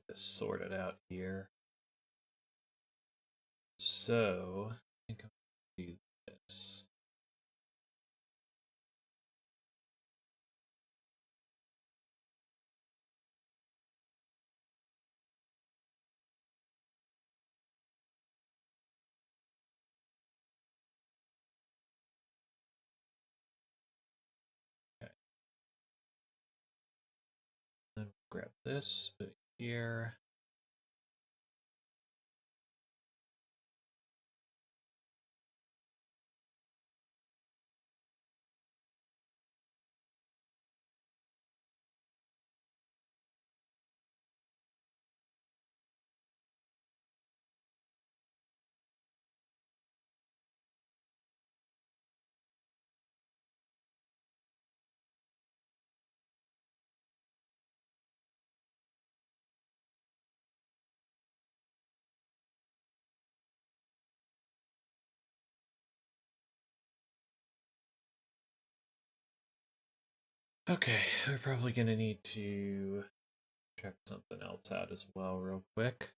this sorted out here. So, I think I'm going to do this. Okay. Then grab this, put it here. Okay, we're probably going to need to check something else out as well real quick.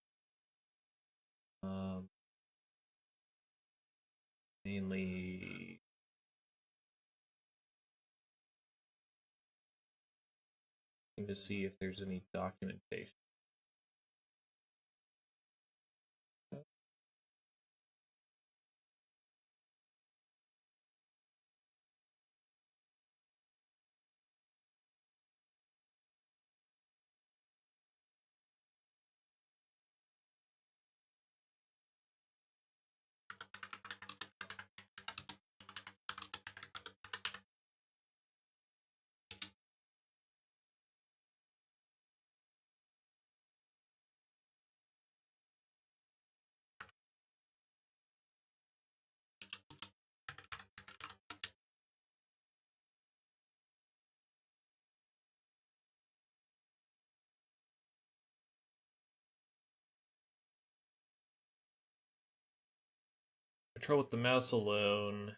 Mainly to see if there's any documentation. Control with the mouse alone.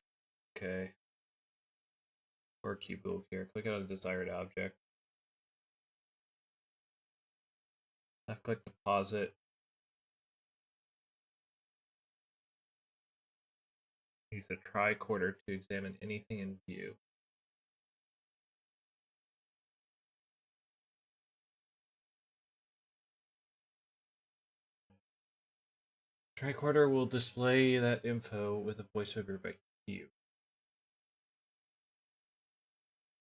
Okay. Or keyboard here. Click on a desired object. Left click to pause it. Use a tricorder to examine anything in view. Tricorder will display that info with a voiceover by cue.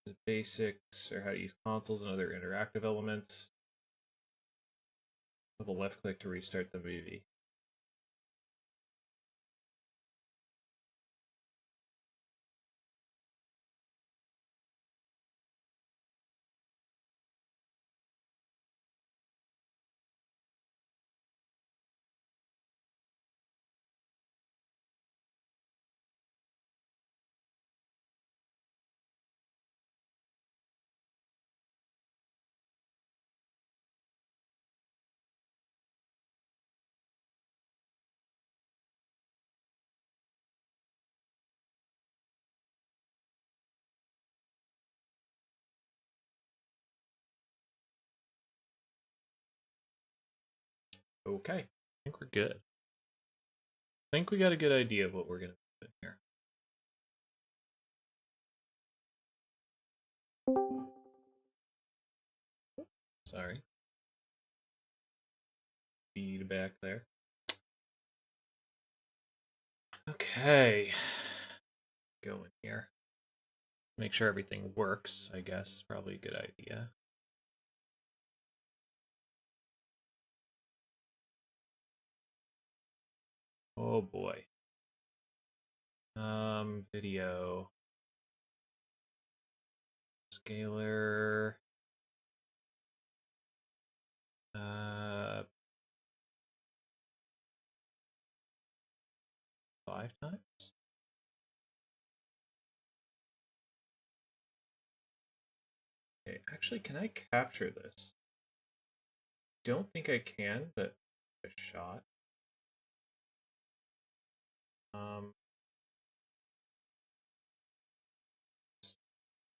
The basics are how to use consoles and other interactive elements. Double left click to restart the movie. Okay, I think we're good. I think we got a good idea of what we're going to do here. Sorry. Feedback there. Okay. Go in here. Make sure everything works, I guess. Probably a good idea. Oh boy. Video. Scalar. 5 times? Okay, actually, can I capture this? Don't think I can, but a shot.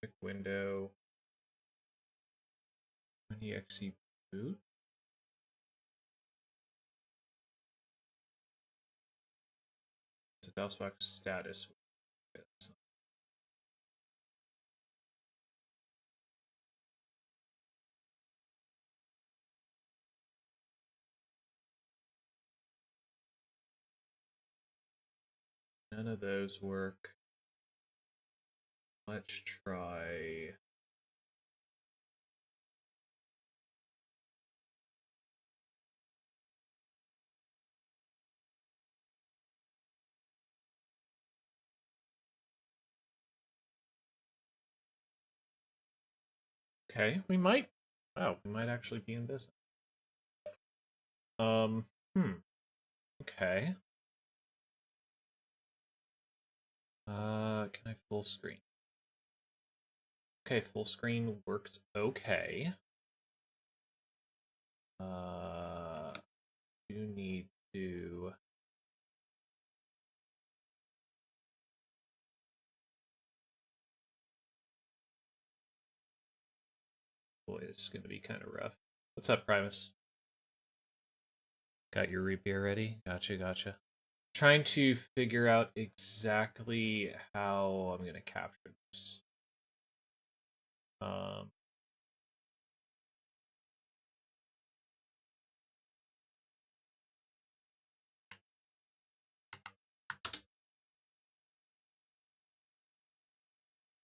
Quick window. 20xe boot. the DOSBox status. None of those work. Let's try. Okay, we might. Wow, we might actually be in business. Hmm. Okay. Can I full screen? Okay, full screen works okay. You need to. Boy, this is gonna be kind of rough. What's up, Primus? Got your root beer ready? Gotcha. Trying to figure out exactly how I'm gonna capture this. I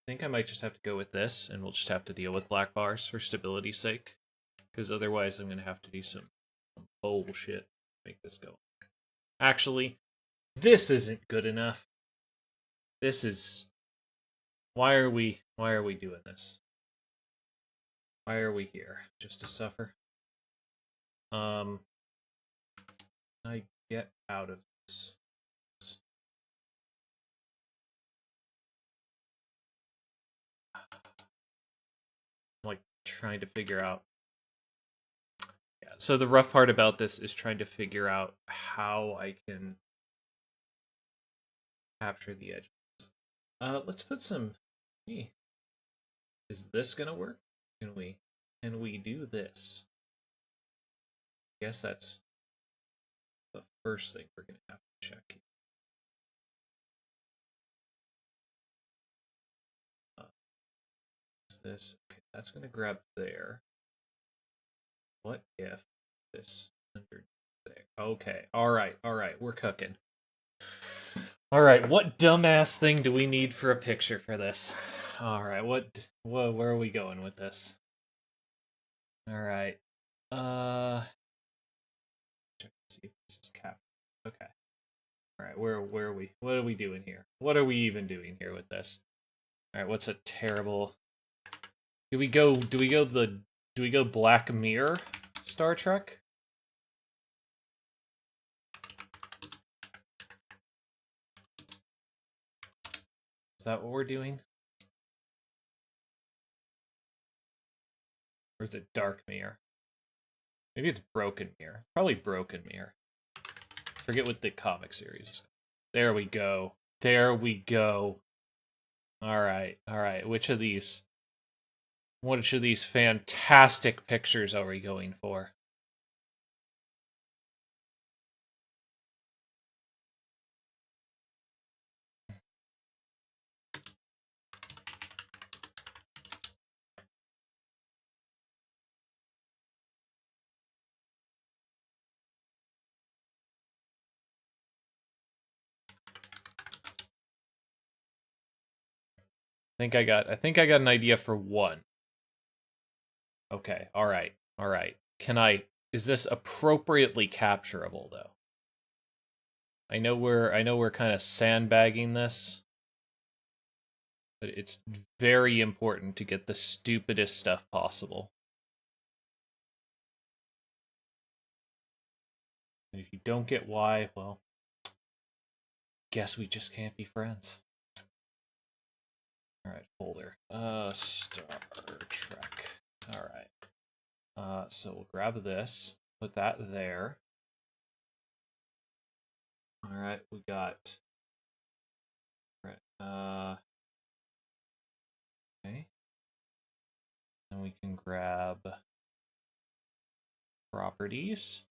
think I might just have to go with this, and we'll just have to deal with black bars for stability's sake. Because otherwise I'm going to have to do some bullshit to make this go. Actually, this isn't good enough. This is... Why are we doing this? Why are we here? Just to suffer? I get out of this. I'm like trying to figure out. Yeah, so the rough part about this is trying to figure out how I can capture the edges. Let's put some. Is this gonna work? Can we do this? I guess that's the first thing we're gonna have to check. Is this okay? That's gonna grab there. What if this under there? Okay, all right, we're cooking. All right, what dumbass thing do we need for a picture for this? All right, where are we going with this? All right, check to see if this is capped. Okay. All right, where are we? What are we doing here? What are we even doing here with this? All right, what's a terrible? Do we go Black Mirror Star Trek? Is that what we're doing? Or is it Dark Mirror? Maybe it's Broken Mirror. Probably Broken Mirror. Forget what the comic series is. There we go. There we go. All right. Which of these fantastic pictures are we going for? I think I got an idea for one. Okay. All right. Is this appropriately capturable though? I know we're kind of sandbagging this, but it's very important to get the stupidest stuff possible. And if you don't get why, well, guess we just can't be friends. All right, folder. Star Trek. All right. So we'll grab this, put that there. All right, we got. All right. Okay. And we can grab properties.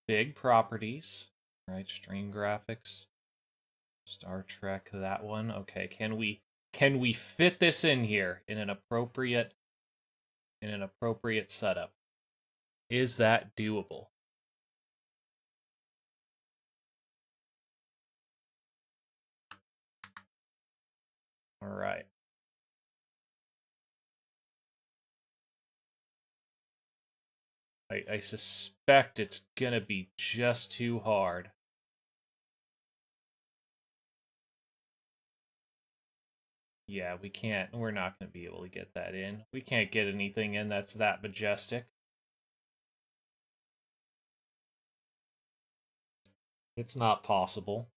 Big properties. All right, stream graphics. Star Trek, that one. Okay, can we fit this in here in an appropriate setup? Is that doable? All right. I suspect it's gonna be just too hard. Yeah, we're not gonna be able to get that in. We can't get anything in that's that majestic. It's not possible.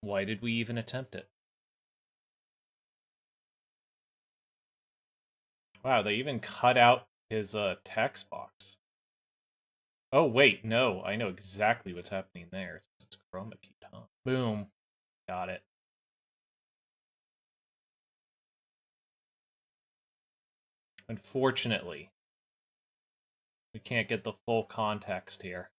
Why did we even attempt it? Wow, they even cut out his text box. Oh wait, no, I know exactly what's happening there. It's chroma keyed, huh? Boom. Got it. Unfortunately, we can't get the full context here.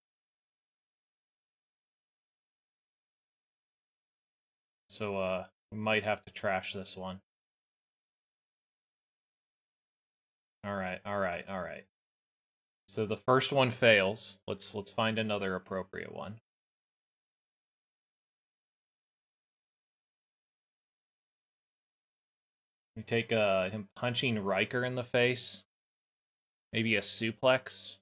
So we might have to trash this one. Alright. So the first one fails. Let's find another appropriate one. We take him punching Riker in the face. Maybe a suplex.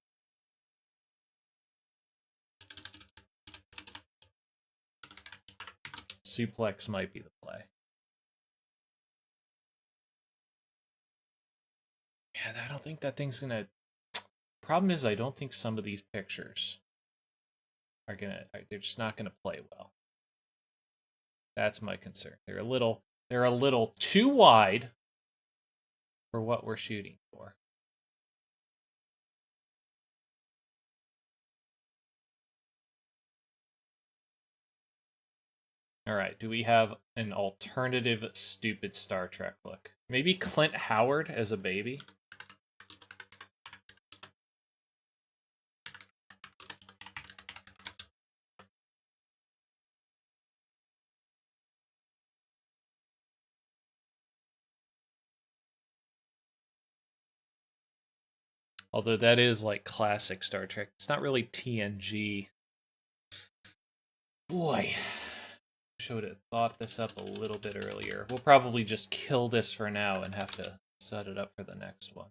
Suplex might be the play. Yeah, I don't think that thing's gonna... Problem is, I don't think some of these pictures are gonna... They're just not gonna play well. That's my concern. They're a little too wide for what we're shooting for. Alright, do we have an alternative stupid Star Trek look? Maybe Clint Howard as a baby? Although that is like classic Star Trek. It's not really TNG. Boy. Should have thought this up a little bit earlier. We'll probably just kill this for now and have to set it up for the next one.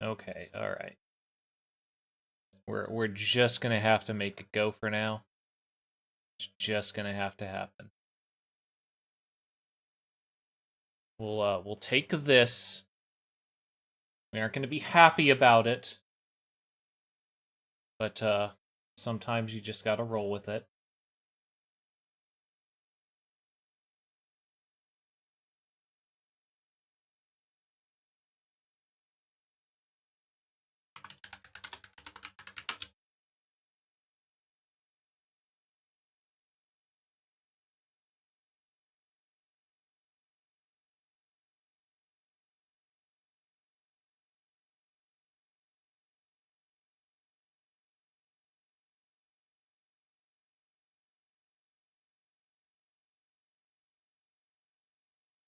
Okay, alright. We're just gonna have to make it go for now. It's just gonna have to happen. We'll take this. We aren't gonna be happy about it. But sometimes you just gotta roll with it.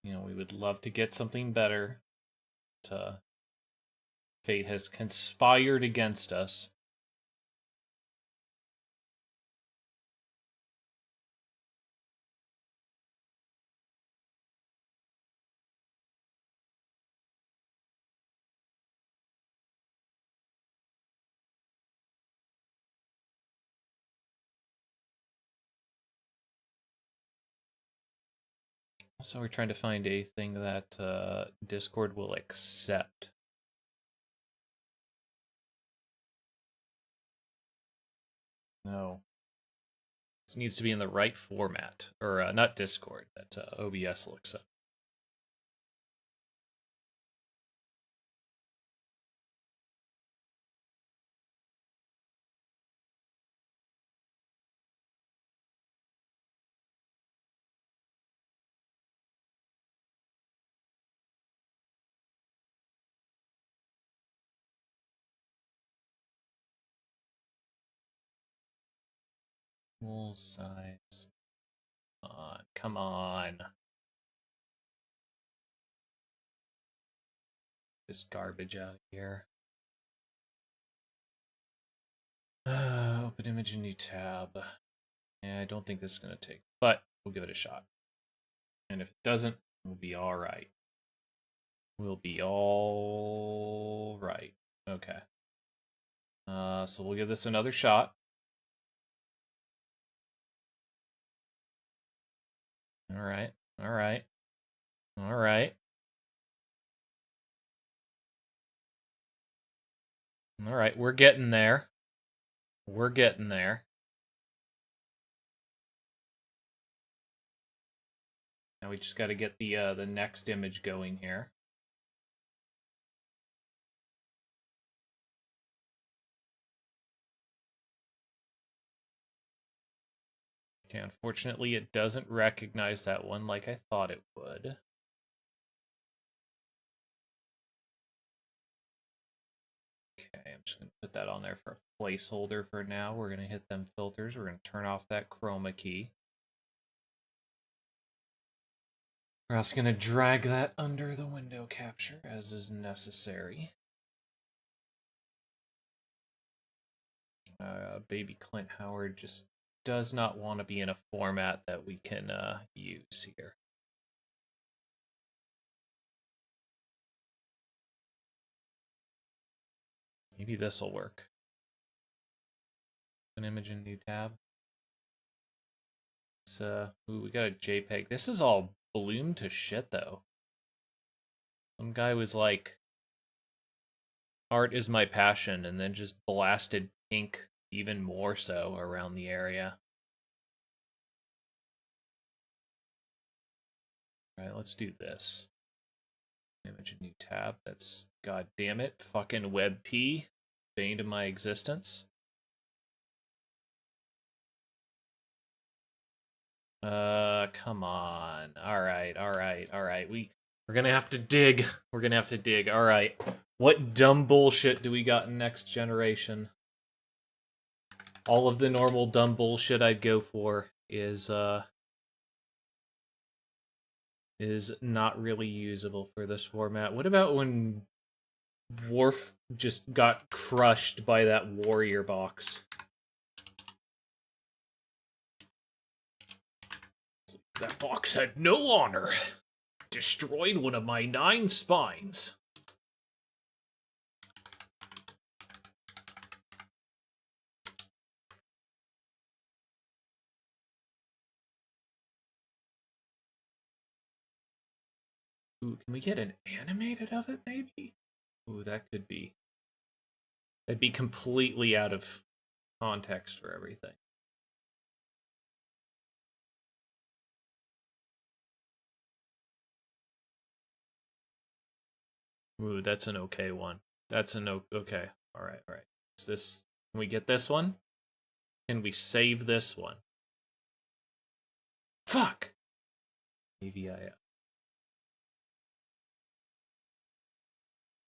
You know, we would love to get something better. But, fate has conspired against us. Also, we're trying to find a thing that Discord will accept. No. This needs to be in the right format. Or, not Discord, that OBS will accept. Full size. Come on. This garbage out of here. Open image in new tab. Yeah, I don't think this is going to take, but we'll give it a shot. And if it doesn't, we'll be all right. We'll be all right. Okay. So we'll give this another shot. All right. All right. All right. All right. We're getting there. We're getting there. Now we just got to get the next image going here. Okay, unfortunately, it doesn't recognize that one like I thought it would. Okay, I'm just going to put that on there for a placeholder for now. We're going to hit them filters. We're going to turn off that chroma key. We're also going to drag that under the window capture as is necessary. Baby Clint Howard just does not want to be in a format that we can use here. Maybe this will work. An image in new tab. Ooh, we got a JPEG. This is all ballooned to shit though. Some guy was like, art is my passion, and then just blasted pink even more so around the area. Alright, let's do this. Image a new tab. That's, god damn it, fucking WebP. Bane of my existence. Come on. Alright. We're gonna have to dig. We're gonna have to dig. Alright. What dumb bullshit do we got in next generation? All of the normal dumb bullshit I'd go for is not really usable for this format. What about when Worf just got crushed by that warrior box? That box had no honor. Destroyed one of my 9 spines. Ooh, can we get an animated of it, maybe? Ooh, that could be. That'd be completely out of context for everything. Ooh, that's an okay one. That's an okay. Alright. Is this... Can we get this one? Can we save this one? Fuck! AVIF.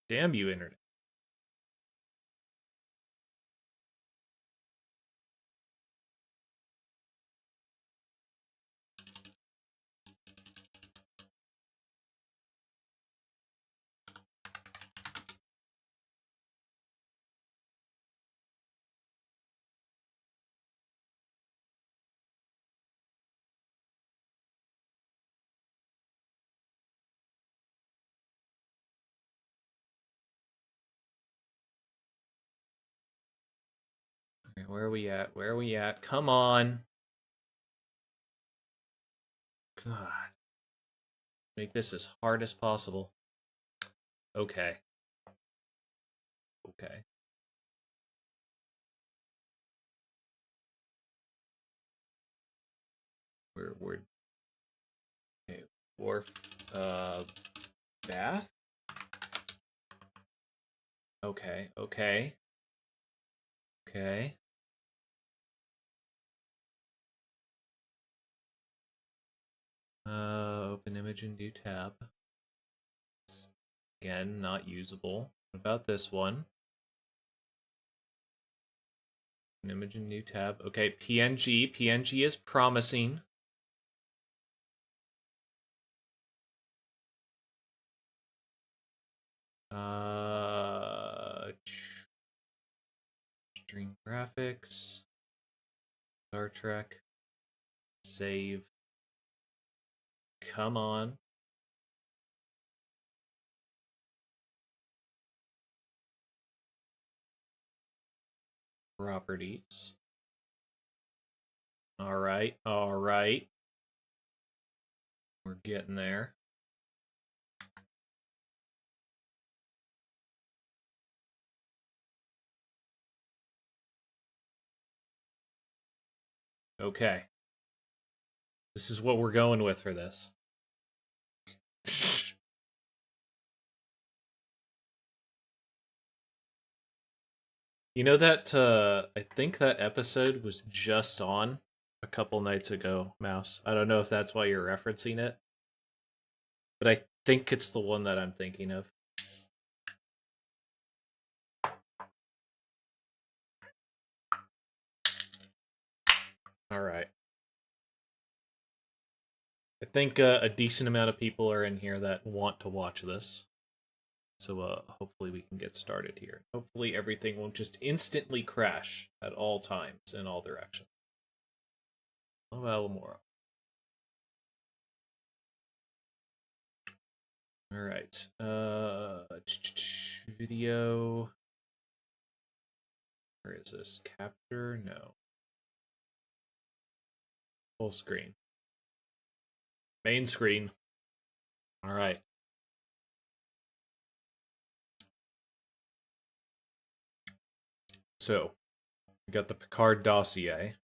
Damn you, internet. Right, where are we at? Where are we at? Come on. God. Make this as hard as possible. Okay. Okay. We're okay. Wharf bath? Okay, okay. Okay. Open image and new tab. Again, not usable. What about this one? An image and new tab. Okay, PNG. PNG is promising. String graphics. Star Trek. Save. Come on. Properties. Alright, alright. We're getting there. Okay. This is what we're going with for this. You know that, I think that episode was just on a couple nights ago, Mouse. I don't know if that's why you're referencing it, but I think it's the one that I'm thinking of. Alright. I think a decent amount of people are in here that want to watch this. So hopefully we can get started here. Hopefully everything won't just instantly crash at all times in all directions. Oh, Alamora. Alright. Video. Where is this? Capture? No. Full screen. Main screen. Alright. So, we got the Picard dossier.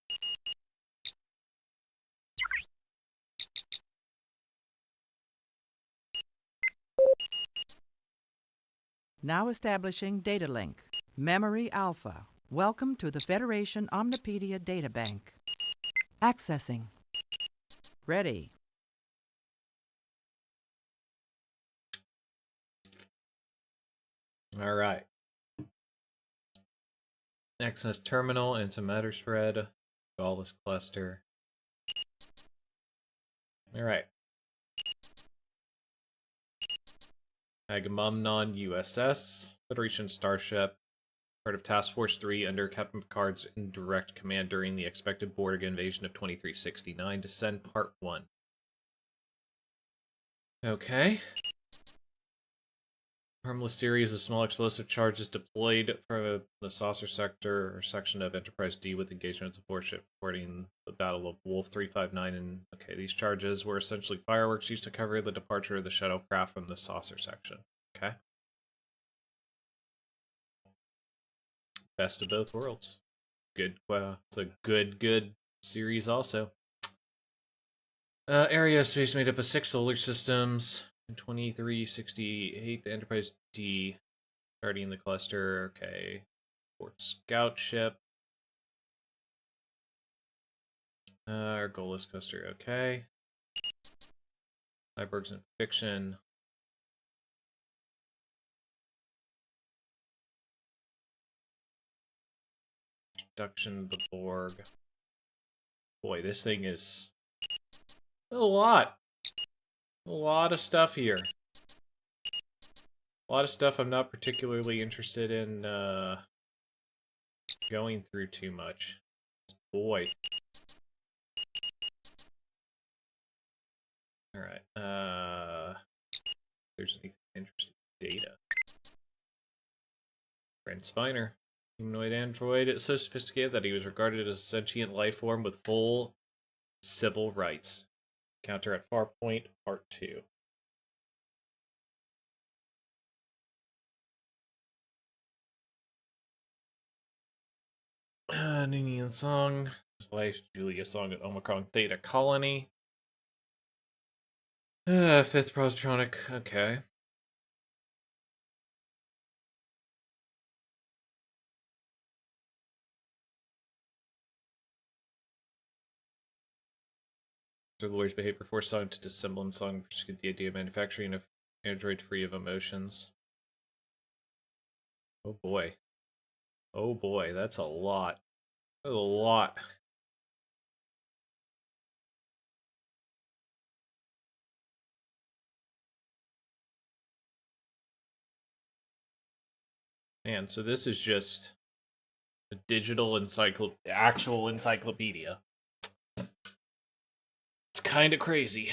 Now establishing data link. Memory Alpha. Welcome to the Federation Omnipedia Databank. Accessing. Ready. All right. Access terminal into matter spread. Gaulless cluster. All right. Agamemnon USS. Federation starship. Part of Task Force 3 under Captain Picard's indirect command during the expected BORG invasion of 2369. Descend Part 1. Okay. Harmless series of small explosive charges deployed from the saucer sector or section of Enterprise D with engagements of warship reporting the Battle of Wolf 359. And okay, these charges were essentially fireworks used to cover the departure of the shuttlecraft from the saucer section. Okay. Best of both worlds. Good. It's a good series also. Area of space made up of 6 solar systems. In 2368, the Enterprise D starting the cluster. Okay. Fourth scout ship. Our goal is cluster. Okay. Cyborgs in fiction. Introduction to the Borg. Boy, this thing is a lot. A lot of stuff here. A lot of stuff I'm not particularly interested in going through too much. Boy. Alright. There's anything interesting. Data. Brent Spiner. Humanoid android. It's so sophisticated that he was regarded as a sentient life form with full civil rights. Counter at Farpoint, Part 2. Ninian Song. His wife, Julia Song at Omicron Theta Colony. Fifth Positronic, okay. The lawyer's behavior forced Song to dissemble and Song pursued the idea of manufacturing an android free of emotions. Oh boy. Oh boy, that's a lot. That's a lot. Man, so this is just a digital actual encyclopedia. It's kind of crazy.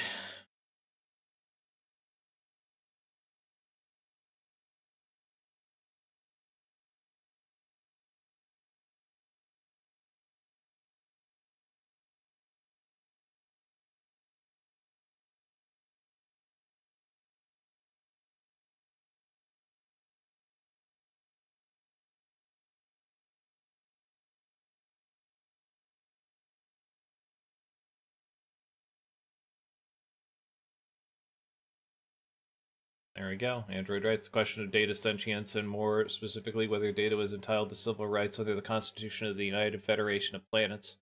There we go. Android rights, the question of data sentience, and more specifically, whether data was entitled to civil rights under the Constitution of the United Federation of Planets,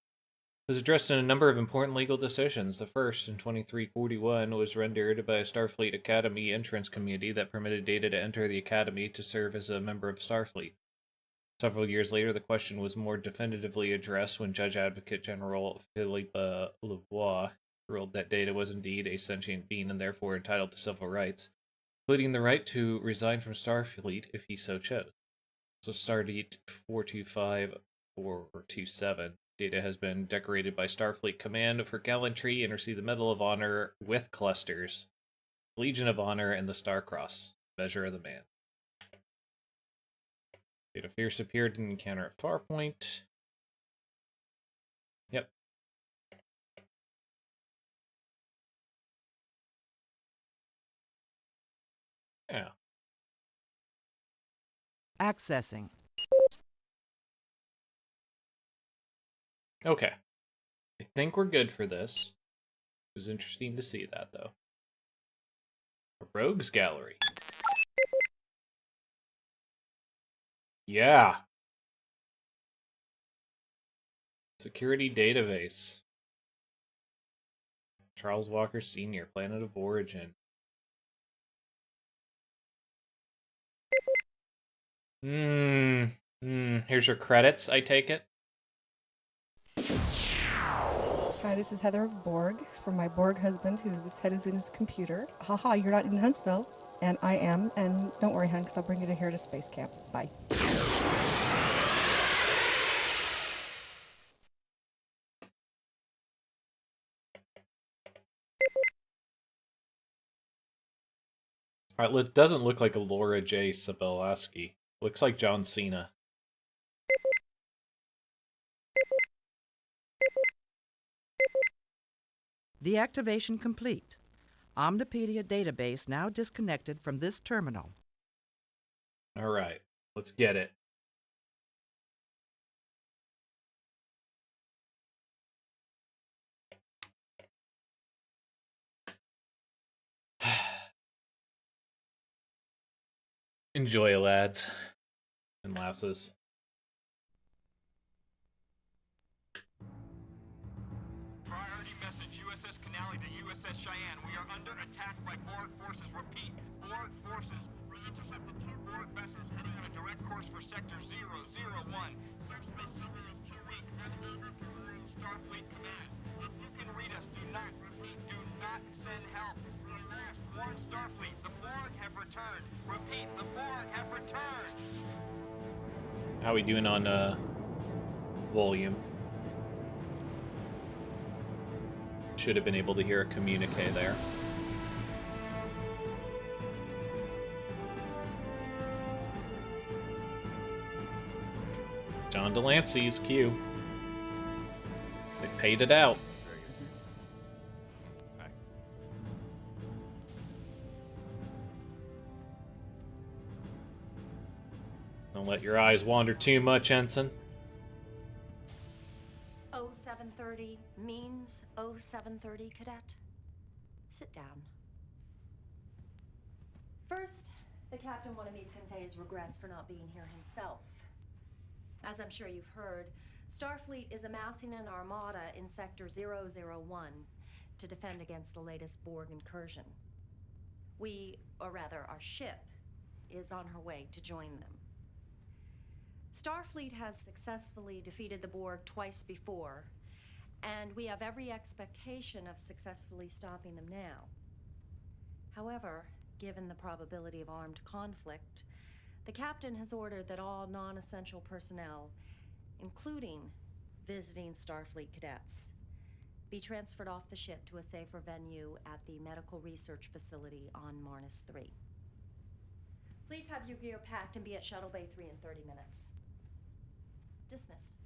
was addressed in a number of important legal decisions. The first, in 2341, was rendered by a Starfleet Academy entrance committee that permitted Data to enter the Academy to serve as a member of Starfleet. Several years later, the question was more definitively addressed when Judge Advocate General Philippe Louvois ruled that Data was indeed a sentient being and therefore entitled to civil rights, including the right to resign from Starfleet if he so chose. So Stardate 425-427, Data has been decorated by Starfleet Command for gallantry and received the Medal of Honor with clusters, Legion of Honor, and the Star Cross, Measure of the Man. Data fierce appeared in encounter at Farpoint. Yep. Yeah. Accessing. Okay. I think we're good for this. It was interesting to see that, though. A Rogues Gallery. Yeah. Security Database. Charles Walker Sr., Planet of Origin. Here's your credits, I take it. Hi, this is Heather of BORG from my BORG husband, whose head is in his computer. Haha, you're not in Huntsville. And I am, and don't worry, hon, because I'll bring you to here to space camp. Bye. Alright, it doesn't look like a Laura J. Sabelaski. Looks like John Cena. Deactivation complete. Omnipedia database now disconnected from this terminal. Alright, let's get it. Enjoy, lads and lasses. Priority message, USS Canale to USS Cheyenne. We are under attack by BORG forces. Repeat, BORG forces. We intercepted 2 BORG vessels heading on a direct course for Sector 001. Subspace signal is too weak. Unable to reach Starfleet Command. If you can read us, do not, repeat, do not send help. We are lost. Warn Starfleet. The BORG have returned. Repeat, the BORG have returned. How we doing on volume? Should have been able to hear a communique there. John Delancey's cue. They paid it out. Don't let your eyes wander too much, Ensign. 0730 means 0730, Cadet. Sit down. First, the captain wanted me to convey his regrets for not being here himself. As I'm sure you've heard, Starfleet is amassing an armada in Sector 001 to defend against the latest Borg incursion. Or rather, our ship, is on her way to join them. Starfleet has successfully defeated the Borg twice before, and we have every expectation of successfully stopping them now. However, given the probability of armed conflict, the captain has ordered that all non-essential personnel, including visiting Starfleet cadets, be transferred off the ship to a safer venue at the Medical Research Facility on Marnus 3. Please have your gear packed and be at Shuttle Bay 3 in 30 minutes. Dismissed.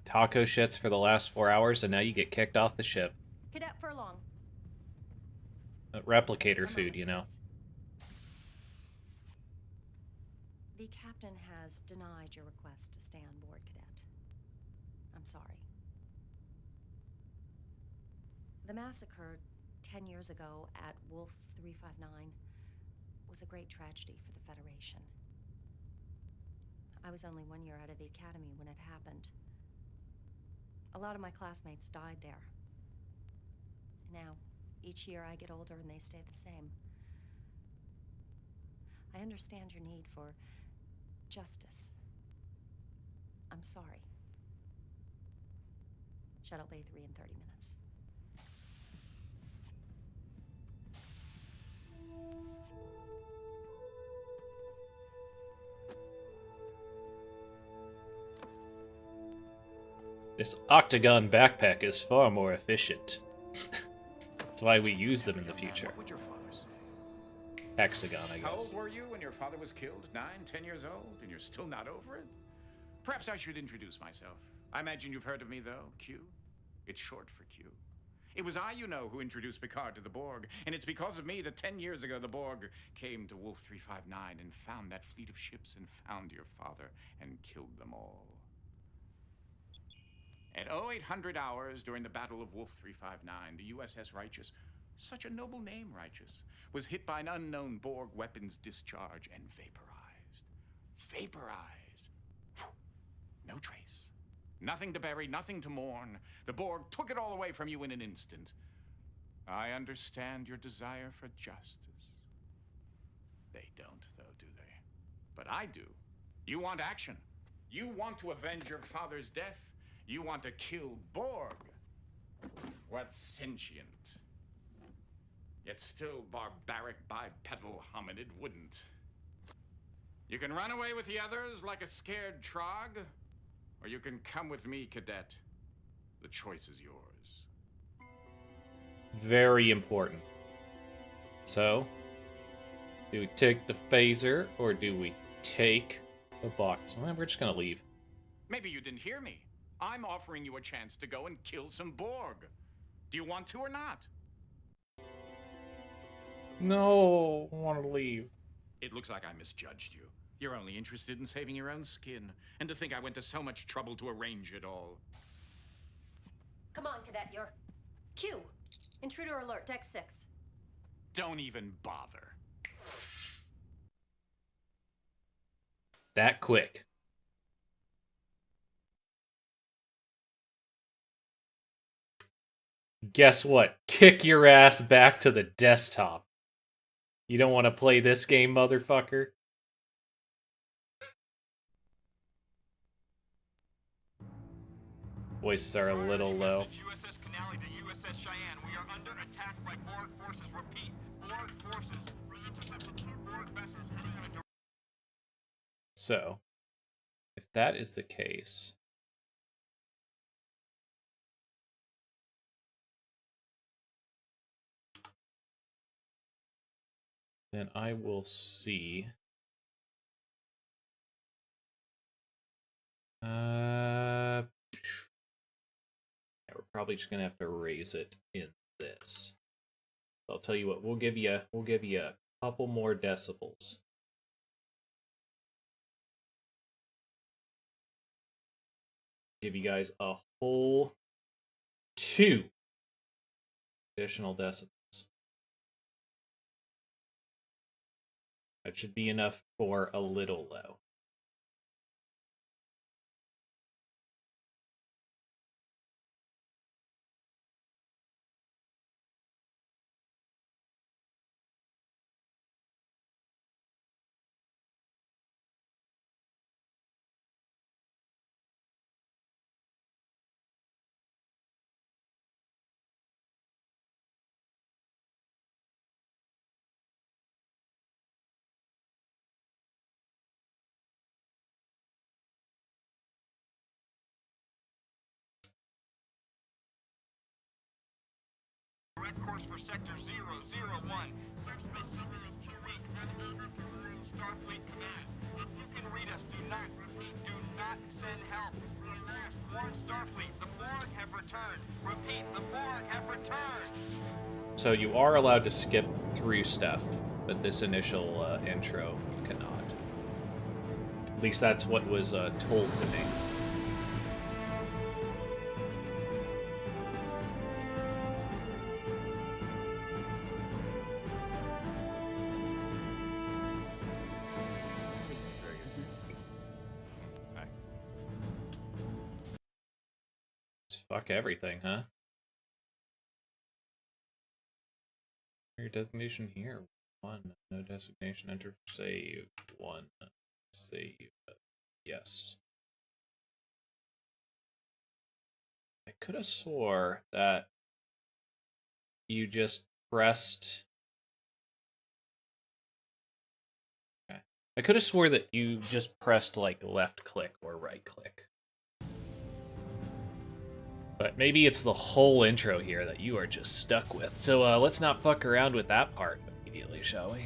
Taco shits for the last 4 hours, and now you get kicked off the ship. Cadet Furlong. Replicator food, you know. The captain has denied your request to stay on board, Cadet. I'm sorry. The massacre 10 years ago at Wolf 359 was a great tragedy for the Federation. I was only 1 year out of the academy when it happened. A lot of my classmates died there. Now, each year I get older and they stay the same. I understand your need for justice. I'm sorry. Shuttle Bay 3 in 30 minutes. This octagon backpack is far more efficient. That's why we use them in the future. What would your father say? Hexagon, I How guess. old were you when your father was killed? 9, 10 years old? And you're still not over it? Perhaps I should introduce myself. I imagine you've heard of me, though. Q. It's short for Q. It was I, you know, who introduced Picard to the Borg. And it's because of me that 10 years ago the Borg came to Wolf 359 and found that fleet of ships and found your father and killed them all. At 0800 hours during the Battle of Wolf 359, the USS Righteous, such a noble name, Righteous, was hit by an unknown Borg weapons discharge and vaporized. Vaporized. Whew. No trace. Nothing to bury, nothing to mourn. The Borg took it all away from you in an instant. I understand your desire for justice. They don't, though, do they? But I do. You want action. You want to avenge your father's death. You want to kill Borg. What's sentient? Yet still barbaric bipedal hominid wouldn't. You can run away with the others like a scared trog, or you can come with me, Cadet. The choice is yours. Very important. So, do we take the phaser, or do we take the box? Well, we're just gonna leave. Maybe you didn't hear me. I'm offering you a chance to go and kill some Borg. Do you want to or not? No, I want to leave. It looks like I misjudged you. You're only interested in saving your own skin. And to think I went to so much trouble to arrange it all. Come on, Cadet, you're... Q! Intruder alert, Deck 6. Don't even bother. That quick. Guess what? Kick your ass back to the desktop. You don't want to play this game, motherfucker? Voices are a little low. USS Canali to USS Cheyenne. We are under attack by Borg forces. Repeat, Borg forces. We intercepted 2 Borg vessels heading on a direct... So, if that is the case... then I will see... yeah, we're probably just gonna have to raise it in this. I'll tell you what, we'll give you a couple more decibels. give you guys a whole 2 additional decimals. That should be enough for a little, though. Direct course for sector 001. Subspace summary is too weak. Hand over to Marine Starfleet Command. If you can read us, do not, repeat, do not send help. We are last. Warn Starfleet. The BORG have returned. Repeat, the BORG have returned. So you are allowed to skip through stuff, but this initial intro, you cannot. At least that's what was told to me. Fuck everything, huh? Your designation here. 1. No designation. Enter save. 1. Save. Yes. I could have swore that you just pressed... Okay. I could have swore that you just pressed, like, left click or right click. But maybe it's the whole intro here that you are just stuck with. So let's not fuck around with that part immediately, shall we?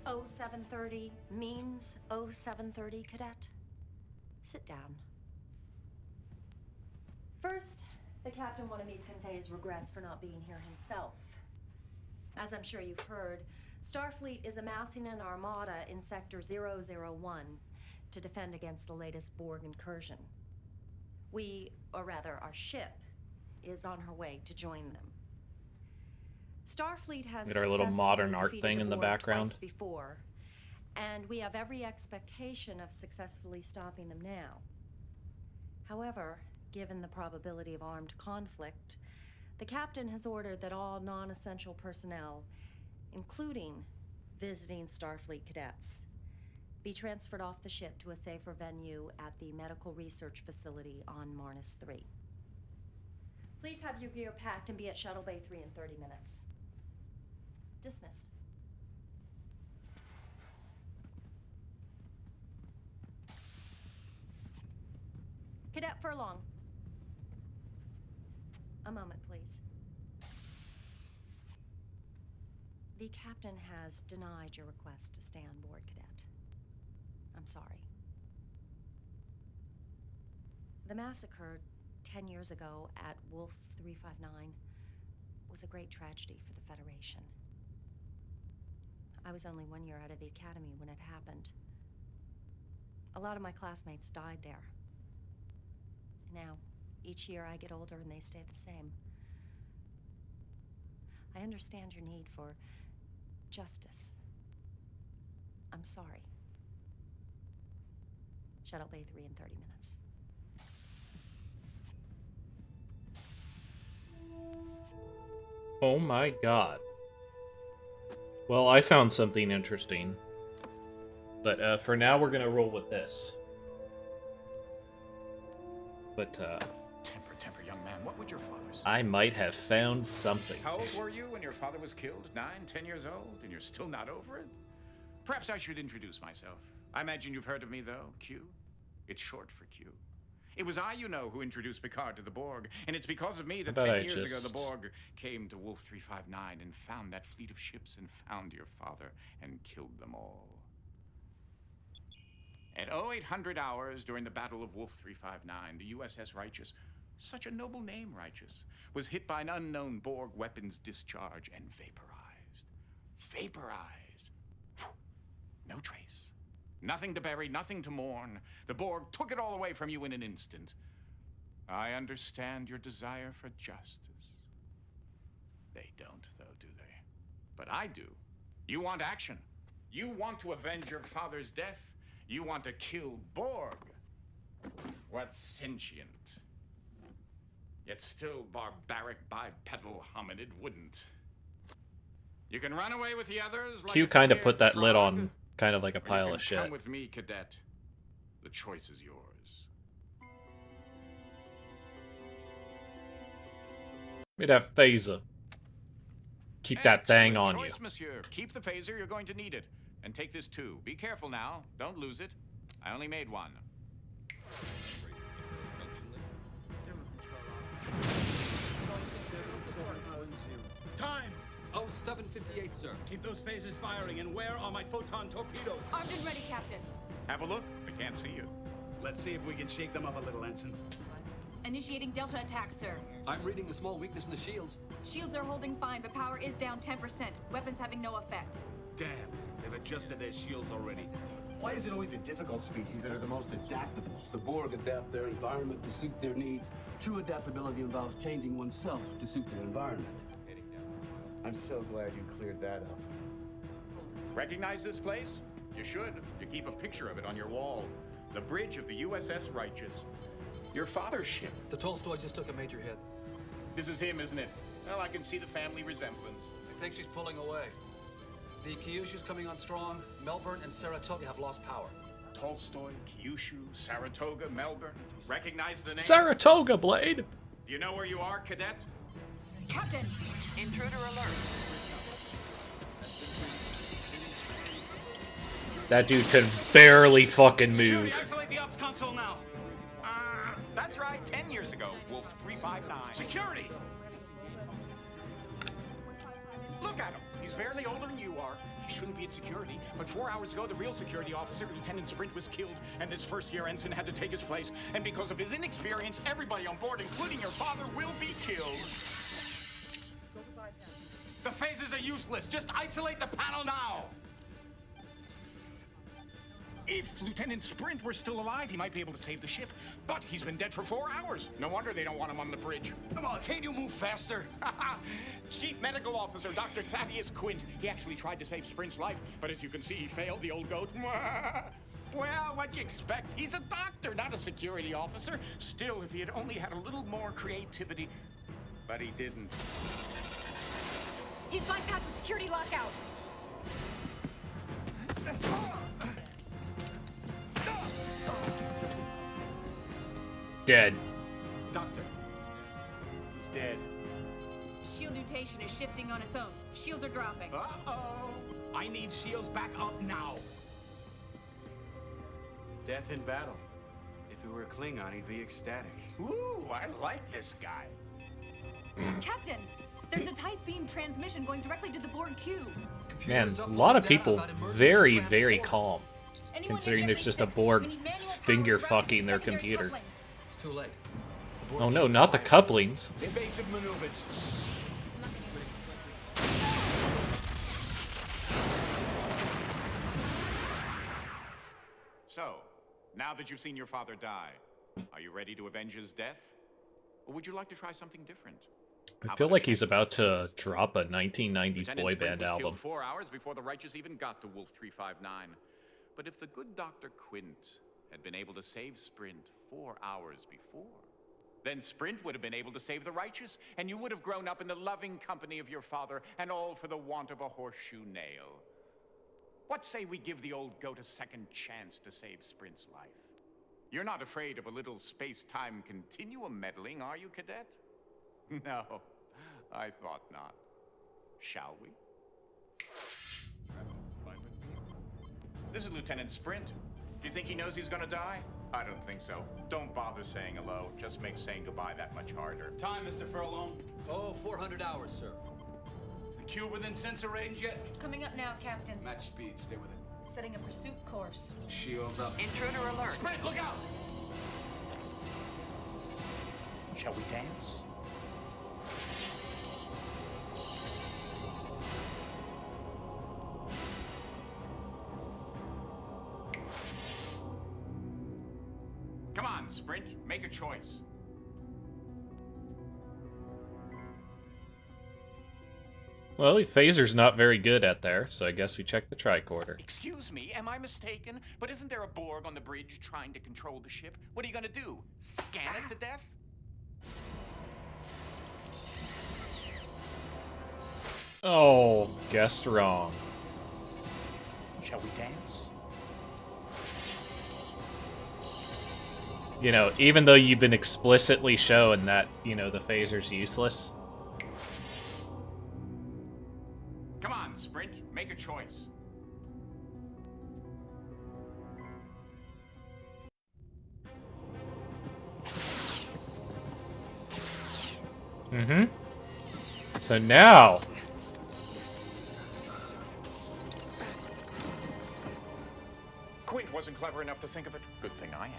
0730 means 0730, Cadet. Sit down. First, the captain wanted me to convey his regrets for not being here himself. As I'm sure you've heard, Starfleet is amassing an armada in Sector 001 to defend against the latest BORG incursion. We, or rather our ship, is on her way to join them. Starfleet has Get our little modern art thing in the background twice before, and we have every expectation of successfully stopping them now. However, given the probability of armed conflict, the captain has ordered that all non-essential personnel, including visiting Starfleet cadets, be transferred off the ship to a safer venue at the medical research facility on Marnus 3. Please have your gear packed and be at Shuttle Bay 3 in 30 minutes. Dismissed. Cadet Furlong. A moment, please. The captain has denied your request to stay on board, Cadet. I'm sorry. The massacre 10 years ago at Wolf 359 was a great tragedy for the Federation. I was only 1 year out of the academy when it happened. A lot of my classmates died there. Now, each year I get older and they stay the same. I understand your need for justice. I'm sorry. Shuttle Bay 3 in 30 minutes. Oh my god. Well, I found something interesting. But for now, we're gonna roll with this. But, Temper, young man. What would your father say? I might have found something. How old were you when your father was killed? 9, 10 years old? And you're still not over it? Perhaps I should introduce myself. I imagine you've heard of me, though. Q. It's short for Q. It was I, you know, who introduced Picard to the BORG, and it's because of me that 10 years ago the BORG came to Wolf 359 and found that fleet of ships and found your father and killed them all. At 0800 hours during the Battle of Wolf 359, the USS Righteous, such a noble name, Righteous, was hit by an unknown BORG weapons discharge and vaporized. Vaporized. No trace. Nothing to bury, nothing to mourn. The BORG took it all away from you in an instant. I understand your desire for justice. They don't, though, do they? But I do. You want action. You want to avenge your father's death. You want to kill Borg. What's sentient, yet still barbaric bipedal hominid wouldn't? You can run away with the others like Q a kind of scared put that lid frog, on kind of like a or you pile can of shit. Come with me, cadet. The choice is yours. We'd have phaser. Keep that thing Excellent on you. choice, monsieur. Keep the phaser, you're going to need it. And take this too. Be careful now. Don't lose it. I only made one. Time! 0758, sir. Keep those phasers firing, and where are my photon torpedoes? Armed and ready, Captain. Have a look. I can't see you. Let's see if we can shake them up a little, Ensign. Initiating Delta attack, sir. I'm reading a small weakness in the shields. Shields are holding fine, but power is down 10%. Weapons having no effect. Damn, they've adjusted their shields already. Why is it always the difficult species that are the most adaptable? The Borg adapt their environment to suit their needs. True adaptability involves changing oneself to suit their environment. I'm so glad you cleared that up. Recognize this place? You should. You keep a picture of it on your wall. The bridge of the USS Righteous. Your father's ship. The Tolstoy just took a major hit. This is him, isn't it? Well, I can see the family resemblance. I think she's pulling away. The Kyushu's coming on strong. Melbourne and Saratoga have lost power. Tolstoy, Kyushu, Saratoga, Melbourne. Recognize the name? Saratoga, Blade! Do you know where you are, cadet? Captain! Intruder alert. That dude could barely fucking Security, move. isolate the ops console now. That's right, 10 years ago, Wolf 359. Security! Look at him. He's barely older than you are. He shouldn't be in security. But 4 hours ago, the real security officer, Lieutenant Sprint, was killed, and this first-year ensign had to take his place. And because of his inexperience, everybody on board, including your father, will be killed. The phasers are useless. Just isolate the panel now. If Lieutenant Sprint were still alive, he might be able to save the ship. But he's been dead for 4 hours. No wonder they don't want him on the bridge. Come on, can't you move faster? Chief Medical Officer Dr. Thaddeus Quint. He actually tried to save Sprint's life, but as you can see, he failed, the old goat. Well, what'd you expect? He's a doctor, not a security officer. Still, if he had only had a little more creativity. But he didn't. He's bypassed the security lockout. Dead. Doctor. He's dead. Shield mutation is shifting on its own. Shields are dropping. Uh-oh. I need shields back up now. Death in battle. If he were a Klingon, he'd be ecstatic. Ooh, I like this guy. Captain! There's a tight beam transmission going directly to the Borg cube. Man, Computers a upload lot of data people about emergency very, very transporters. calm. Anyone Considering near there's just a Jeffrey 6? Borg We need manual power finger and fucking their secondary computer. couplings. It's too late. Oh no, not the couplings. Evasive maneuvers. So, now that you've seen your father die, are you ready to avenge his death? Or would you like to try something different? I feel like he's about to drop a 1990s boy band was album. killed 4 hours before the Righteous even got to Wolf 359. But if the good Dr. Quint had been able to save Sprint 4 hours before, then Sprint would have been able to save the Righteous, and you would have grown up in the loving company of your father, and all for the want of a horseshoe nail. What say we give the old goat a second chance to save Sprint's life? You're not afraid of a little space-time continuum meddling, are you, cadet? No, I thought not. Shall we? This is Lieutenant Sprint. Do you think he knows he's gonna die? I don't think so. Don't bother saying hello. Just makes saying goodbye that much harder. Time, Mr. Furlong. Oh, 400 hours, sir. Is the cube within sensor range yet? Coming up now, Captain. Match speed, stay with it. Setting a pursuit course. Shields up. Intruder alert. Sprint, look out! Shall we dance? Come on, Sprint. Make a choice. Well, Phaser's not very good at there, so I guess we check the tricorder. Excuse me, am I mistaken? But isn't there a Borg on the bridge trying to control the ship? What are you gonna do? Scan it to death? Oh, guessed wrong. Shall we dance? You know, even though you've been explicitly shown that, you know, the phaser's useless. Come on, Sprint, make a choice. Mm-hmm. So now... Quint wasn't clever enough to think of it. Good thing I am.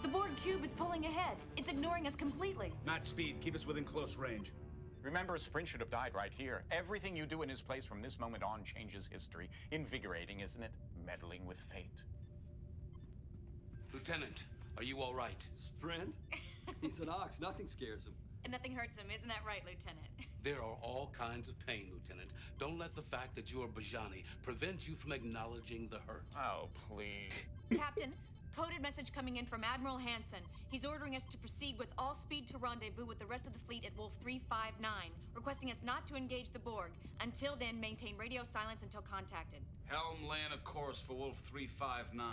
The Borg cube is pulling ahead. It's ignoring us completely. Match speed. Keep us within close range. Remember, Sprint should have died right here. Everything you do in his place from this moment on changes history. Invigorating, isn't it? Meddling with fate. Lieutenant, are you all right? Sprint? He's an ox. Nothing scares him. And nothing hurts him, isn't that right, Lieutenant? There are all kinds of pain, Lieutenant. Don't let the fact that you are Bajani prevent you from acknowledging the hurt. Oh, please. Captain, coded message coming in from Admiral Hansen. He's ordering us to proceed with all speed to rendezvous with the rest of the fleet at Wolf 359, requesting us not to engage the Borg. Until then, maintain radio silence until contacted. Helm laying a course for Wolf 359.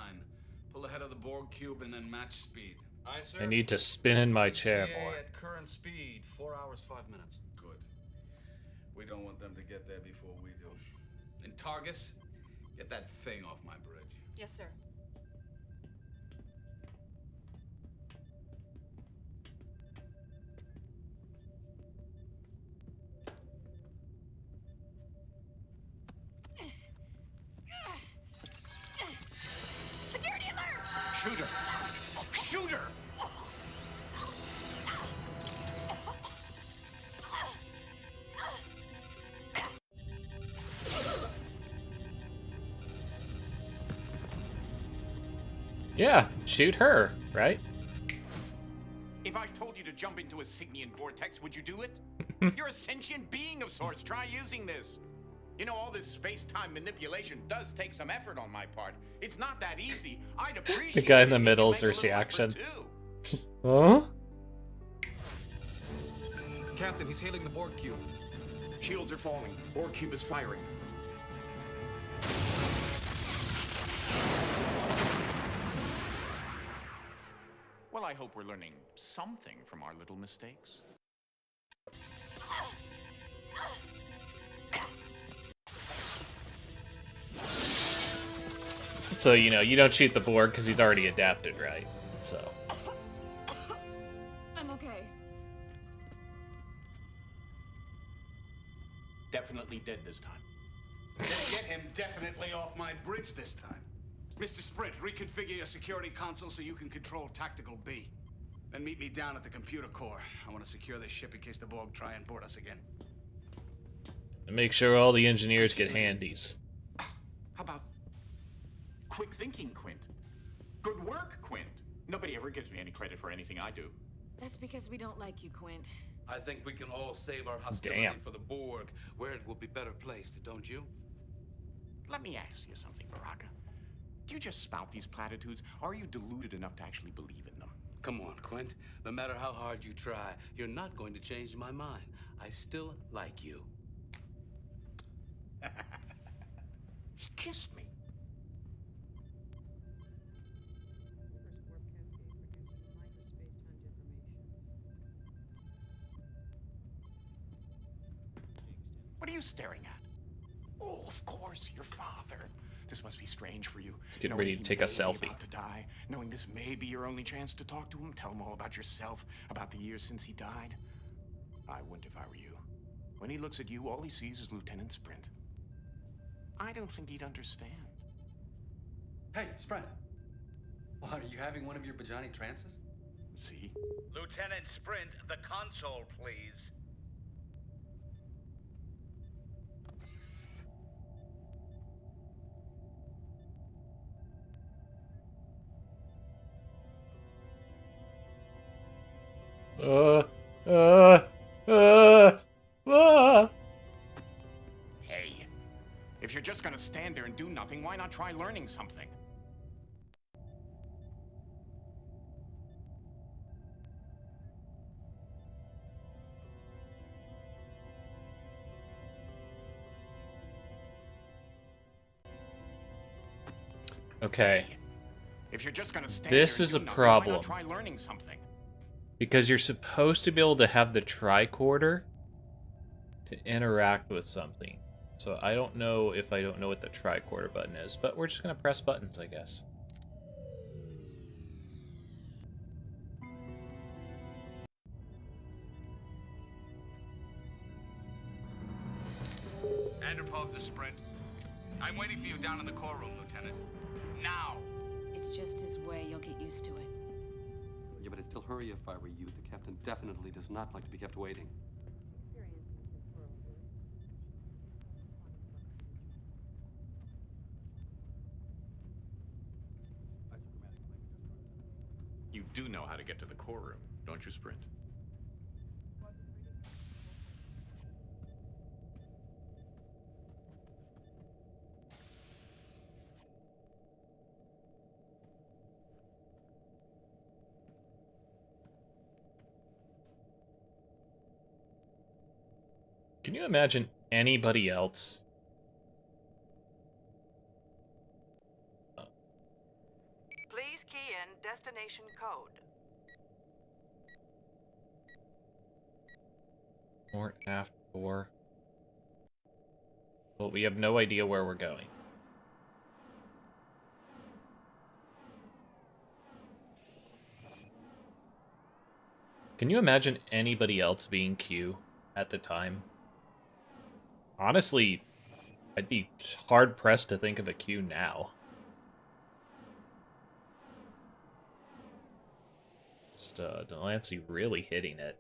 Pull ahead of the Borg cube and then match speed. Aye, sir. I need to spin in my chair TA more. at current speed, 4 hours, 5 minutes. Good. We don't want them to get there before we do. And Targus, get that thing off my bridge. Yes, sir. Security alert! Shoot her! Shoot her! Yeah, shoot her, right? If I told you to jump into a Signian vortex, would you do it? You're a sentient being of sorts. Try using this. You know, all this space-time manipulation does take some effort on my part. It's not that easy. I'd appreciate The guy in it the if you middle's make a little reaction. effort, too. Just, huh? Captain, he's hailing the Borg cube. Shields are falling. Borg cube is firing. Well, I hope we're learning something from our little mistakes. So, you know, you don't shoot the Borg because he's already adapted, right? So. I'm okay. Definitely dead this time. Get him definitely off my bridge this time. Mr. Sprint, reconfigure your security console so you can control Tactical B. Then meet me down at the computer core. I want to secure this ship in case the Borg try and board us again. And make sure all the engineers get handies. How about quick thinking, Quint? Good work, Quint. Nobody ever gives me any credit for anything I do. That's because we don't like you, Quint. I think we can all save our hostility Damn. for the Borg, where it will be better placed, don't you? Let me ask you something, Baraka. Do you just spout these platitudes, or are you deluded enough to actually believe in them? Come on, Quint. No matter how hard you try, you're not going to change my mind. I still like you. He kissed me. What are you staring at? Oh, of course, your father. This must be strange for you. Let's get Knowing ready to he take a may be selfie. about to die, knowing this may be your only chance to talk to him, tell him all about yourself, about the years since he died. I wouldn't if I were you. When he looks at you, all he sees is Lieutenant Sprint. I don't think he'd understand. Hey, Sprint. What, are you having one of your Bajani trances? See? Lieutenant Sprint, the console, please. Ah. If you're just gonna stand there and do nothing, why not try learning something? Okay. If you're just gonna stand This there is and a do nothing, problem. why not try learning something? Because you're supposed to be able to have the tricorder to interact with something. So I don't know if I don't know what the tricorder button is, but we're just going to press buttons, I guess. Andropov to Sprint. I'm waiting for you down in the core room, Lieutenant. Now! It's just his way. You'll get used to it. Yeah, but I'd still hurry if I were you. The captain definitely does not like to be kept waiting. You do know how to get to the core room, don't you, Sprint? Can you imagine anybody else? Please key in destination code. Port aft door. Well, we have no idea where we're going. Can you imagine anybody else being Q at the time? Honestly, I'd be hard-pressed to think of a Q now. Just, Delancey really hitting it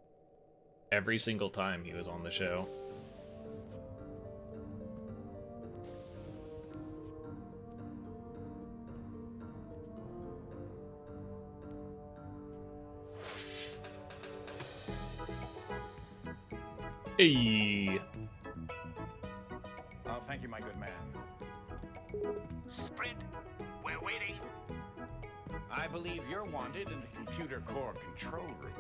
every single time he was on the show. Hey. Oh, thank you, my good man. Sprint, we're waiting. I believe you're wanted in the computer core control room.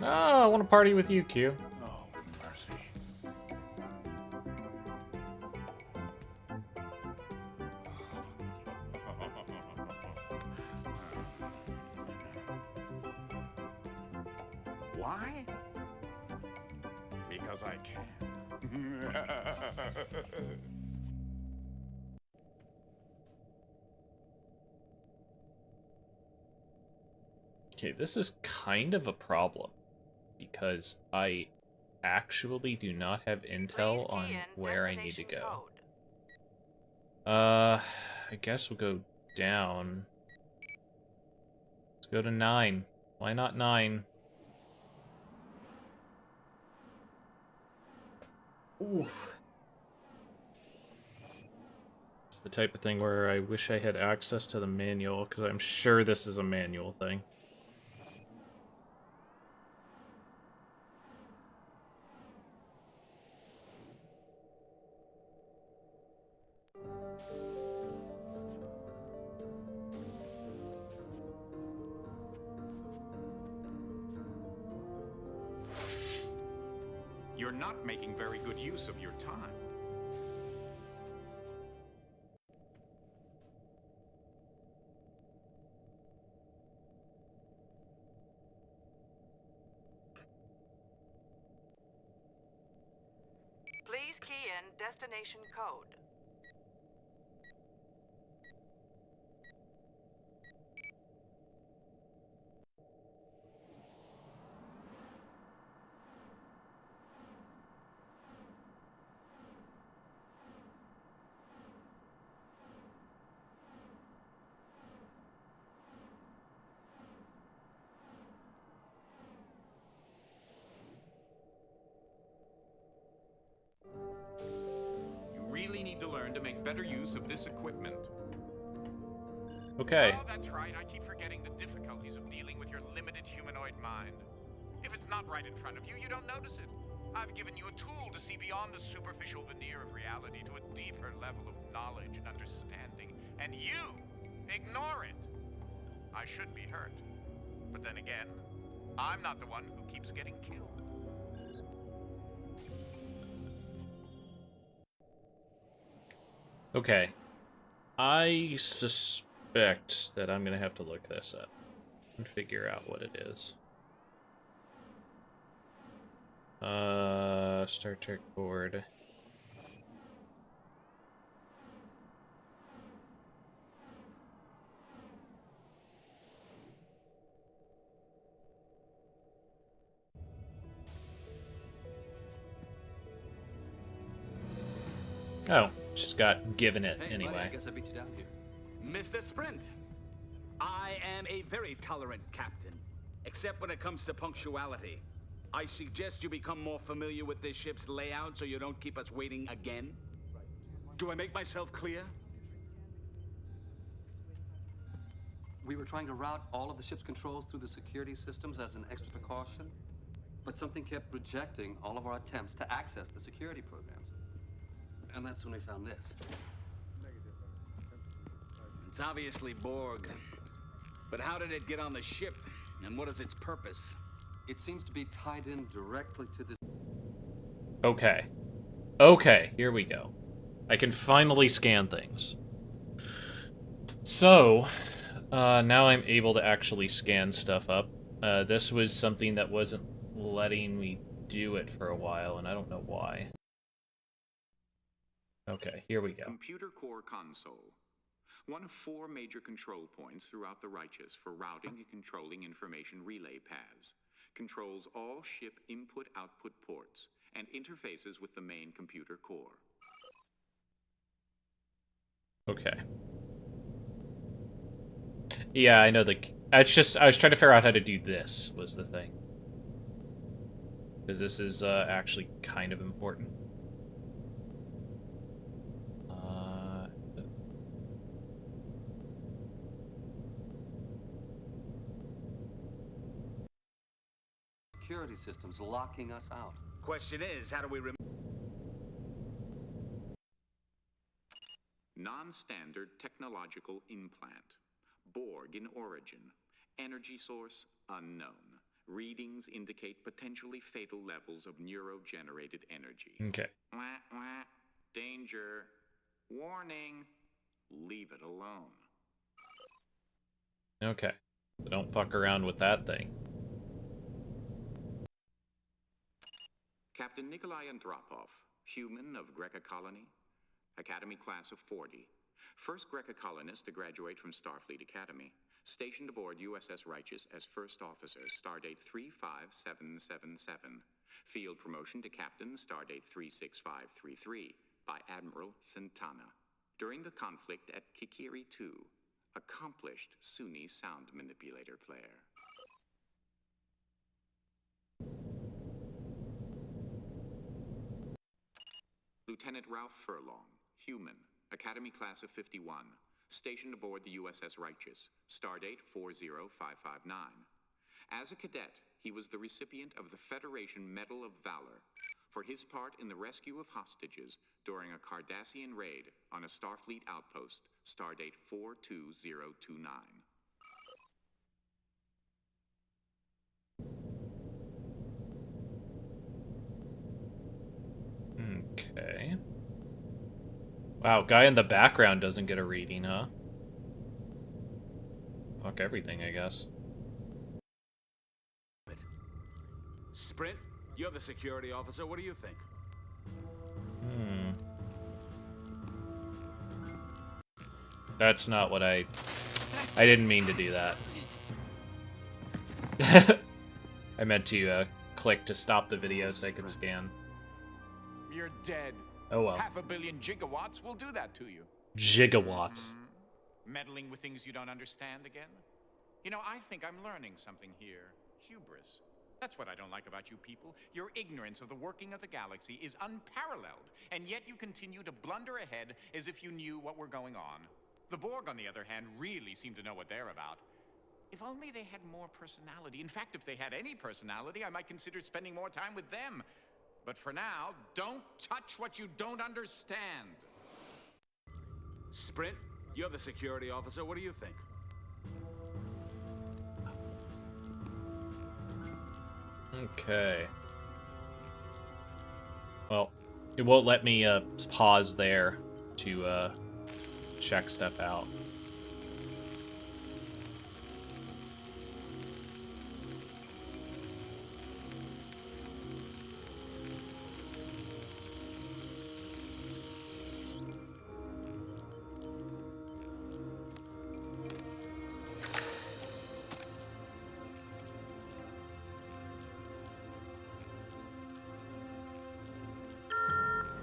Oh, I want to party with you, Q. Oh, mercy. Why? Because I can. Okay, this is kind of a problem because I actually do not have intel on where I need to go. I guess we'll go down. Let's go to 9. Why not 9? Oof. It's the type of thing where I wish I had access to the manual, because I'm sure this is a manual thing. You're not making very good use of your time. Please key in destination code. You really need to learn to make better use of this equipment. Okay. Oh, that's right. I keep forgetting the difficulties of dealing with your limited humanoid mind. If it's not right in front of you, you don't notice it. I've given you a tool to see beyond the superficial veneer of reality to a deeper level of knowledge and understanding, and you ignore it. I should be hurt. But then again, I'm not the one who keeps getting killed. Okay. I suspect that I'm gonna have to look this up and figure out what it is. Star Trek board. Oh, just got given it Hey, anyway. buddy, I guess I beat you down here. Mr. Sprint, I am a very tolerant captain, except when it comes to punctuality. I suggest you become more familiar with this ship's layout so you don't keep us waiting again. Do I make myself clear? We were trying to route all of the ship's controls through the security systems as an extra precaution, but something kept rejecting all of our attempts to access the security programs. And that's when we found this. It's obviously Borg. But how did it get on the ship? And what is its purpose? It seems to be tied in directly to this. Okay. Okay, here we go. I can finally scan things. So, now I'm able to actually scan stuff up. This was something that wasn't letting me do it for a while, and I don't know why. Okay, here we go. Computer Core Console. One of 4 major control points throughout the Righteous for routing and controlling information relay paths. Controls all ship input-output ports and interfaces with the main computer core. Okay. Yeah, I know it's just, I was trying to figure out how to do this, was the thing. Because this is actually kind of important. Security systems locking us out. Question is, how do we Non-standard technological implant. Borg in origin. Energy source unknown. Readings indicate potentially fatal levels of neuro-generated energy. Okay. Wah, wah. Danger. Warning. Leave it alone. Okay. So don't fuck around with that thing. Captain Nikolai Andropov, human of Greca Colony. Academy class of 40. First Greca colonist to graduate from Starfleet Academy. Stationed aboard USS Righteous as first officer, stardate 35777. Field promotion to captain, stardate 36533, by Admiral Santana. During the conflict at Kikiri 2, accomplished Sunni sound manipulator player. Lieutenant Ralph Furlong, human, Academy class of 51, stationed aboard the USS Righteous, stardate 40559. As a cadet, he was the recipient of the Federation Medal of Valor for his part in the rescue of hostages during a Cardassian raid on a Starfleet outpost, stardate 42029. Okay. Wow, guy in the background doesn't get a reading, huh? Fuck everything, I guess. Sprint, you're the security officer. What do you think? That's not what I didn't mean to do that. I meant to click to stop the video so I could scan. You're dead. Oh well. 500 million gigawatts will do that to you. Gigawatts. Meddling with things you don't understand again? You know, I think I'm learning something here. Hubris. That's what I don't like about you people. Your ignorance of the working of the galaxy is unparalleled, and yet you continue to blunder ahead as if you knew what were going on. The Borg, on the other hand, really seem to know what they're about. If only they had more personality. In fact, if they had any personality, I might consider spending more time with them. But for now, don't touch what you don't understand. Sprint, you're the security officer. What do you think? Okay. Well, it won't let me pause there to check stuff out.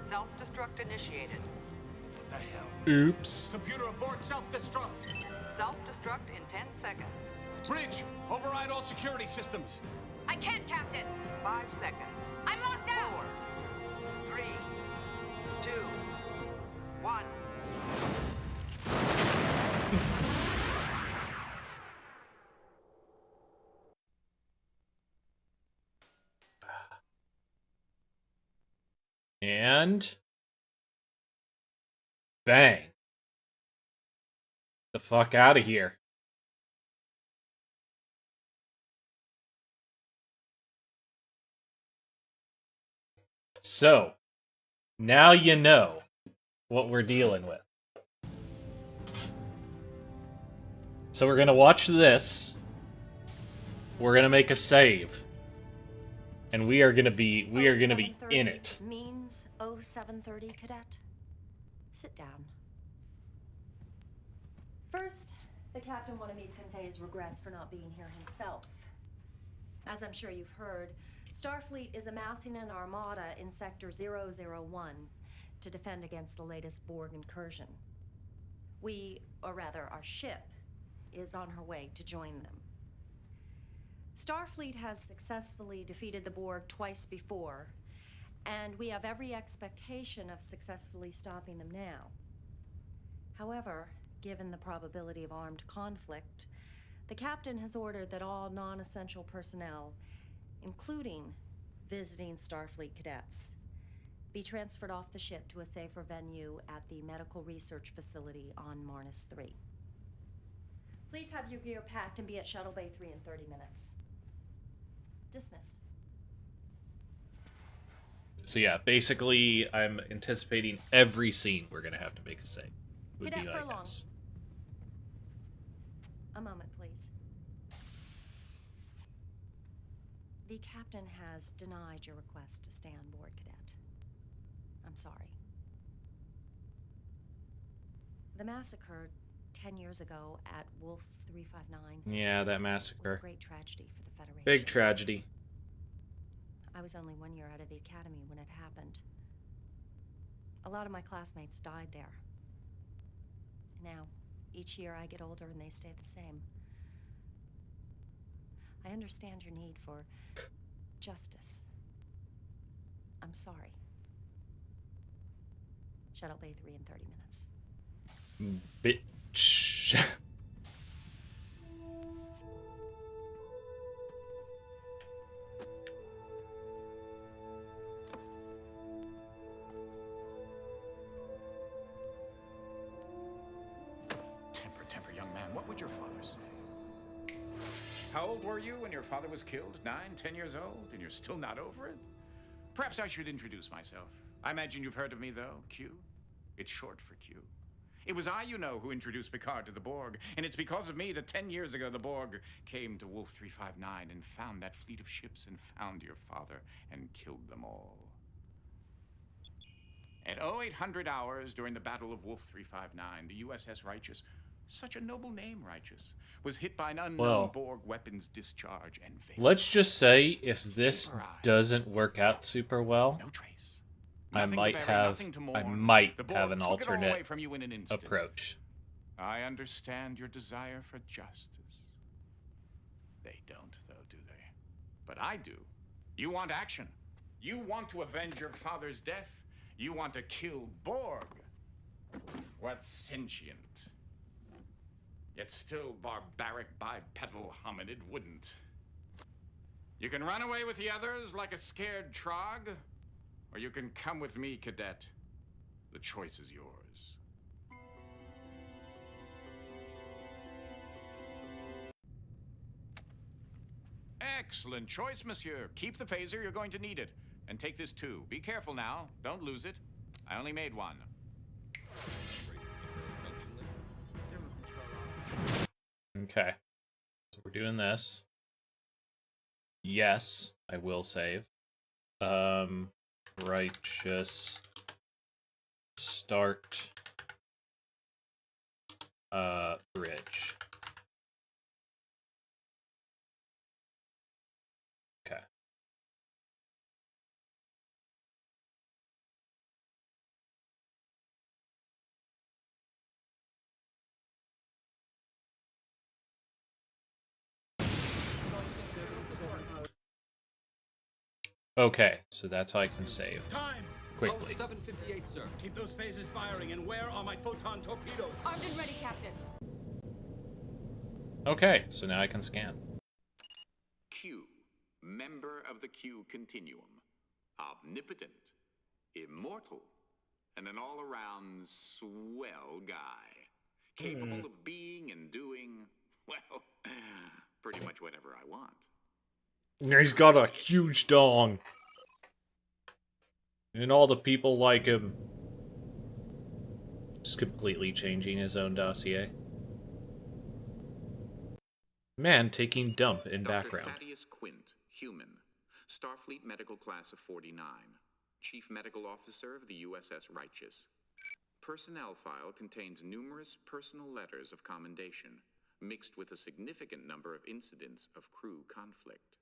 Self-destruct initiated. What the hell? Oops. Computer aboard self-destruct. Self-destruct in 10 seconds. Bridge, override all security systems. I can't, Captain. 5 seconds. I'm locked out. 4, 3, 2, 1. And bang. The fuck out of here. So, now you know what we're dealing with. So we're gonna watch this. We're gonna make a save. And we are gonna be in it. Means 0730, Cadet. Sit down. First, the captain wanted me to convey his regrets for not being here himself. As I'm sure you've heard, Starfleet is amassing an armada in Sector 001 to defend against the latest Borg incursion. Or rather, our ship, is on her way to join them. Starfleet has successfully defeated the Borg twice before, and we have every expectation of successfully stopping them now. However, given the probability of armed conflict, the captain has ordered that all non-essential personnel, including visiting Starfleet cadets, be transferred off the ship to a safer venue at the medical research facility on Marnus 3. Please have your gear packed and be at Shuttle Bay 3 in 30 minutes. Dismissed. So yeah, basically, I'm anticipating every scene we're gonna have to make a save. Would Cadet be my Furlong. guess. A moment, please. The captain has denied your request to stay on board, Cadet. I'm sorry. The massacre 10 years ago at Wolf 359 Yeah, that was a massacre. great tragedy for the Federation. Big tragedy. I was only 1 year out of the academy when it happened. A lot of my classmates died there. Now, each year I get older and they stay the same. I understand your need for justice. I'm sorry. Shuttle Bay 3 in 30 minutes. Bitch. Temper, young man. What would your father say? How old were you when your father was killed? 9, 10 years old? And you're still not over it? Perhaps I should introduce myself. I imagine you've heard of me, though. Q. It's short for Q. It was I, you know, who introduced Picard to the Borg. And it's because of me that 10 years ago the Borg came to Wolf 359 and found that fleet of ships and found your father and killed them all. At 0800 hours during the Battle of Wolf 359, the USS Righteous, such a noble name, Righteous, was hit by an unknown Borg weapons discharge and vaporized. Let's just say if this doesn't work out super well, no trace. I might have an alternate approach. I understand your desire for justice. They don't, though, do they? But I do. You want action. You want to avenge your father's death. You want to kill Borg. What's sentient? Yet still barbaric bipedal hominid wouldn't. You can run away with the others like a scared trog, or you can come with me, cadet. The choice is yours. Excellent choice, monsieur. Keep the phaser, you're going to need it. And take this too. Be careful now. Don't lose it. I only made one. Okay. So we're doing this. Yes, I will save. Righteous. Start. Bridge. Okay. Okay, so that's how I can save Time! quickly. 758, sir. Keep those phasers firing, and where are my photon torpedoes? Armed and ready, Captain. Okay, so now I can scan. Q, member of the Q continuum, omnipotent, immortal, and an all-around swell guy, capable of being and doing, well, pretty much whatever I want. He's got a huge dong. And all the people like him. Just completely changing his own dossier. Man taking dump in Dr. background. Thaddeus Quint, human, Starfleet Medical Class of 49, Chief Medical Officer of the USS Righteous. Personnel file contains numerous personal letters of commendation, mixed with a significant number of incidents of crew conflict.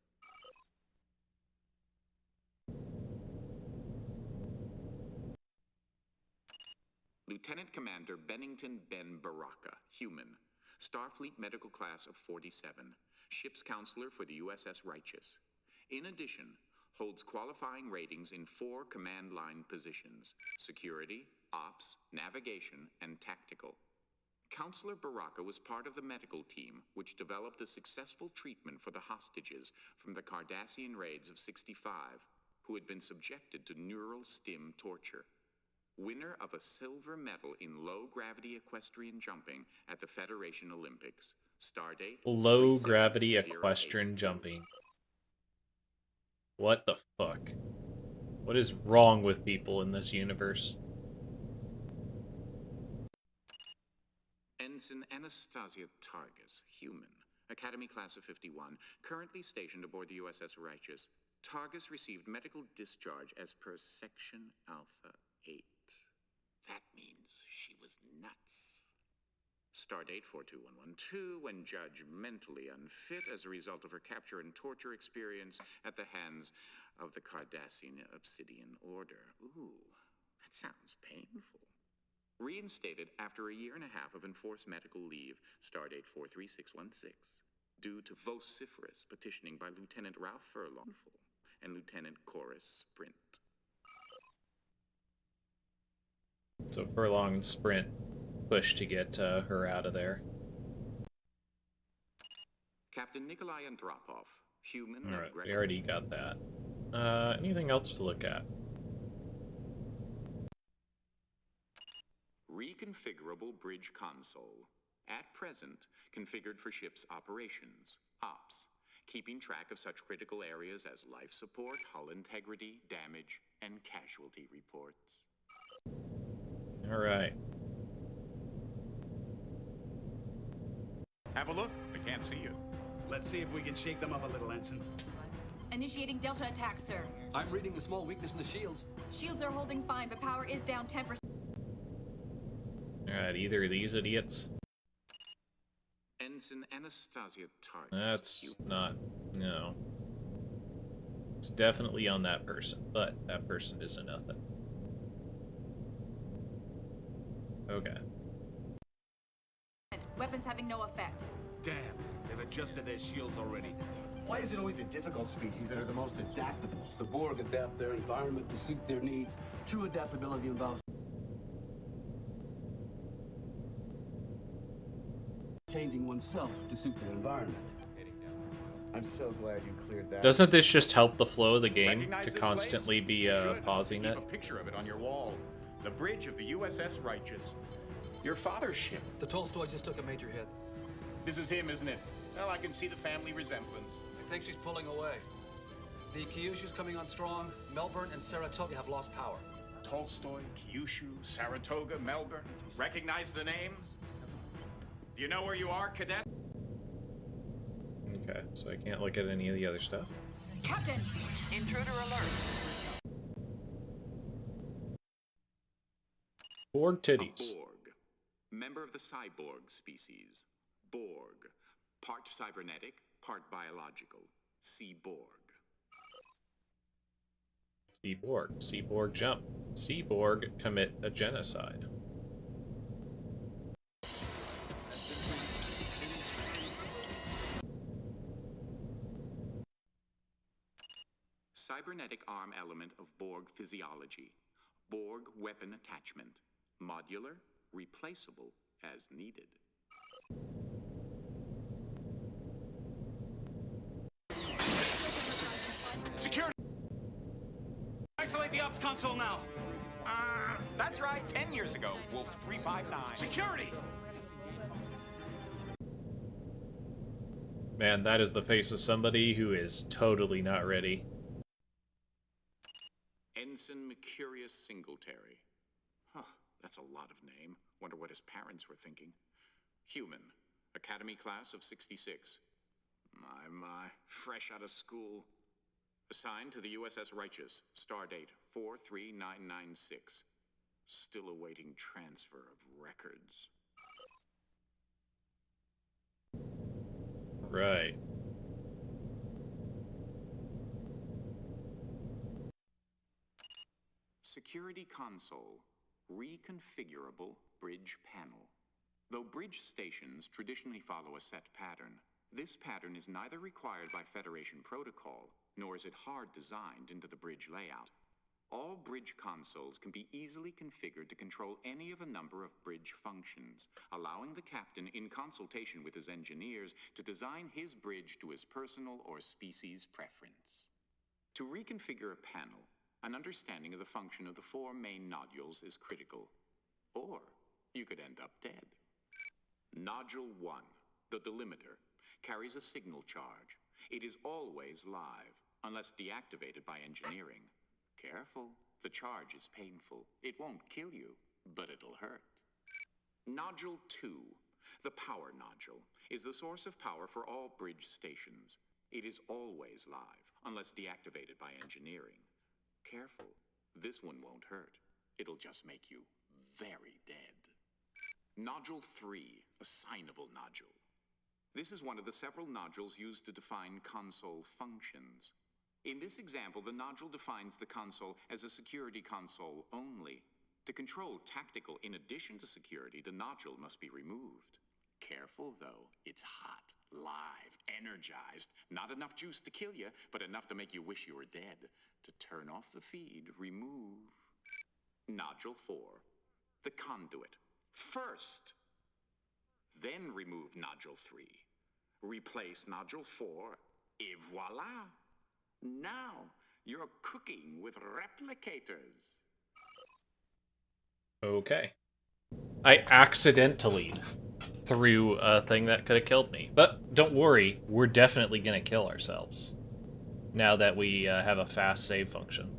Lieutenant Commander Bennington Ben Baraka, human, Starfleet Medical Class of 47, ship's counselor for the USS Righteous. In addition, holds qualifying ratings in 4 command line positions: security, ops, navigation, and tactical. Counselor Baraka was part of the medical team which developed a successful treatment for the hostages from the Cardassian raids of 65, who had been subjected to neural stim torture. Winner of a silver medal in low-gravity equestrian jumping at the Federation Olympics. Stardate Low gravity 3708. equestrian jumping. What the fuck? What is wrong with people in this universe? Ensign Anastasia Targus, human, Academy Class of 51, currently stationed aboard the USS Righteous. Targus received medical discharge as per Section Alpha 8. That means she was nuts. Stardate 42112, when judged mentally unfit as a result of her capture and torture experience at the hands of the Cardassian Obsidian Order. Ooh, that sounds painful. Reinstated after a year and a half of enforced medical leave, Stardate 43616, due to vociferous petitioning by Lieutenant Ralph Furlong and Lieutenant Chorus Sprint. So Furlong and Sprint push to get her out of there. Captain Nikolai Andropov, human. Alright, we already got that. Anything else to look at? Reconfigurable bridge console. At present, configured for ship's operations, ops, keeping track of such critical areas as life support, hull integrity, damage, and casualty reports. Alright. Have a look. I can't see you. Let's see if we can shake them up a little, Ensign. Initiating Delta attack, sir. I'm reading a small weakness in the shields. Shields are holding fine, but power is down 10%. Alright, either of these idiots. Ensign Anastasia Targus. That's not... no. It's definitely on that person, but that person isn't nothing. Okay. Weapons having no effect. Damn, they've adjusted their shields already. Why is it always the difficult species that are the most adaptable? The Borg adapt their environment to suit their needs. True adaptability involves changing oneself to suit their environment. I'm so glad you cleared that. Doesn't this just help the flow of the game Recognize to this constantly place? be You should. pausing Keep it? a picture of it on your wall. The bridge of the USS Righteous. Your father's ship. The Tolstoy just took a major hit. This is him, isn't it? Well, I can see the family resemblance. I think she's pulling away. The Kyushu's coming on strong. Melbourne and Saratoga have lost power. Tolstoy, Kyushu, Saratoga, Melbourne. Recognize the names? Do you know where you are, cadet? Okay, so I can't look at any of the other stuff. Captain! Intruder alert. Borg titties. A Borg. Member of the cyborg species. Borg. Part cybernetic, part biological. Sea-Borg. Sea-Borg. Sea-Borg jump. Sea-Borg commit a genocide. Cybernetic arm element of Borg physiology. Borg weapon attachment. Modular, replaceable as needed. Security! Isolate the ops console now. That's right, 10 years ago, Wolf 359. Security! Man, that is the face of somebody who is totally not ready. Ensign Mercurius Singletary. Huh, that's a lot of name. Wonder what his parents were thinking. Human. Academy class of 66. My, fresh out of school. Assigned to the USS Righteous. Stardate 43996. Still awaiting transfer of records. Right. Security console. Reconfigurable bridge panel. Though bridge stations traditionally follow a set pattern, this pattern is neither required by Federation protocol, nor is it hard designed into the bridge layout. All bridge consoles can be easily configured to control any of a number of bridge functions, allowing the captain, in consultation with his engineers, to design his bridge to his personal or species preference. To reconfigure a panel, an understanding of the function of the four main nodules is critical. Or you could end up dead. Nodule 1, the delimiter, carries a signal charge. It is always live, unless deactivated by engineering. Careful, the charge is painful. It won't kill you, but it'll hurt. Nodule 2, the power nodule, is the source of power for all bridge stations. It is always live, unless deactivated by engineering. Careful, this one won't hurt. It'll just make you very dead. Nodule 3, assignable nodule. This is one of the several nodules used to define console functions. In this example, the nodule defines the console as a security console only. To control tactical in addition to security, the nodule must be removed. Careful, though. It's hot, live, energized. Not enough juice to kill you, but enough to make you wish you were dead. To turn off the feed, remove. Nodule 4, the conduit. First. Then remove Nodule 3. Replace Nodule 4, et voila. Now, you're cooking with replicators. Okay. I accidentally threw a thing that could have killed me. But don't worry, we're definitely going to kill ourselves. Now that we have a fast save function.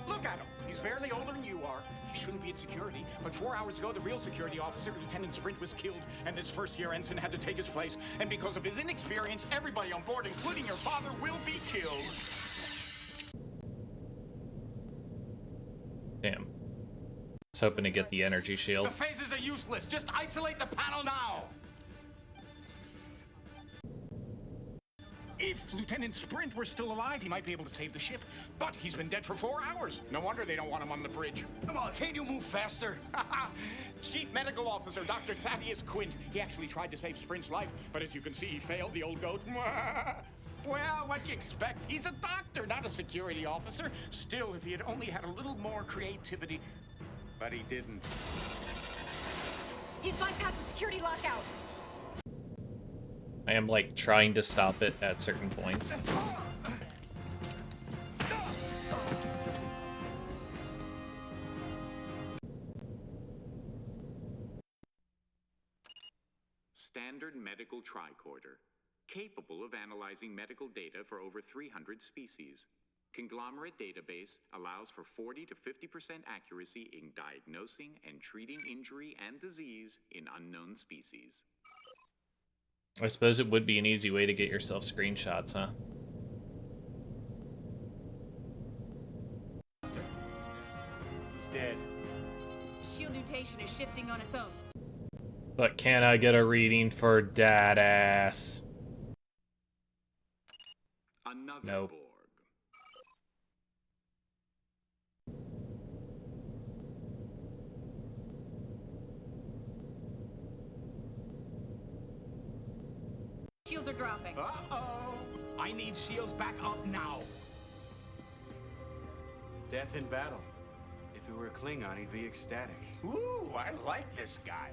Look at him. He's barely older than you are. He shouldn't be in security, but 4 hours ago, the real security officer, Lieutenant Sprint, was killed, and this first-year ensign had to take his place. And because of his inexperience, everybody on board, including your father, will be killed. Damn. I was hoping to get the energy shield. The phases are useless. Just isolate the panel now. If Lieutenant Sprint were still alive, he might be able to save the ship. But he's been dead for 4 hours. No wonder they don't want him on the bridge. Come on, can't you move faster? Chief Medical Officer Dr. Thaddeus Quint. He actually tried to save Sprint's life, but as you can see, he failed, the old goat. Well, what you expect? He's a doctor, not a security officer. Still, if he had only had a little more creativity. But he didn't. He's bypassed the security lockout. I am, like, trying to stop it at certain points. Standard medical tricorder, capable of analyzing medical data for over 300 species. Conglomerate database allows for 40 to 50% accuracy in diagnosing and treating injury and disease in unknown species. I suppose it would be an easy way to get yourself screenshots, huh? He's dead. Shield mutation is shifting on its own. But can I get a reading for Dadass? Another Nope. Borg. Shields are dropping. Uh-oh! I need shields back up now. Death in battle. If he were a Klingon, he'd be ecstatic. Ooh, I like this guy.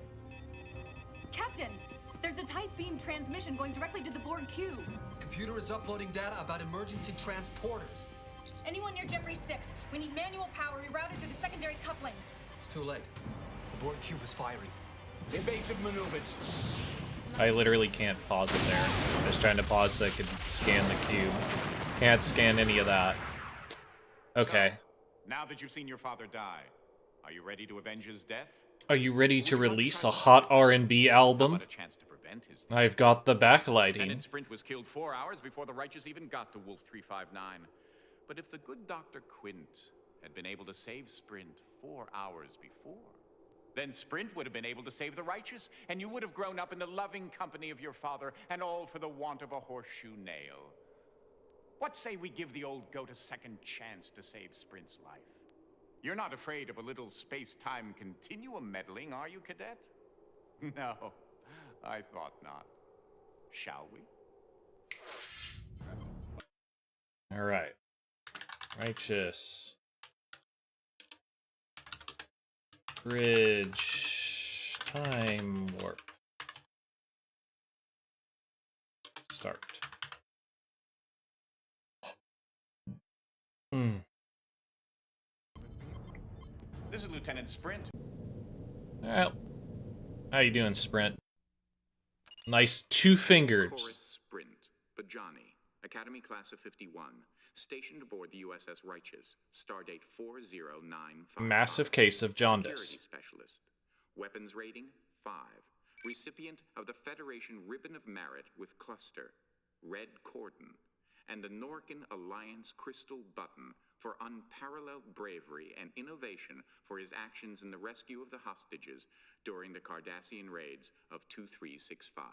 Captain, there's a tight beam transmission going directly to the Borg cube. Computer is uploading data about emergency transporters. Anyone near Jeffrey 6, we need manual power rerouted through the secondary couplings. It's too late. The Borg cube is firing. Evasive maneuvers. I literally can't pause it there. I was trying to pause so I could scan the cube. Can't scan any of that. Okay. So, now that you've seen your father die, are you ready to avenge his death? Are you ready to release a hot R&B album? How about a chance to prevent his death? I've got the backlighting. Lieutenant Sprint was killed 4 hours before the righteous even got to Wolf 359. But if the good Dr. Quint had been able to save Sprint 4 hours before, then Sprint would have been able to save the righteous, and you would have grown up in the loving company of your father, and all for the want of a horseshoe nail. What say we give the old goat a second chance to save Sprint's life? You're not afraid of a little space-time continuum meddling, are you, Cadet? No, I thought not. Shall we? All right. Righteous. Bridge. Time warp. Start. This is Lieutenant Sprint. Well, how you doing, Sprint? Nice 2 fingers. Chorus Sprint, Bajani, Academy Class of 51, stationed aboard the USS Righteous, stardate 40955. Massive case of jaundice. Security specialist. Weapons rating, 5. Recipient of the Federation Ribbon of Merit with Cluster, Red Cordon, and the Norkin Alliance Crystal Button for unparalleled bravery and innovation for his actions in the rescue of the hostages during the Cardassian raids of 2365.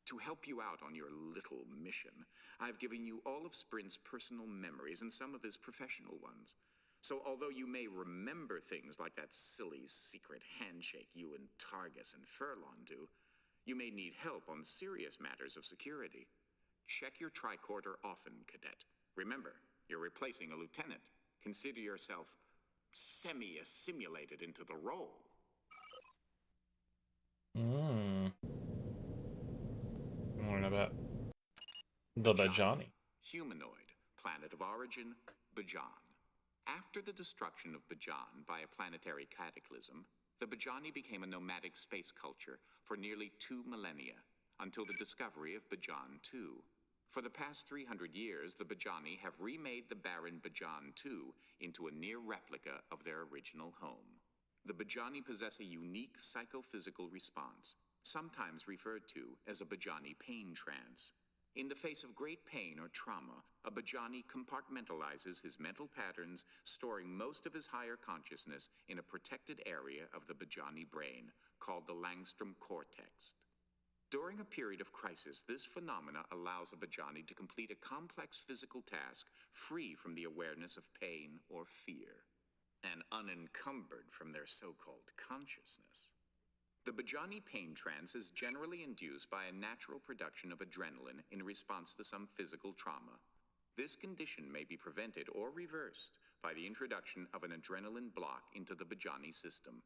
To help you out on your little mission, I've given you all of Sprint's personal memories and some of his professional ones. So although you may remember things like that silly secret handshake you and Targus and Furlon do, you may need help on serious matters of security. Check your tricorder often, Cadet. Remember, you're replacing a lieutenant. Consider yourself semi-assimilated into the role. What about the Bajani? Humanoid, planet of origin, Bajan. After the destruction of Bajan by a planetary cataclysm, the Bajani became a nomadic space culture for nearly 2 millennia, until the discovery of Bajan 2. For the past 300 years, the Bajani have remade the barren Bajan 2 into a near replica of their original home. The Bajani possess a unique psychophysical response, sometimes referred to as a Bajani pain trance. In the face of great pain or trauma, a Bajani compartmentalizes his mental patterns, storing most of his higher consciousness in a protected area of the Bajani brain, called the Langstrom cortex. During a period of crisis, this phenomena allows a Bajani to complete a complex physical task free from the awareness of pain or fear, and unencumbered from their so-called consciousness. The Bajani pain trance is generally induced by a natural production of adrenaline in response to some physical trauma. This condition may be prevented or reversed by the introduction of an adrenaline block into the Bajani system.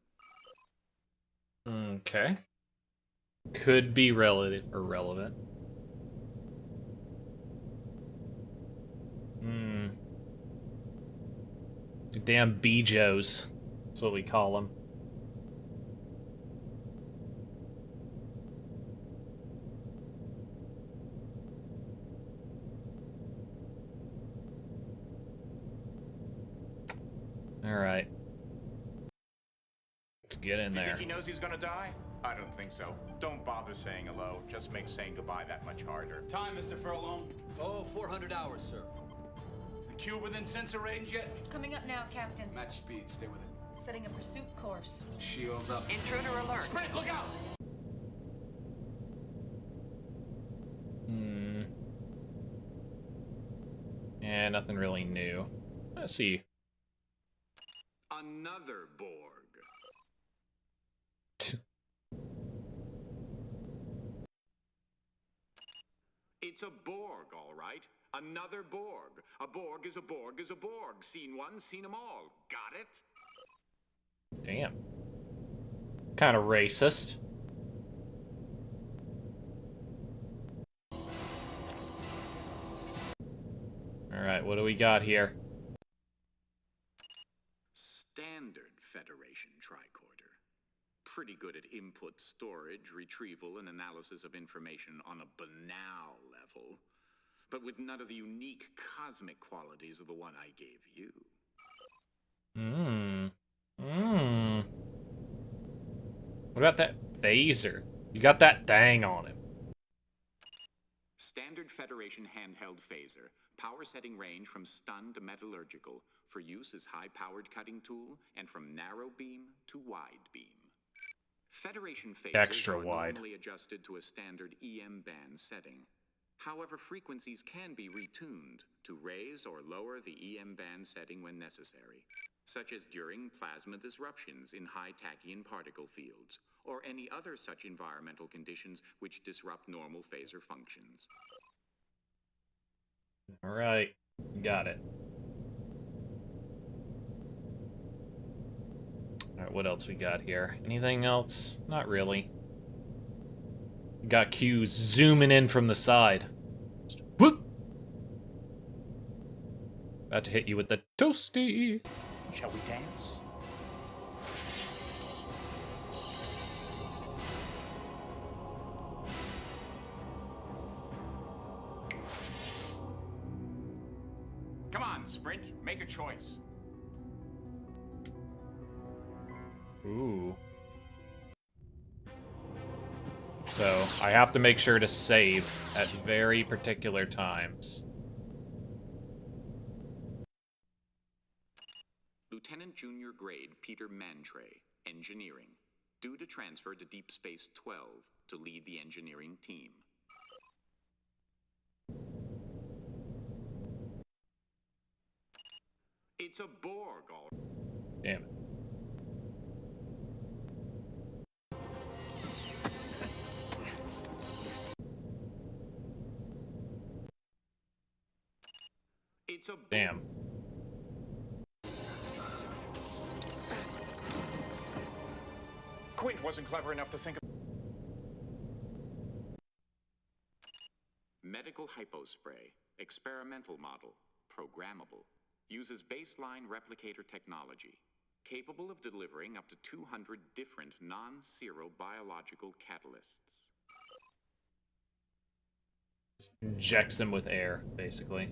Okay. Could be relative or relevant. Hmm. Damn Bijos. That's what we call them. Alright. Let's get in You there. think he knows he's gonna die? I don't think so. Don't bother saying hello. Just makes saying goodbye that much harder. Time, Mr. Furlong. Oh, 400 hours, sir. Is the cube within sensor range yet? Coming up now, Captain. Match speed, stay with it. Setting a pursuit course. Shields up. Intruder alert. Sprint, look out! Yeah, nothing really new. Let's see. Another Borg. It's a Borg, all right. Another Borg. A Borg is a Borg is a Borg. Seen one, seen them all. Got it? Damn. Kind of racist. Alright, what do we got here? Standard Federation tricorder. Pretty good at input storage, retrieval, and analysis of information on a banal level, but with none of the unique cosmic qualities of the one I gave you. What about that phaser? You got that thing on him. Standard Federation handheld phaser. Power setting range from stun to metallurgical. For use as high-powered cutting tool, and from narrow beam to wide beam. Federation phasers Extra are wide. normally adjusted to a standard EM band setting. However, frequencies can be retuned to raise or lower the EM band setting when necessary, such as during plasma disruptions in high tachyon particle fields, or any other such environmental conditions which disrupt normal phaser functions. Alright, got it. Alright, what else we got here? Anything else? Not really. Got Q zooming in from the side. Just whoop! About to hit you with the toasty. Shall we dance? Come on, Sprint. Make a choice. Ooh. So, I have to make sure to save at very particular times. Lieutenant Junior Grade Peter Mantray, Engineering. Due to transfer to Deep Space 12 to lead the engineering team. It's a Borg, all right. Damn it. It's a Damn. Quint wasn't clever enough to think of... Medical hypospray. Experimental model. Programmable. Uses baseline replicator technology. Capable of delivering up to 200 different non-zero biological catalysts. Injects him with air, basically.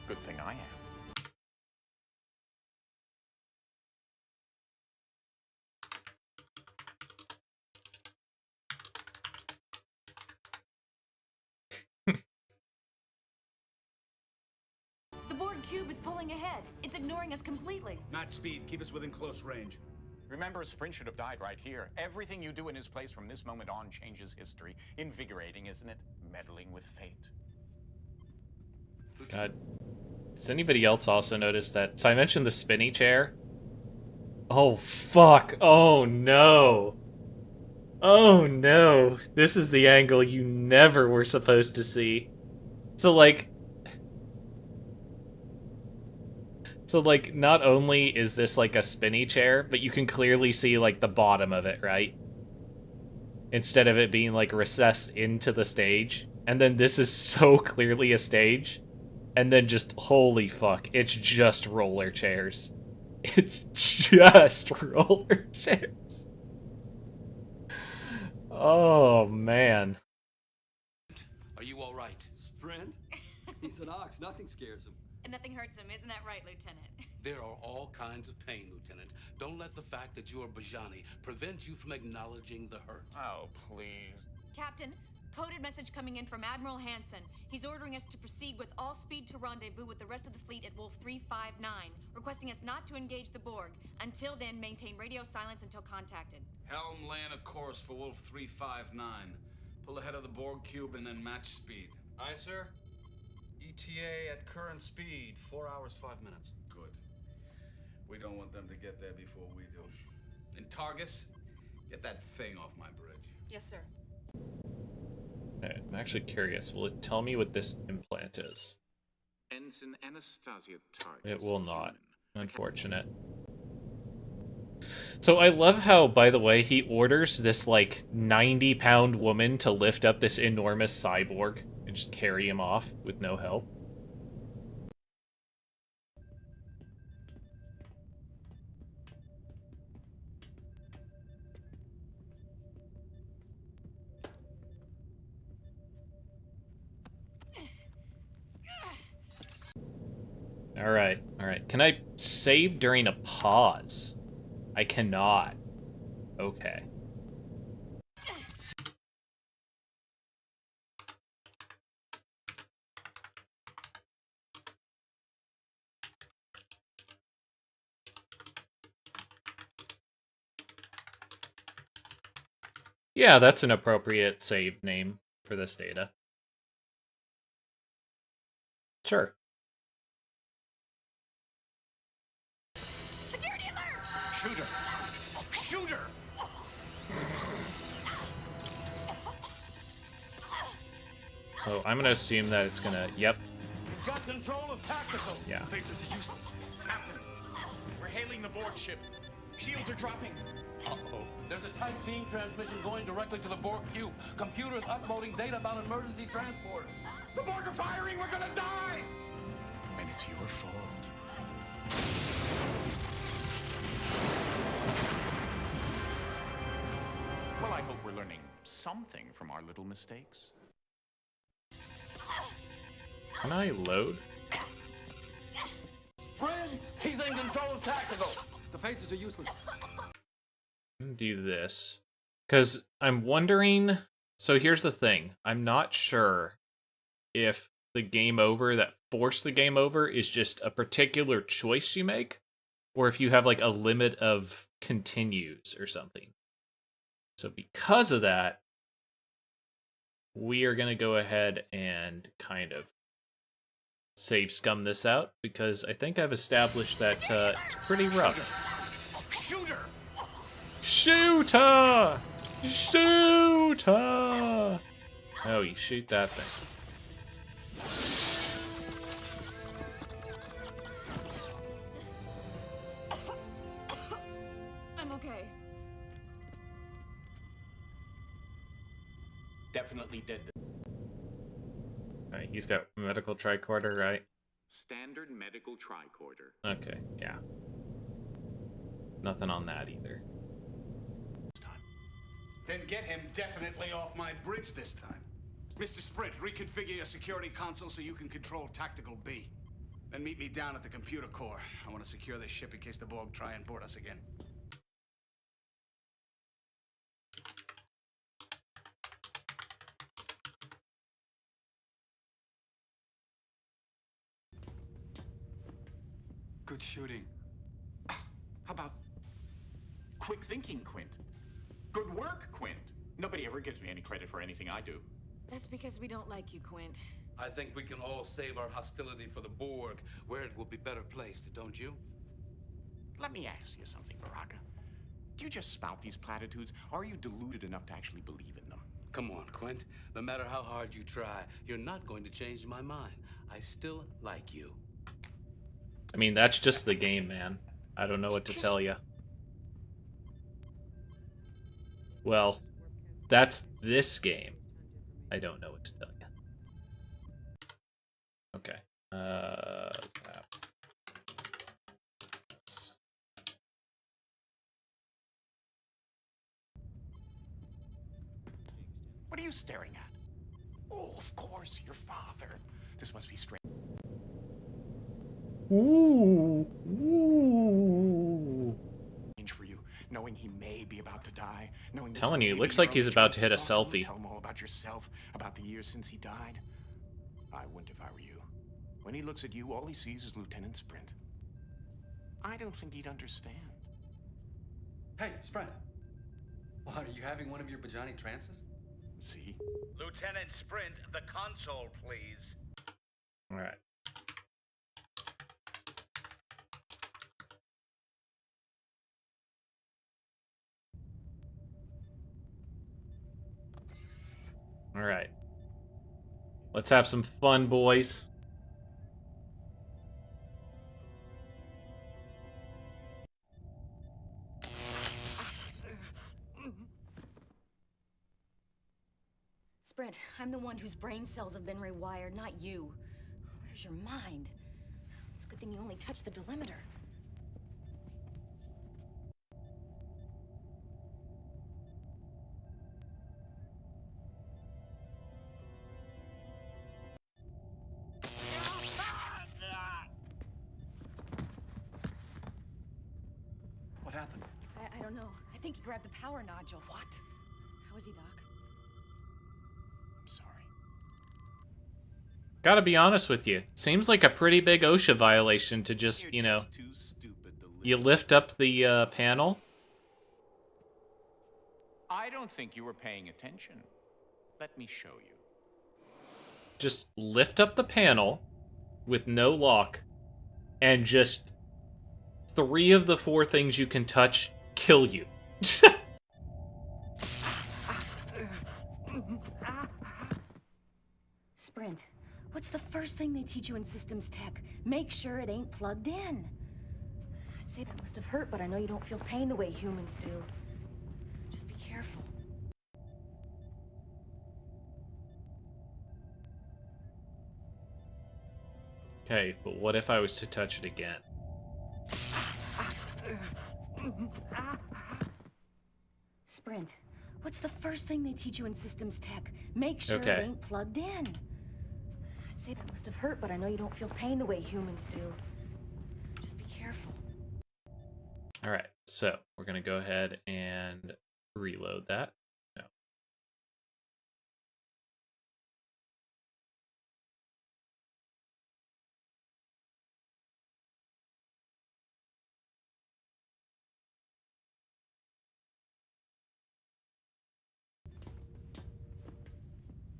Good thing I am. The Borg cube is pulling ahead. It's ignoring us completely. Match speed, keep us within close range. Remember, Sprint should have died right here. Everything you do in his place from this moment on changes history. Invigorating, isn't it? Meddling with fate. God. Does anybody else also notice that? So I mentioned the spinny chair. Oh, fuck. Oh, no. Oh, no. This is the angle you never were supposed to see. So, like, not only is this, like, a spinny chair, but you can clearly see, like, the bottom of it, right? instead of it being like recessed into the stage. And then this is so clearly a stage. And then just, holy fuck, it's just roller chairs. It's just roller chairs. Oh, man. Are you all right? Sprint? He's an ox. Nothing scares him. And nothing hurts him, isn't that right, Lieutenant? There are all kinds of pain, Lieutenant. Don't let the fact that you are Bajani prevent you from acknowledging the hurt. Oh, please. Captain, coded message coming in from Admiral Hansen. He's ordering us to proceed with all speed to rendezvous with the rest of the fleet at Wolf 359, requesting us not to engage the Borg. Until then, maintain radio silence until contacted. Helm laying a course for Wolf 359. Pull ahead of the Borg cube and then match speed. Aye, sir. ETA at current speed, 4 hours, 5 minutes. Good. We don't want them to get there before we do. And Targus, get that thing off my bridge. Yes, sir. Okay, I'm actually curious. Will it tell me what this implant is? Ensign Anastasia Targus. It will not. Unfortunate. So I love how, by the way, he orders this, like, 90-pound woman to lift up this enormous cyborg and just carry him off with no help. Alright, alright. Can I save during a pause? I cannot. Okay. Yeah, that's an appropriate save name for this data. Sure. Security alert! Shoot her! Shoot her! So I'm gonna assume that it's gonna. Yep. He's got control of tactical. Yeah. Phasers are useless. Captain, we're hailing the Borg ship. Shields are dropping. Uh-oh. There's a tight beam transmission going directly to the Borg cube. Computers uploading data about emergency transport. The Borg are firing! We're gonna die! And it's your fault. Well, I hope we're learning something from our little mistakes. Can I load? Sprint! He's in control of tactical. The phasers are useless. Do this. Because I'm wondering... So here's the thing. I'm not sure if the game over that forced the game over is just a particular choice you make, or if you have like a limit of continues or something. So because of that, we are going to go ahead and kind of save scum this out, because I think I've established that it's pretty rough. Shoot her! Shoot her! Shoot her! Oh, you shoot that thing. I'm okay. Definitely dead. Alright, he's got medical tricorder, right? Standard medical tricorder. Okay, yeah. Nothing on that either. Then get him definitely off my bridge this time. Mr. Sprint, reconfigure your security console so you can control Tactical B. Then meet me down at the computer core. I want to secure this ship in case the Borg try and board us again. Good shooting. How about quick thinking, Quint? Good work, Quint. Nobody ever gives me any credit for anything I do. That's because we don't like you, Quint. I think we can all save our hostility for the Borg, where it will be better placed, don't you? Let me ask you something, Baraka. Do you just spout these platitudes, or are you deluded enough to actually believe in them? Come on, Quint. No matter how hard you try, you're not going to change my mind. I still like you. I mean, that's just the game, man. I don't know what to tell you. Well, that's this game. I don't know what to tell you. Okay. Zap. What are you staring at? Oh, of course, your father. This must be strange. Ooh. Ooh. For you, knowing he may be about to die, knowing this Telling you, may looks be your like he's only about chance to hit a talk him, selfie. Tell him all about yourself, about the years since he died. I wouldn't if I were you. When he looks at you, all he sees is Lieutenant Sprint. I don't think he'd understand. Hey, Sprint. What, are you having one of your Bajani trances? See? Lieutenant Sprint, the console, please. All right. All right. Let's have some fun, boys. Sprint, I'm the one whose brain cells have been rewired, not you. Where's your mind? It's a good thing you only touched the delimiter. What happened? I don't know. I think he grabbed the power nodule. What? How is he, Doc? I'm sorry. Gotta be honest with you. Seems like a pretty big OSHA violation to just, you know, Too stupid to live. you lift up the panel. I don't think you were paying attention. Let me show you. Just lift up the panel with no lock, and just 3 of the 4 things you can touch kill you. Sprint, what's the first thing they teach you in systems tech? Make sure it ain't plugged in. I'd say that must have hurt, but I know you don't feel pain the way humans do. Just be careful. Okay, but what if I was to touch it again? Sprint, what's the first thing they teach you in systems tech? Make sure Okay. it ain't plugged in. I'd say that must have hurt, but I know you don't feel pain the way humans do. Just be careful. All right, so we're gonna go ahead and reload that. No.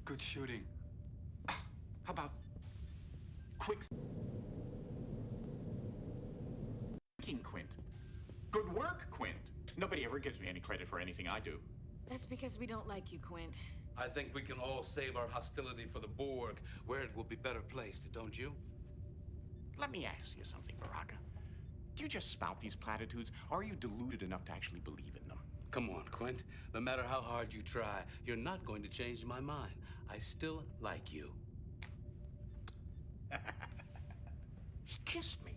Good shooting. How about quick thinking, Quint? Good work, Quint. Nobody ever gives me any credit for anything I do. That's because we don't like you, Quint. I think we can all save our hostility for the Borg, where it will be better placed, don't you? Let me ask you something, Baraka. Do you just spout these platitudes, or are you deluded enough to actually believe in them? Come on, Quint. No matter how hard you try, you're not going to change my mind. I still like you. He kissed me.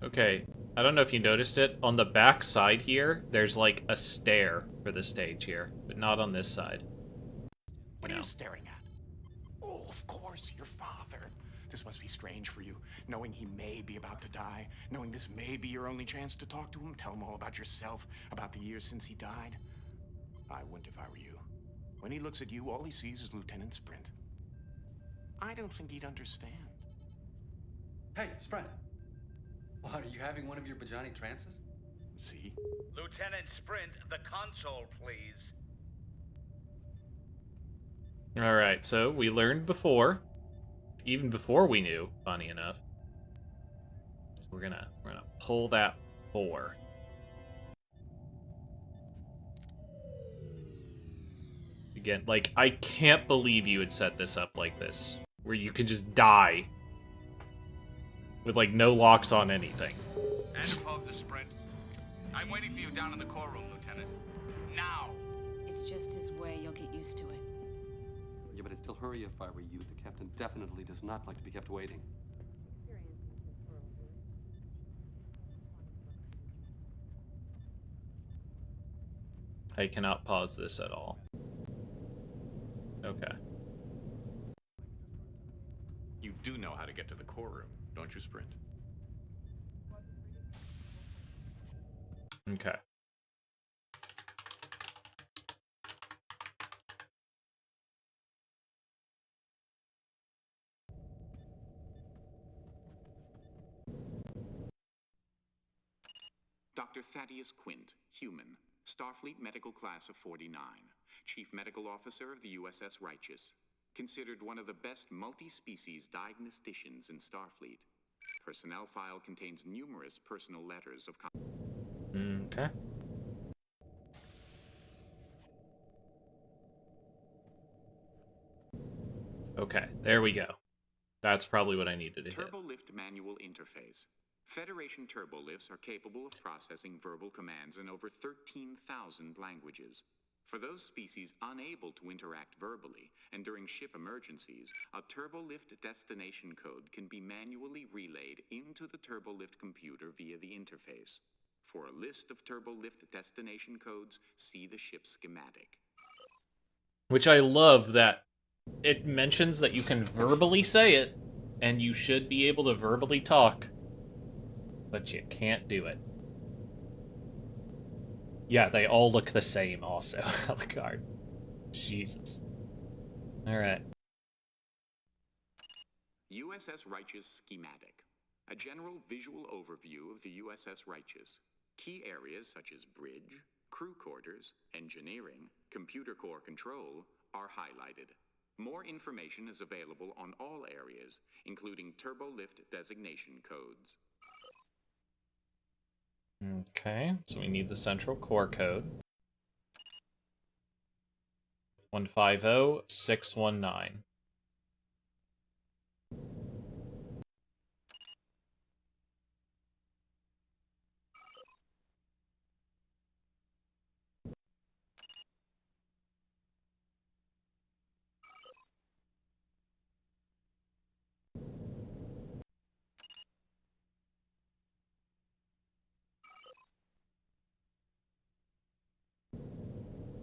Okay, I don't know if you noticed it. On the back side here, there's like a stair for the stage here, but not on this side. What are you staring at? Oh, of course, your father. This must be strange for you, knowing he may be about to die, knowing this may be your only chance to talk to him, tell him all about yourself, about the years since he died. I wouldn't if I were you. When he looks at you, all he sees is Lieutenant Sprint. I don't think he'd understand. Hey, Sprint. What, are you having one of your Bajani trances? See? Lieutenant Sprint, the console, please. All right, so we learned before, even before we knew, funny enough. So we're gonna pull that 4. Again, like, I can't believe you had set this up like this. where you can just die with like no locks on anything. And above the sprint. I'm waiting for you down in the core room, Lieutenant. Now! It's just his way. You'll get used to it. Yeah, but I'd still hurry if I were you. The captain definitely does not like to be kept waiting. I cannot pause this at all. Okay. You do know how to get to the core room, don't you, Sprint? Okay. Dr. Thaddeus Quint, human, Starfleet Medical Class of 49, Chief Medical Officer of the USS Righteous, considered one of the best multi-species diagnosticians in Starfleet. Personnel file contains numerous personal letters of Okay. Okay, there we go. That's probably what I needed to hit. Turbolift Manual Interface. Federation turbolifts are capable of processing verbal commands in over 13,000 languages. For those species unable to interact verbally, and during ship emergencies, a turbolift destination code can be manually relayed into the turbolift computer via the interface. For a list of turbolift destination codes, see the ship schematic. Which I love that it mentions that you can verbally say it, and you should be able to verbally talk, but you can't do it. Yeah, they all look the same also, Alucard. Jesus. Alright. USS Righteous Schematic. A general visual overview of the USS Righteous. Key areas such as bridge, crew quarters, engineering, computer core control are highlighted. More information is available on all areas, including turbolift designation codes. Okay, so we need the central core code. 150619.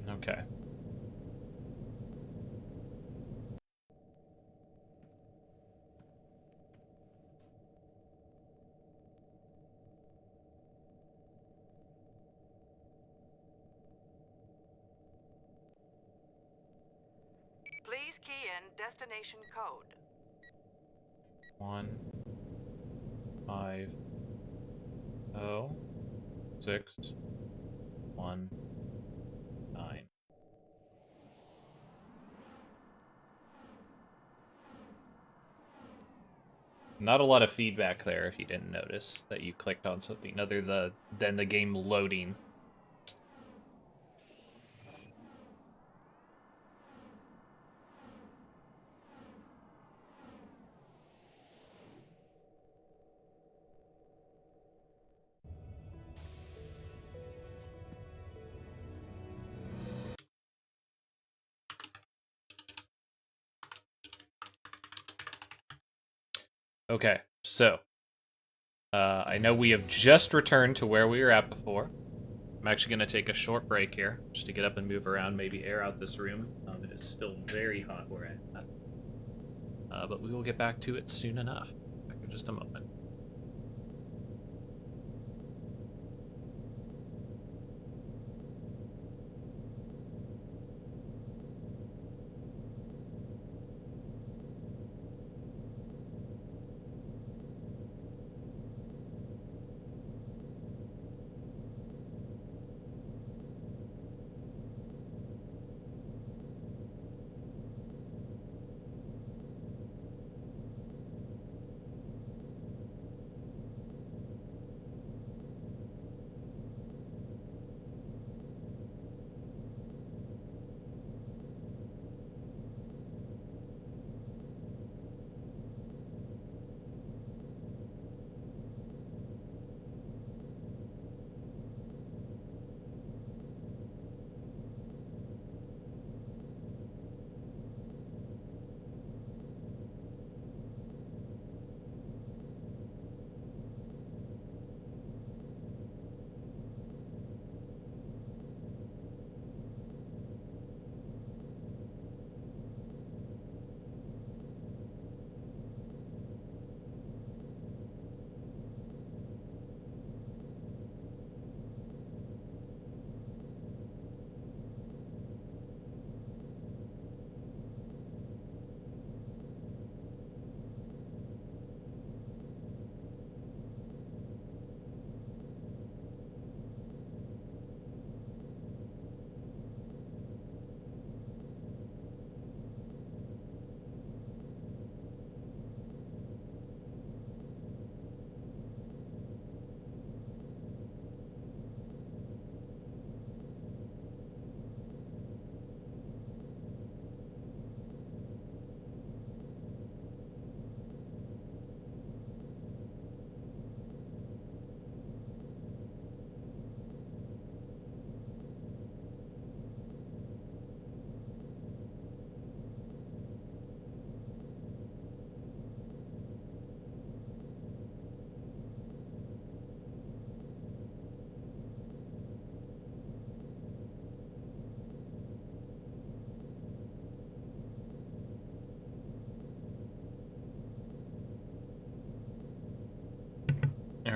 Okay. Please key in destination code. 150619. Not a lot of feedback there if you didn't notice that you clicked on something other than the game loading. Okay, so I know we have just returned to where we were at before. I'm actually going to take a short break here, just to get up and move around, maybe air out this room. It is still very hot where I'm at. But we will get back to it soon enough. Back in just a moment.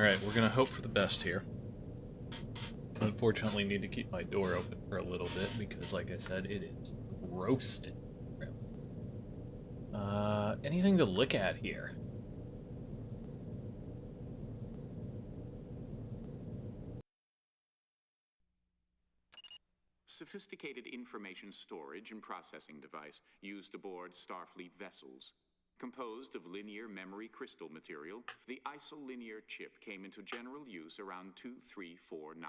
Alright, we're gonna hope for the best here. Unfortunately, need to keep my door open for a little bit because, like I said, it is roasted. Anything to look at here? Sophisticated information storage and processing device used aboard Starfleet vessels. Composed of linear memory crystal material, the isolinear chip came into general use around 2349.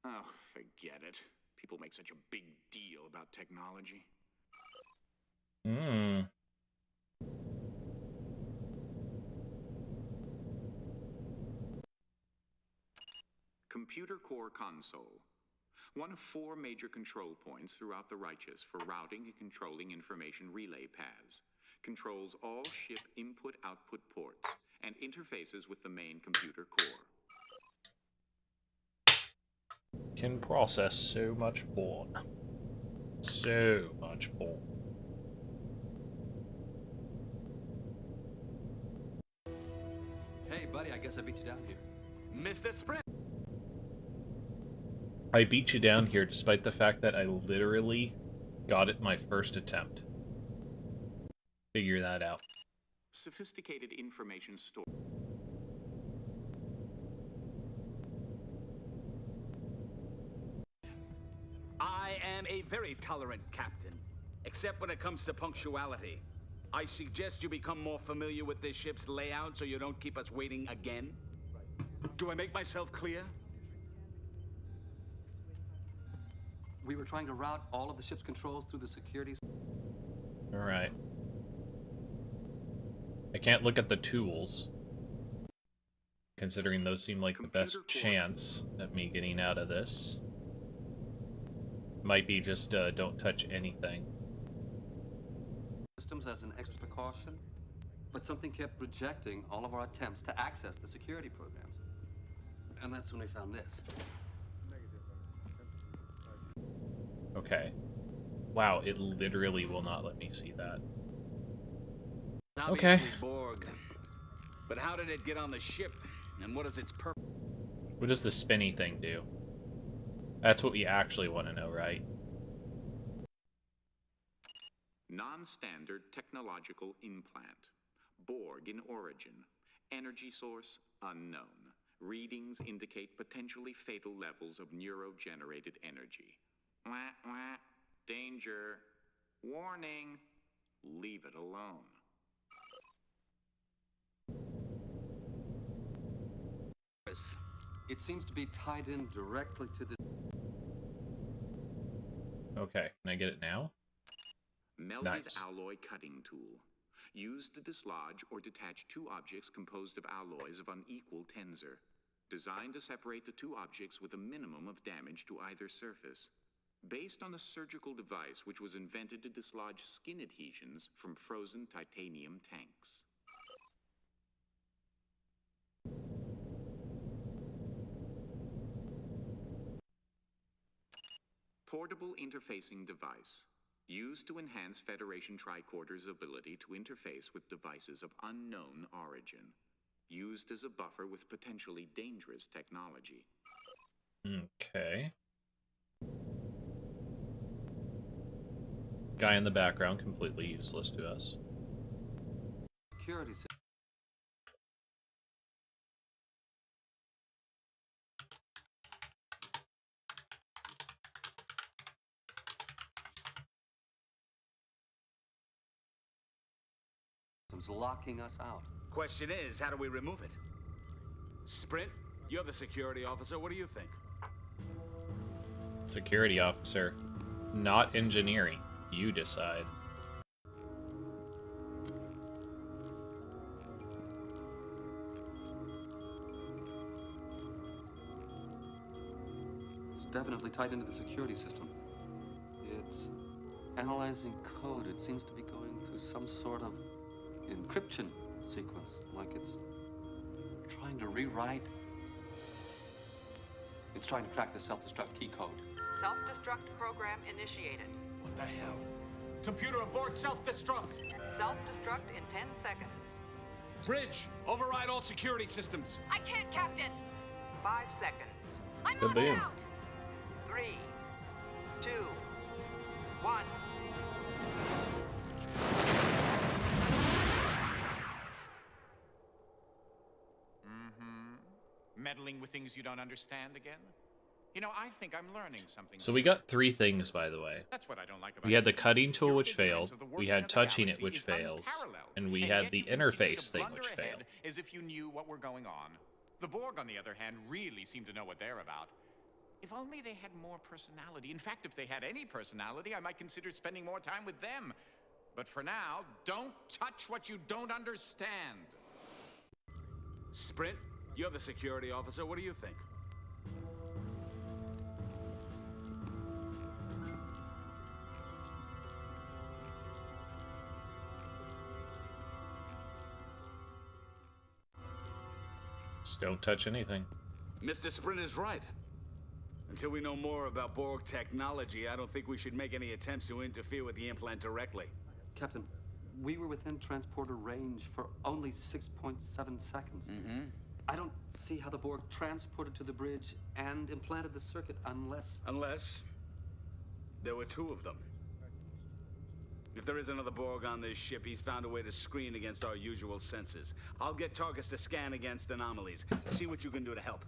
Oh, forget it. People make such a big deal about technology. Computer core console. One of 4 major control points throughout the Righteous for routing and controlling information relay paths. Controls all ship input-output ports and interfaces with the main computer core. Can process so much porn. So much porn. Hey, buddy, I guess I beat you down here. Mr. Sprint! I beat you down here despite the fact that I literally got it my first attempt. Figure that out. Sophisticated information storage. I am a very tolerant captain, except when it comes to punctuality. I suggest you become more familiar with this ship's layout so you don't keep us waiting again. Do I make myself clear? We were trying to route all of the ship's controls through the security... Alright. I can't look at the tools, considering those seem like the best chance at me getting out of this. Might be just don't touch anything. Systems as an extra precaution, but something kept rejecting all of our attempts to access the security programs. And that's when we found this. Okay. Wow, it literally will not let me see that. Obviously Borg. But how did it get on the ship? And what is its purpose? What does the spinny thing do? That's what we actually want to know, right? Non-standard technological implant. Borg in origin. Energy source unknown. Readings indicate potentially fatal levels of neuro-generated energy. Wah, wah. Danger. Warning. Leave it alone. It seems to be tied in directly to the... Okay, can I get it now? Melded Nice. alloy cutting tool. Used to dislodge or detach 2 objects composed of alloys of unequal tensor. Designed to separate the 2 objects with a minimum of damage to either surface. Based on a surgical device which was invented to dislodge skin adhesions from frozen titanium tanks. Portable interfacing device. Used to enhance Federation Tricorder's ability to interface with devices of unknown origin. Used as a buffer with potentially dangerous technology. Okay. Guy in the background, completely useless to us. security system. Locking us out. Question is, how do we remove it? Sprint, you're the security officer. What do you think? Security officer, not engineering. You decide. It's definitely tied into the security system. It's analyzing code. It seems to be going through some sort of encryption sequence, like it's trying to rewrite. It's trying to crack the self-destruct key code. Self-destruct program initiated. What the hell? Computer aboard self-destruct. Self-destruct in 10 seconds. Bridge, override all security systems. I can't, Captain. 5 seconds. I'm Good on boom. out. 3, 2, 1. Meddling with things you don't understand again? You know, I think I'm learning something. So we got 3 things, by the way. That's what I don't like about We had the you. cutting tool, Your which ignorance failed. of the We working had of the touching it, galaxy which is fails. unparalleled. And we And had yet the you continue interface to thing, blunder which ahead failed. as if you knew what were going on. The Borg, on the other hand, really seem to know what they're about. If only they had more personality. In fact, if they had any personality, I might consider spending more time with them. But for now, don't touch what you don't understand. Sprint, you're the security officer. What do you think? Just don't touch anything. Mr. Sprint is right. Until we know more about Borg technology, I don't think we should make any attempts to interfere with the implant directly. Captain, we were within transporter range for only 6.7 seconds. I don't see how the Borg transported to the bridge and implanted the circuit unless... Unless there were 2 of them. If there is another Borg on this ship, he's found a way to screen against our usual senses. I'll get Tarkus to scan against anomalies. See what you can do to help.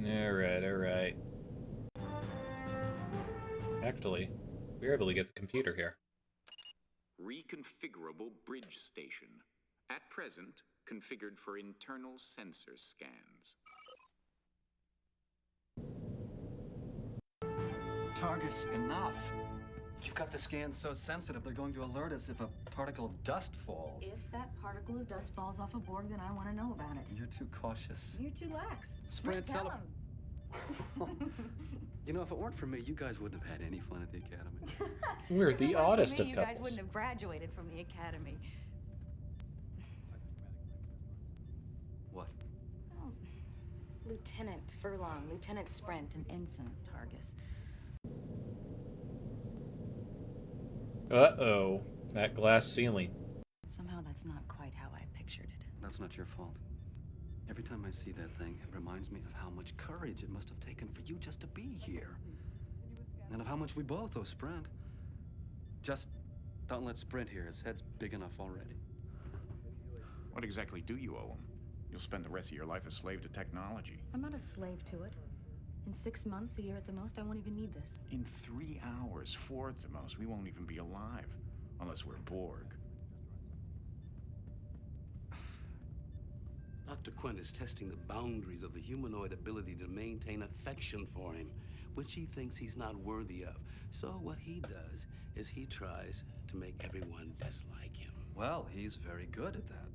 Alright. Actually, we were able to get the computer here. Reconfigurable bridge station. At present, configured for internal sensor scans. Targus, enough. You've got the scans so sensitive, they're going to alert us if a particle of dust falls. If that particle of dust falls off a Borg, then I want to know about it. You're too cautious. You're too lax. Sprint, tell tell him. You know, if it weren't for me, you guys wouldn't have had any fun at the academy. We're the oddest of You guys couples. wouldn't have graduated from the academy. What? Oh, Lieutenant Furlong, Lieutenant Sprint, and Ensign Targus. Uh-oh. That glass ceiling. Somehow that's not quite how I pictured it. That's not your fault. Every time I see that thing, it reminds me of how much courage it must have taken for you just to be here. And of how much we both owe Sprint. Just don't let Sprint hear. His head's big enough already. What exactly do you owe him? You'll spend the rest of your life a slave to technology. I'm not a slave to it. In 6 months, a year at the most, I won't even need this. In 3 hours, 4 at the most, we won't even be alive. Unless we're Borg. Dr. Quint is testing the boundaries of the humanoid ability to maintain affection for him, which he thinks he's not worthy of. So what he does is he tries to make everyone dislike him. Well, he's very good at that.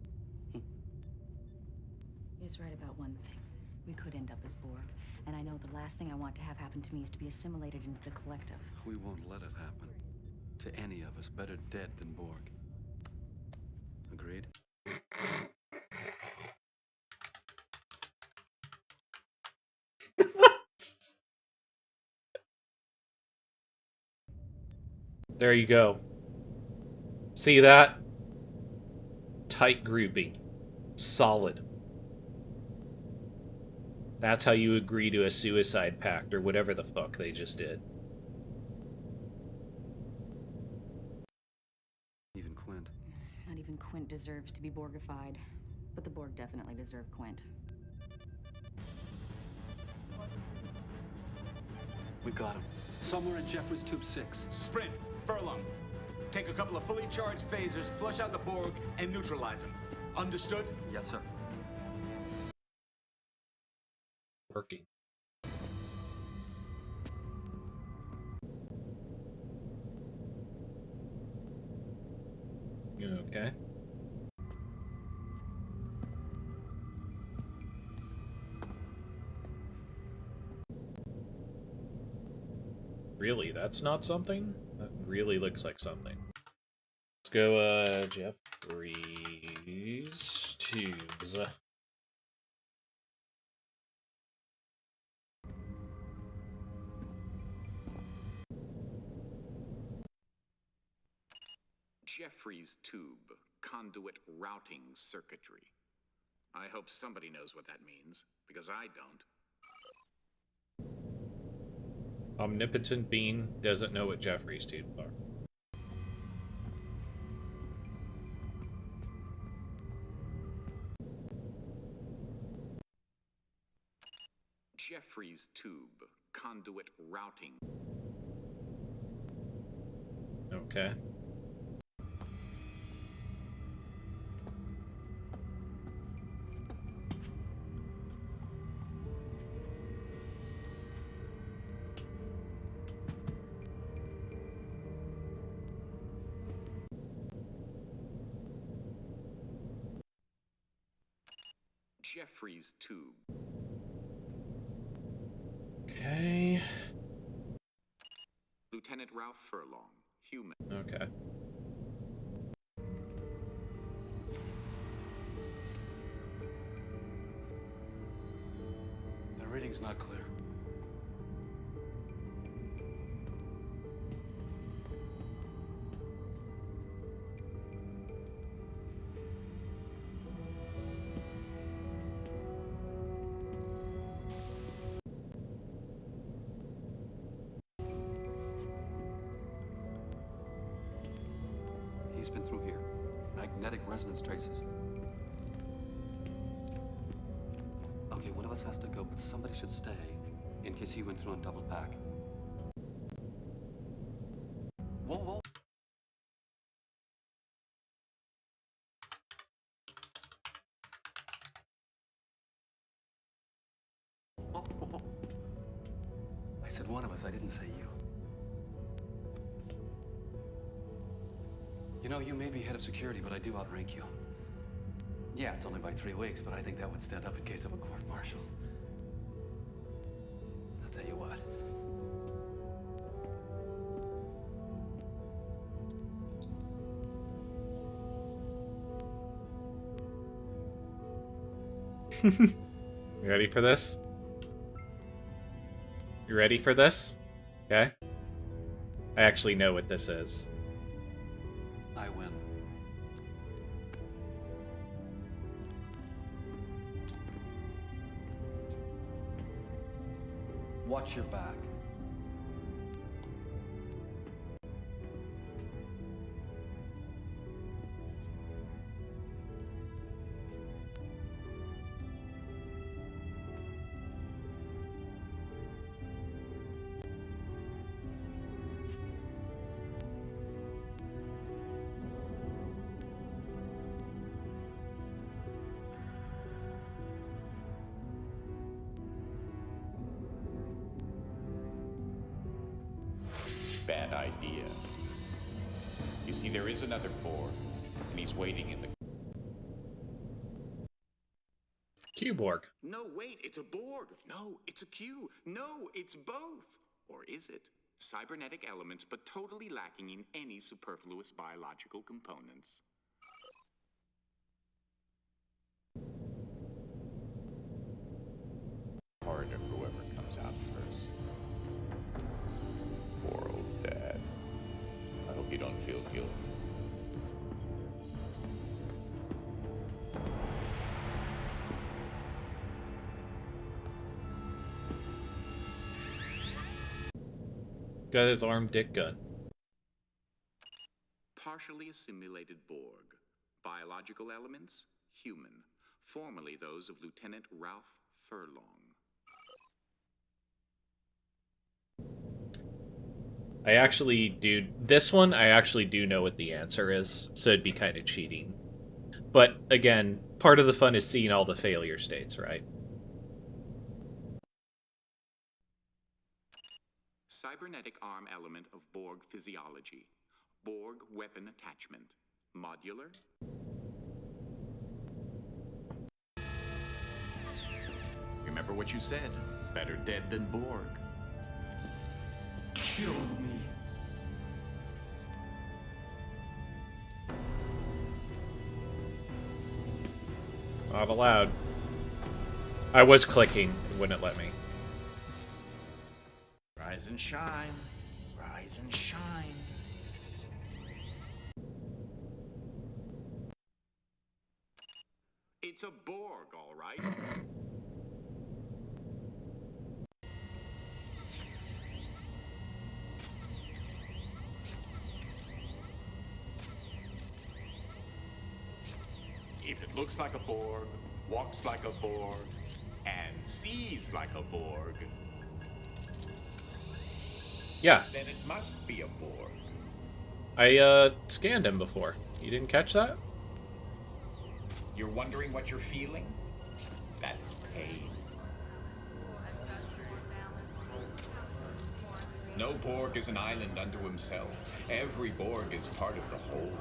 He's right about one thing. We could end up as Borg, and I know the last thing I want to have happen to me is to be assimilated into the collective. We won't let it happen. To any of us, better dead than Borg. Agreed? There you go. See that? Tight grouping. Solid. That's how you agree to a suicide pact, or whatever the fuck they just did. Even Quint. Not even Quint deserves to be Borgified. But the Borg definitely deserve Quint. We've got him. Somewhere in Jeffrey's Tube 6. Sprint, Furlong. Take a couple of fully charged phasers, flush out the Borg, and neutralize them. Understood? Yes, sir. Working. Okay. Really, that's not something? That really looks like something. Let's go, Jeffrey's Tubes. Jeffrey's tube, conduit routing circuitry. I hope somebody knows what that means, because I don't. Omnipotent Bean doesn't know what Jeffrey's tubes are. Jeffrey's tube, conduit routing. Okay. Jeffrey's tube. Okay. Lieutenant Ralph Furlong, human. Okay. The reading's not clear. He's been through here. Magnetic resonance traces. Okay, one of us has to go, but somebody should stay in case he went through and doubled back. Whoa, whoa. Whoa, whoa, whoa. I said one of us, I didn't say you. You know, you may be head of security, but I do outrank you. Yeah, it's only by 3 weeks, but I think that would stand up in case of a court-martial. I'll tell you what. You ready for this? You ready for this? Okay. I actually know what this is. I win. Watch your back. Bad idea. You see, there is another Borg, and he's waiting in the... Q-Borg. No, wait, it's a Borg. No, it's a Q. No, it's both. Or is it? Cybernetic elements, but totally lacking in any superfluous biological components. Harder for whoever comes out first. Poor old Dad. I hope you don't feel guilty. Got his armed dick gun. Partially assimilated Borg. Biological elements, human. Formerly those of Lieutenant Ralph Furlong. I actually do... This one, I actually do know what the answer is, so it'd be kind of cheating. But, again, part of the fun is seeing all the failure states, right? Cybernetic arm element of Borg physiology. Borg weapon attachment. Modular. Remember what you said. Better dead than Borg. Kill me. Not allowed. I was clicking. It wouldn't let me. Rise and shine. Rise and shine. It's a Borg, all right. If it looks like a Borg, walks like a Borg, and sees like a Borg, Yeah. then it must be a Borg. I scanned him before. You didn't catch that? You're wondering what you're feeling? That's pain. No Borg is an island unto himself. Every Borg is part of the whole.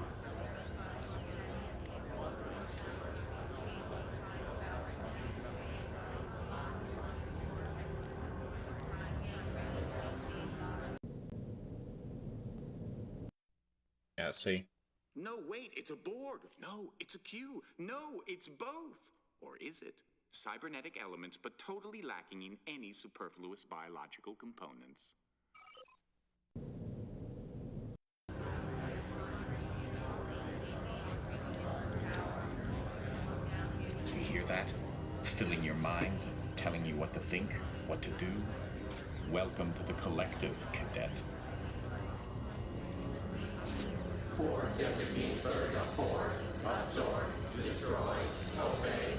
Yeah, see. No, wait, it's a Borg. No, it's a Q. No, it's both. Or is it? Cybernetic elements, but totally lacking in any superfluous biological components. Do you hear that? Filling your mind, telling you what to think, what to do. Welcome to the collective, cadet. Borg designate bird of Borg. Absorb, destroy, obey.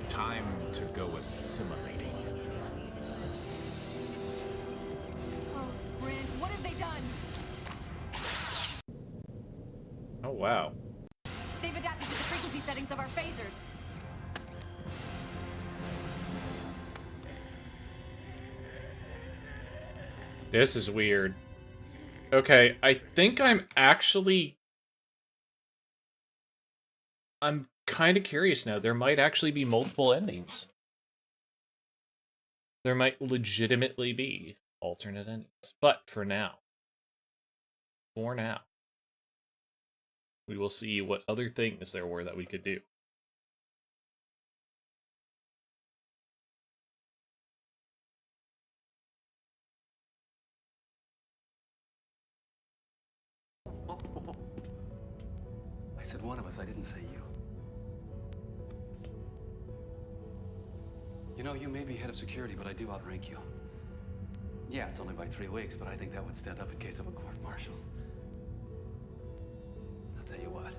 Time to go assimilating. Oh, Sprint, what have they done? Oh, wow. They've adapted to the frequency settings of our phasers. This is weird. Okay, I think I'm kind of curious now. There might actually be multiple endings. There might legitimately be alternate endings. But for now, we will see what other things there were that we could do. I said one of us, I didn't say you. You know, you may be head of security, but I do outrank you. Yeah, it's only by 3 weeks, but I think that would stand up in case of a court-martial. I'll tell you what.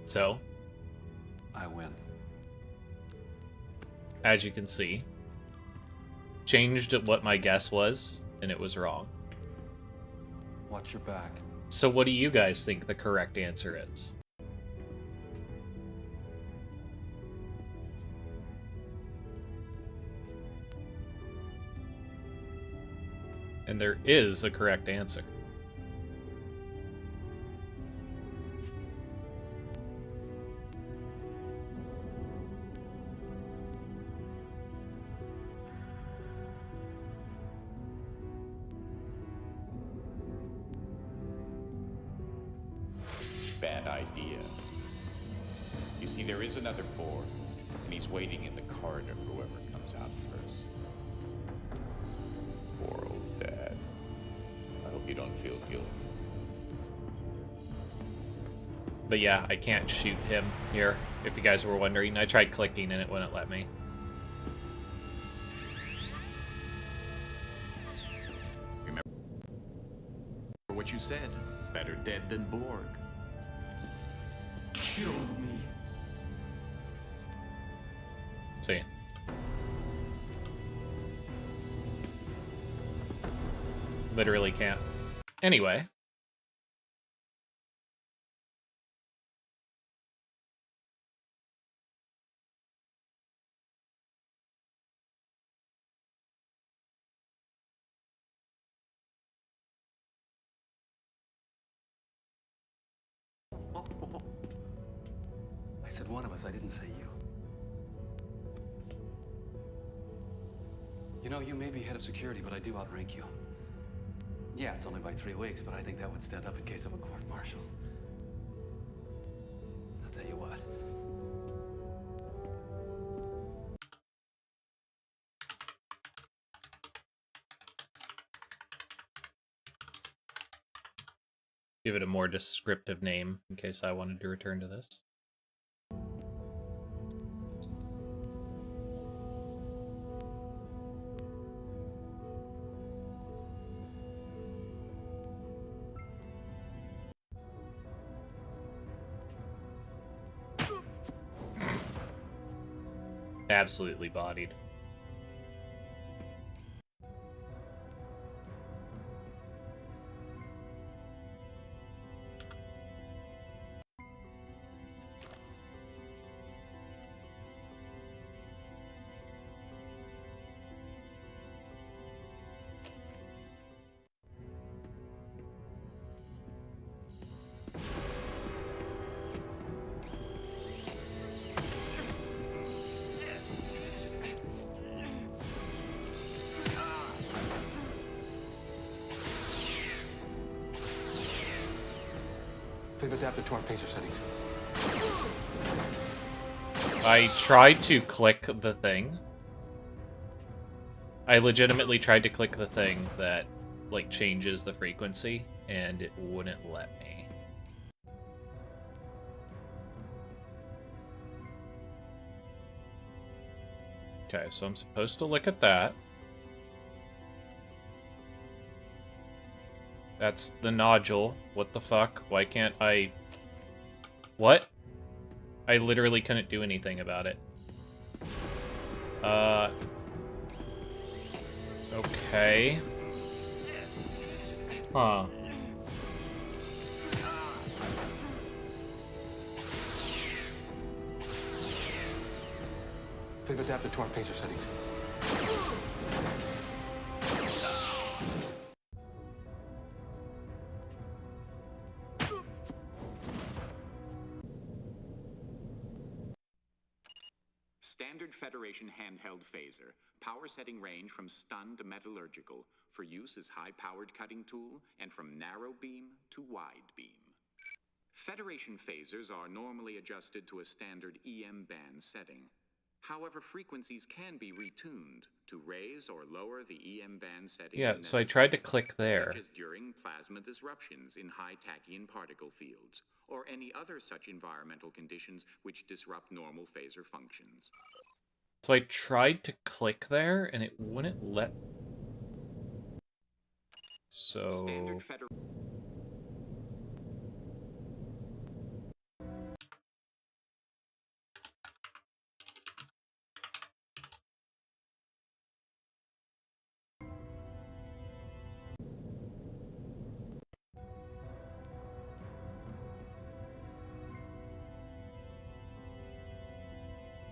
So, I win. as you can see, changed what my guess was, and it was wrong. Watch your back. So what do you guys think the correct answer is? And there is a correct answer. Bad idea. You see, there is another Borg, and he's waiting in the corridor for whoever comes out first. Poor old Dad. I hope you don't feel guilty. But yeah, I can't shoot him here, if you guys were wondering. I tried clicking and it wouldn't let me. Remember what you said. Better dead than Borg. Kill me. See. Literally can't. Anyway. I said one of us, I didn't say you. You know, you may be head of security, but I do outrank you. Yeah, it's only by 3 weeks, but I think that would stand up in case of a court-martial. I'll tell you what. Give it a more descriptive name in case I wanted to return to this. Absolutely bodied. They've adapted to our phaser settings. I tried to click the thing. I legitimately tried to click the thing that, like, changes the frequency, and it wouldn't let me. Okay, so I'm supposed to look at that. That's the nodule. What the fuck? Why can't I... What? I literally couldn't do anything about it. Okay. Huh. They've adapted to our phaser settings. Standard Federation handheld phaser. Power setting range from stun to metallurgical. For use as high-powered cutting tool, and from narrow beam to wide beam. Federation phasers are normally adjusted to a standard EM band setting. However, frequencies can be retuned to raise or lower the EM band setting. Yeah, so I tried to click there. Such as during plasma disruptions in high tachyon particle fields, or any other such environmental conditions which disrupt normal phaser functions. So I tried to click there, and it wouldn't let... So...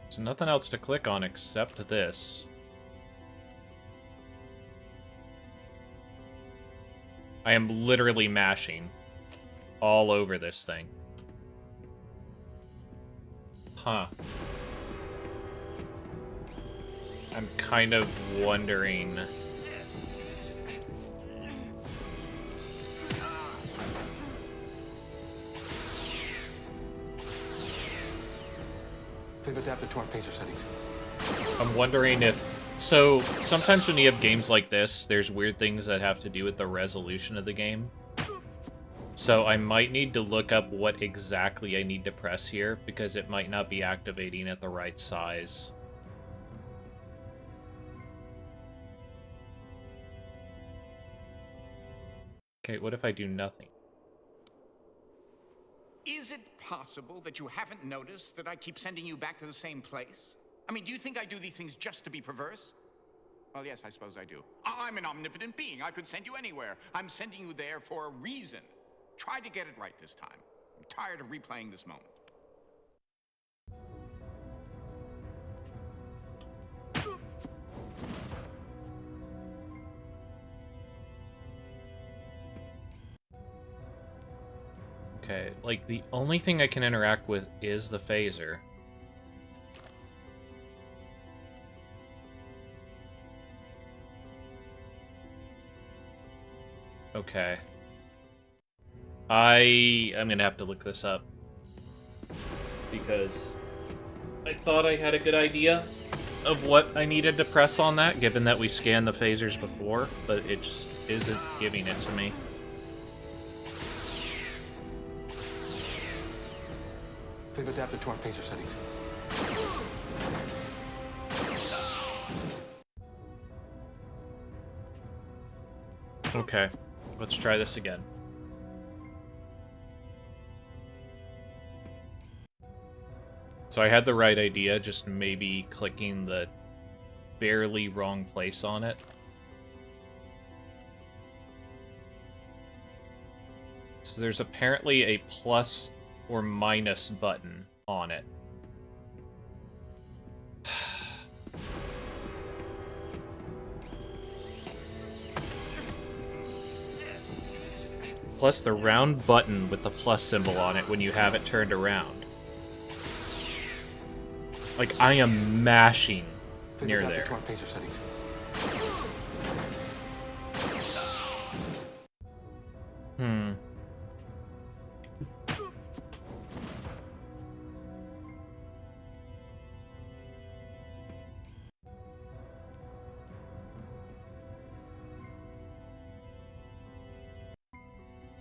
There's nothing else to click on except this. I am literally mashing all over this thing. Huh. I'm kind of wondering... They've adapted to our phaser settings. I'm wondering if... So, sometimes when you have games like this, there's weird things that have to do with the resolution of the game. So I might need to look up what exactly I need to press here, because it might not be activating at the right size. Okay, what if I do nothing? Is it possible that you haven't noticed that I keep sending you back to the same place? I mean, do you think I do these things just to be perverse? Well, yes, I suppose I do. I'm an omnipotent being. I could send you anywhere. I'm sending you there for a reason. Try to get it right this time. I'm tired of replaying this moment. Okay, like, the only thing I can interact with is the phaser. Okay. I'm gonna have to look this up. Because I thought I had a good idea of what I needed to press on that, given that we scanned the phasers before, but it just isn't giving it to me. They've adapted to our phaser settings. Okay, let's try this again. So I had the right idea, just maybe clicking the barely wrong place on it. So there's apparently a plus or minus button on it. Plus the round button with the plus symbol on it when you have it turned around. Like, I am mashing near there. To our phaser settings. Hmm.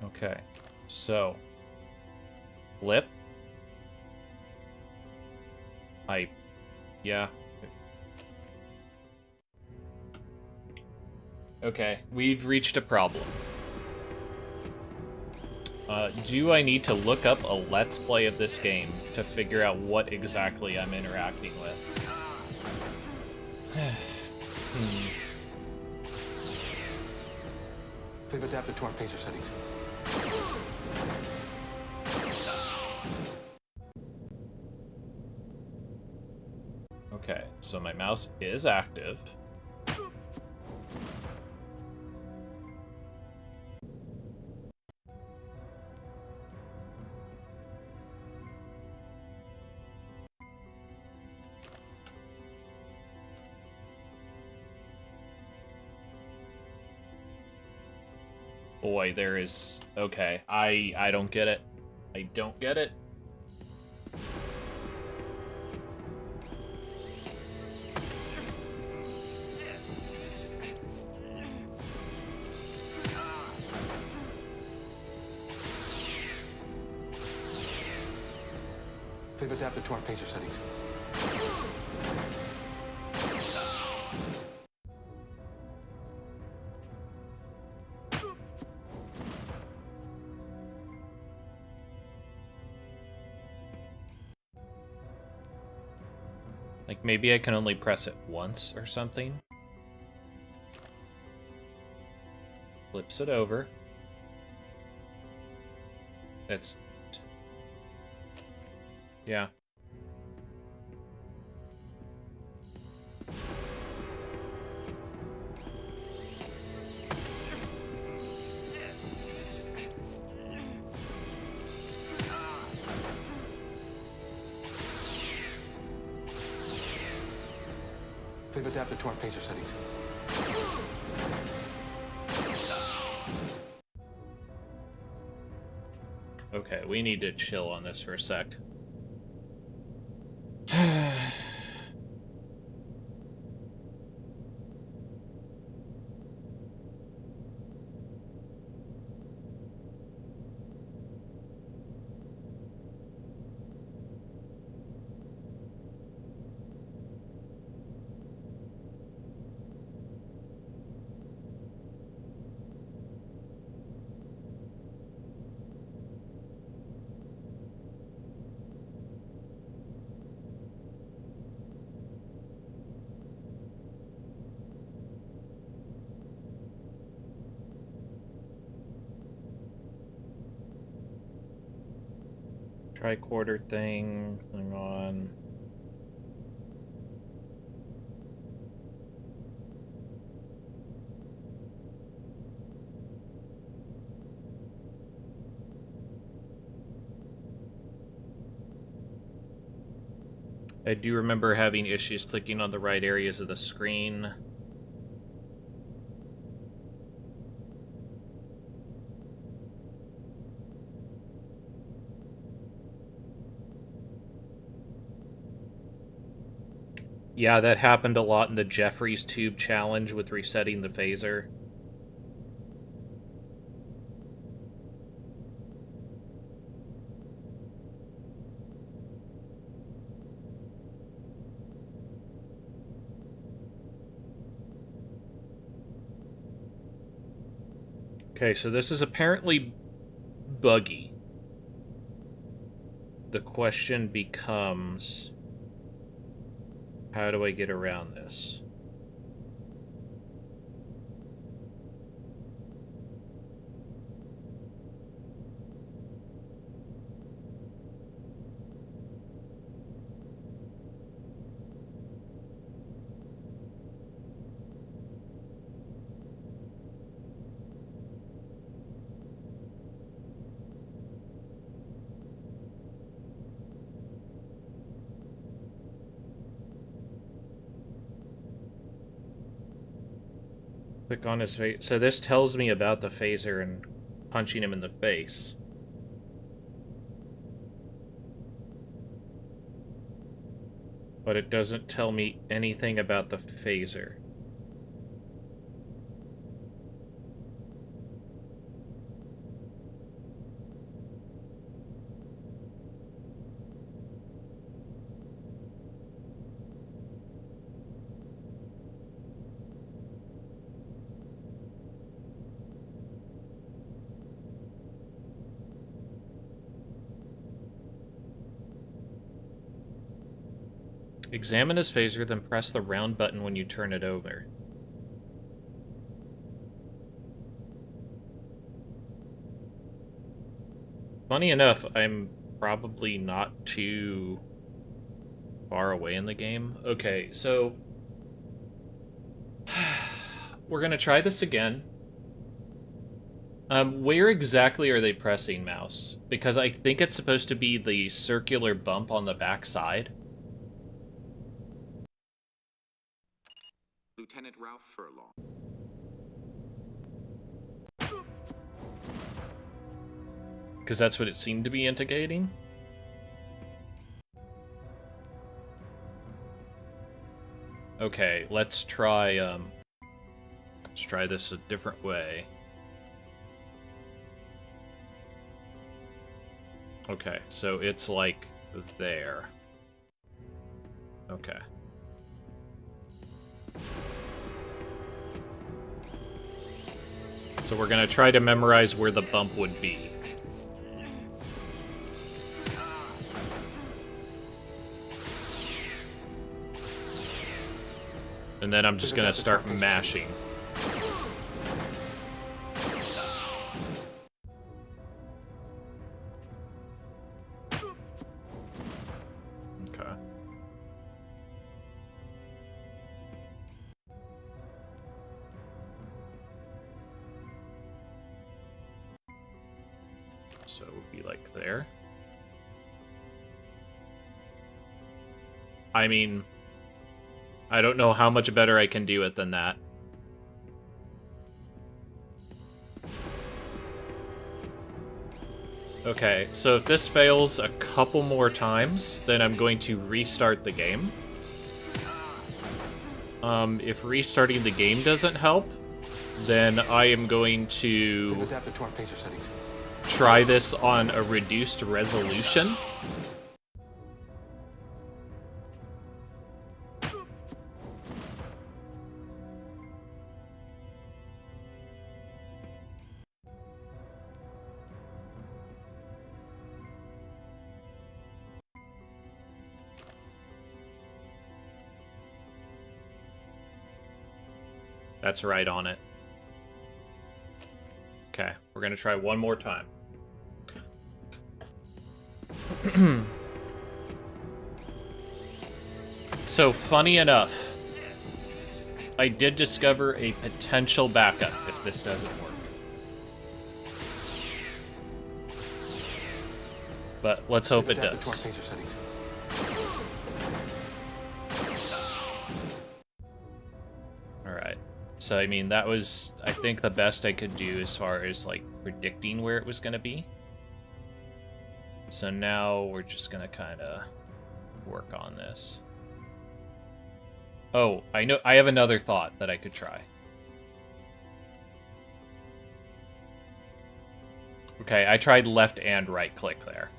Okay, so flip. Yeah. Okay, we've reached a problem. Do I need to look up a Let's Play of this game to figure out what exactly I'm interacting with? They've adapted to our phaser settings. Okay, so my mouse is active. Boy, there is... Okay, I don't get it. I don't get it. They've adapted to our phaser settings. Like, maybe I can only press it once or something. Flips it over. It's... Yeah. They've adapted to our phaser settings. Okay, we need to chill on this for a sec. Tricorder thing. Hang on. I do remember having issues clicking on the right areas of the screen. Yeah, that happened a lot in the Jeffries Tube challenge with resetting the phaser. Okay, so this is apparently buggy. The question becomes, how do I get around this? Click on his face. So this tells me about the phaser and punching him in the face. But it doesn't tell me anything about the phaser. Examine his phaser, then press the round button when you turn it over. Funny enough, I'm probably not too far away in the game. Okay, so we're gonna try this again. Where exactly are they pressing mouse? Because I think it's supposed to be the circular bump on the back side. Lieutenant Ralph Furlong. Because that's what it seemed to be indicating. Okay, let's try this a different way. Okay, so it's like there. Okay. So we're gonna try to memorize where the bump would be. And then I'm just gonna start mashing. Okay. So it would be like there. I mean, I don't know how much better I can do it than that. Okay, so if this fails a couple more times, then I'm going to restart the game. If restarting the game doesn't help, then I am going to Adapted to our phaser settings. try this on a reduced resolution. That's right on it. Okay, we're gonna try one more time. So, funny enough, I did discover a potential backup if this doesn't work. But let's hope it does. Alright. So, I mean, that was, I think, the best I could do as far as, like, predicting where it was going to be. So now we're just going to kind of work on this. Oh, I know. I have another thought that I could try. Okay, I tried left and right click there.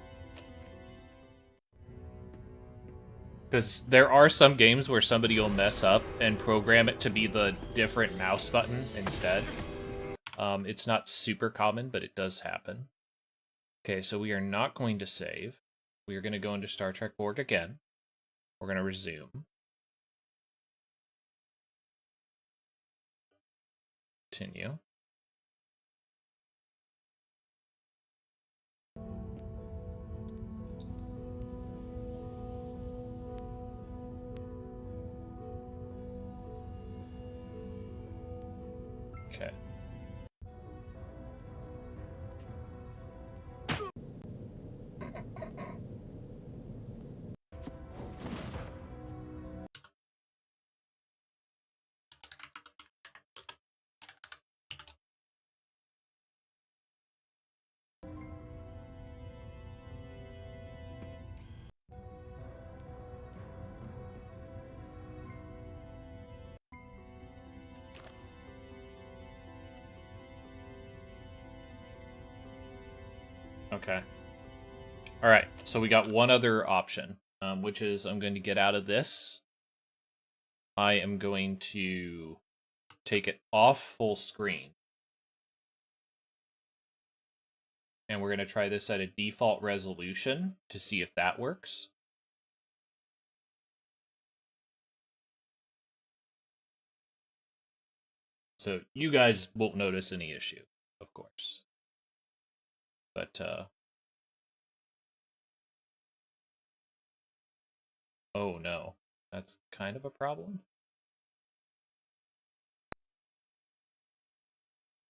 Because there are some games where somebody will mess up and program it to be the different mouse button instead. It's not super common, but it does happen. Okay, so we are not going to save. We are going to go into Star Trek Borg again. We're going to resume. Continue. Okay. Okay. All right, so we got one other option, which is I'm going to get out of this. I am going to take it off full screen. And we're going to try this at a default resolution to see if that works. So you guys won't notice any issue, of course. But, oh no, that's kind of a problem.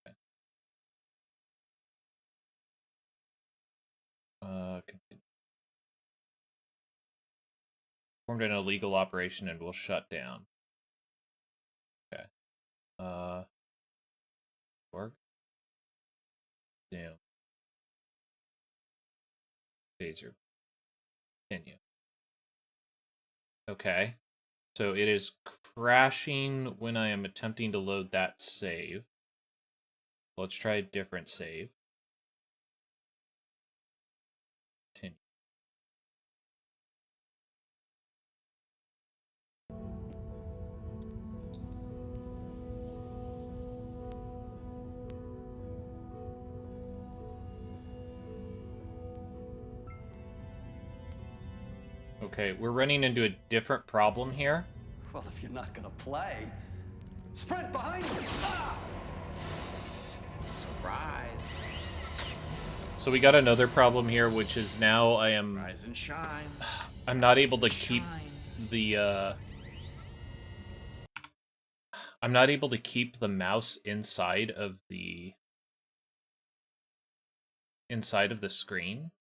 Okay. Continue. Formed an illegal operation and will shut down. Okay. Borg. Damn. Phaser. Continue. Okay. So it is crashing when I am attempting to load that save. Let's try a different save. Continue. Okay, we're running into a different problem here. Well, if you're not gonna play, sprint behind you! Ah! Surprise. So we got another problem here, which is now I am... Rise and shine. I'm not able to keep the, I'm not able to keep the mouse inside of the screen.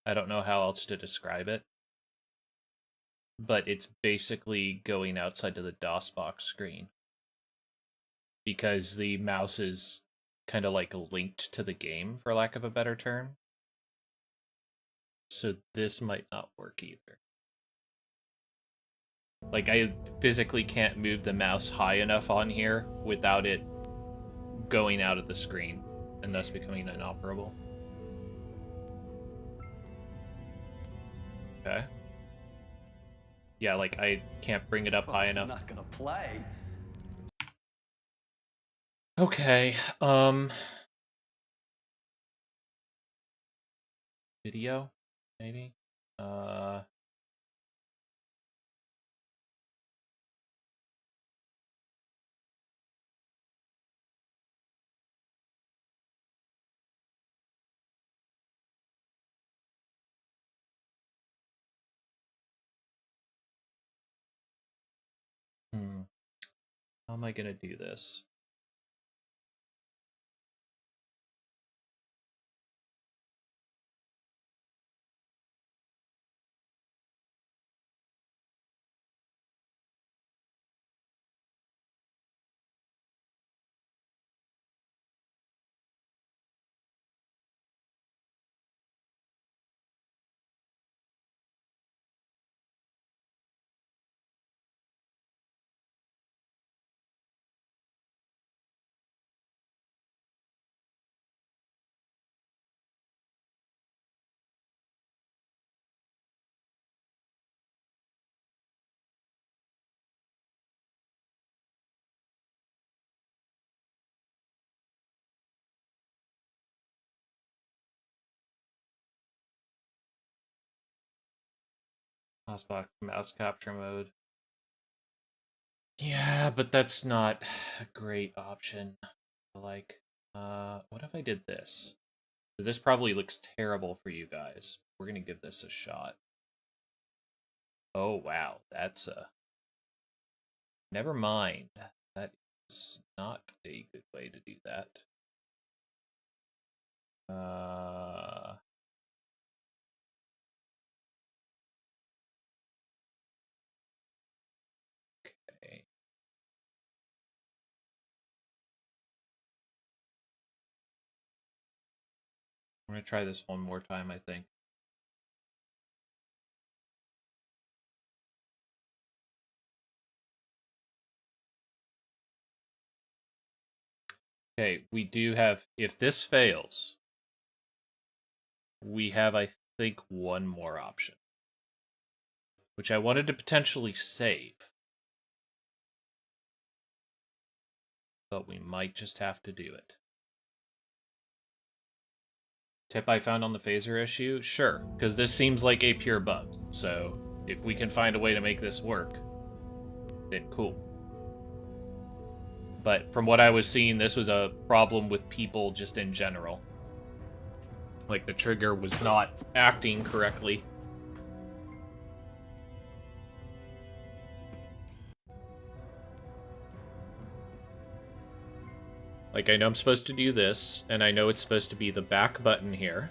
I don't know how else to describe it. But it's basically going outside of the DOSBox screen. Because the mouse is kind of like linked to the game, for lack of a better term. So this might not work either. Like, I physically can't move the mouse high enough on here without it going out of the screen, and thus becoming inoperable. Okay. Yeah, like, I can't bring it up high enough. You're not gonna play. Okay, video, maybe? How am I gonna do this? Mouse capture mode. Yeah, but that's not a great option. Like, what if I did this? So this probably looks terrible for you guys. We're gonna give this a shot. Oh, wow. That's a... Never mind. That is not a good way to do that. Okay. I'm gonna try this one more time, I think. Okay, we do have... If this fails, we have, I think, one more option. Which I wanted to potentially save. But we might just have to do it. Tip I found on the phaser issue? Sure, because this seems like a pure bug. So, if we can find a way to make this work, then cool. But from what I was seeing, this was a problem with people just in general. Like, the trigger was not acting correctly. Like, I know I'm supposed to do this, and I know it's supposed to be the back button here.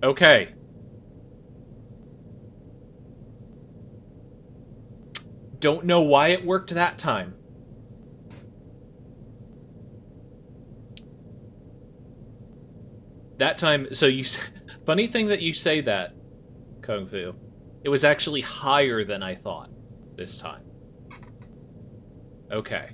Okay. Don't know why it worked that time. That time, so you... Funny thing that you say that, Kung Fu. It was actually higher than I thought this time. Okay.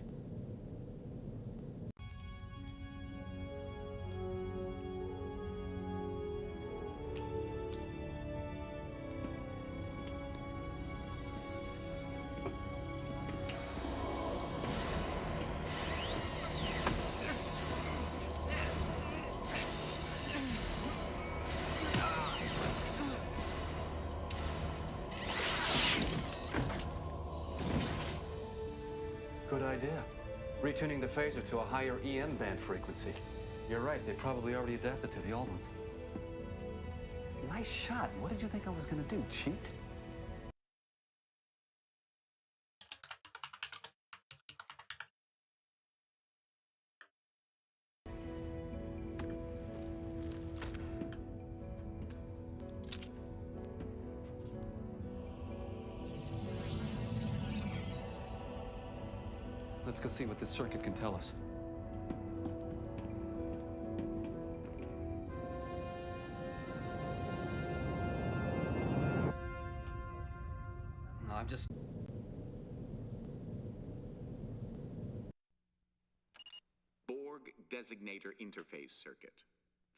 Good idea. Retuning the phaser to a higher EM band frequency. You're right, they probably already adapted to the old ones. Nice shot. What did you think I was gonna do, cheat? Let's go see what this circuit can tell us. No, I'm just... Borg Designator Interface Circuit.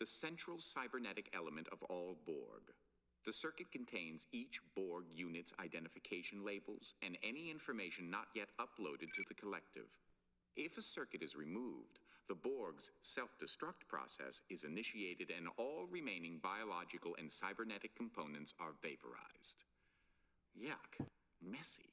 The central cybernetic element of all Borg. The circuit contains each Borg unit's identification labels and any information not yet uploaded to the collective. If a circuit is removed, the Borg's self-destruct process is initiated and all remaining biological and cybernetic components are vaporized. Yuck. Messy.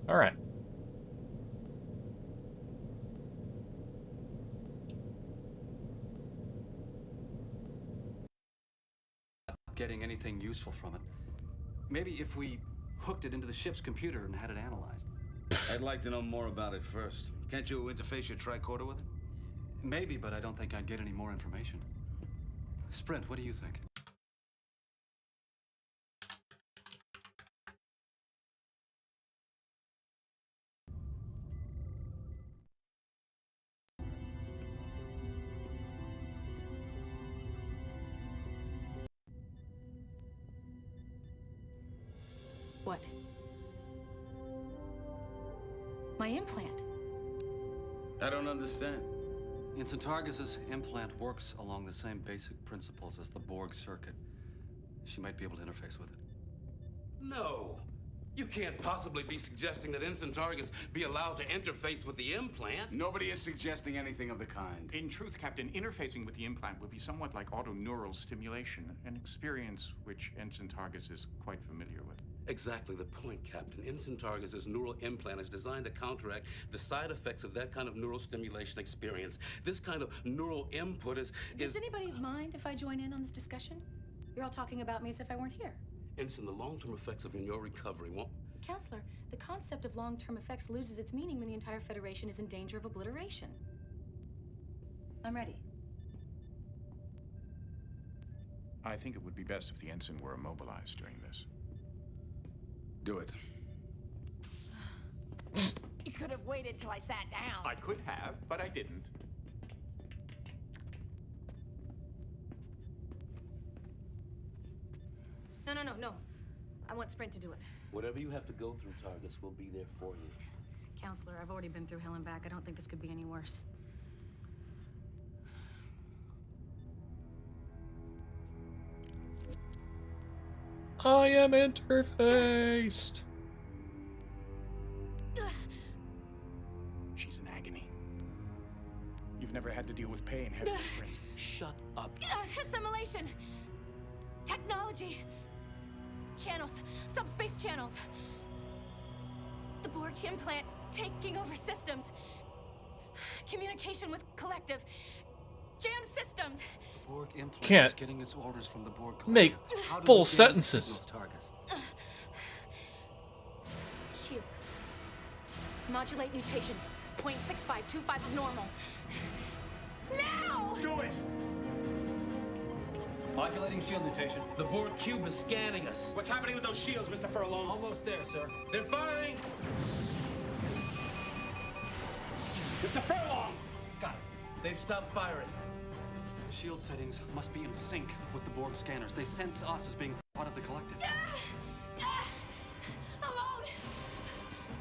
All right. Getting anything useful from it. Maybe if we hooked it into the ship's computer and had it analyzed. I'd like to know more about it first. Can't you interface your tricorder with it? Maybe, but I don't think I'd get any more information. Sprint, what do you think? What? My implant. I don't understand. Ensign Targus's implant works along the same basic principles as the Borg circuit. She might be able to interface with it. No. You can't possibly be suggesting that Ensign Targus be allowed to interface with the implant. Nobody is suggesting anything of the kind. In truth, Captain, interfacing with the implant would be somewhat like autoneural stimulation, an experience which Ensign Targus is quite familiar with. Exactly the point, Captain. Ensign Targus's neural implant is designed to counteract the side effects of that kind of neural stimulation experience. This kind of neural input is... Does anybody mind if I join in on this discussion? You're all talking about me as if I weren't here. Ensign, the long-term effects of your recovery won't... Counselor, the concept of long-term effects loses its meaning when the entire Federation is in danger of obliteration. I'm ready. I think it would be best if the ensign were immobilized during this. Do it. You could have waited till I sat down. I could have, but I didn't. No. I want Sprint to do it. Whatever you have to go through, Targus will be there for you. Counselor, I've already been through hell and back. I don't think this could be any worse. I am interfaced. She's in agony. You've never had to deal with pain, have you, Sprint? Shut up. Assimilation! Technology! Channels! Subspace channels! The Borg implant taking over systems! Communication with collective! Jam systems! The Borg implant Can't is getting its orders from the Borg make collective. How do full we gain sentences. signals, Targus? Shield. Modulate mutations. 0.6525 of normal. Now! Do it! Modulating shield mutation. The Borg cube is scanning us. What's happening with those shields, Mr. Furlong? Almost there, sir. They're firing! Mr. Furlong! Got it. They've stopped firing. The shield settings must be in sync with the Borg scanners. They sense us as being part of the collective. Alone!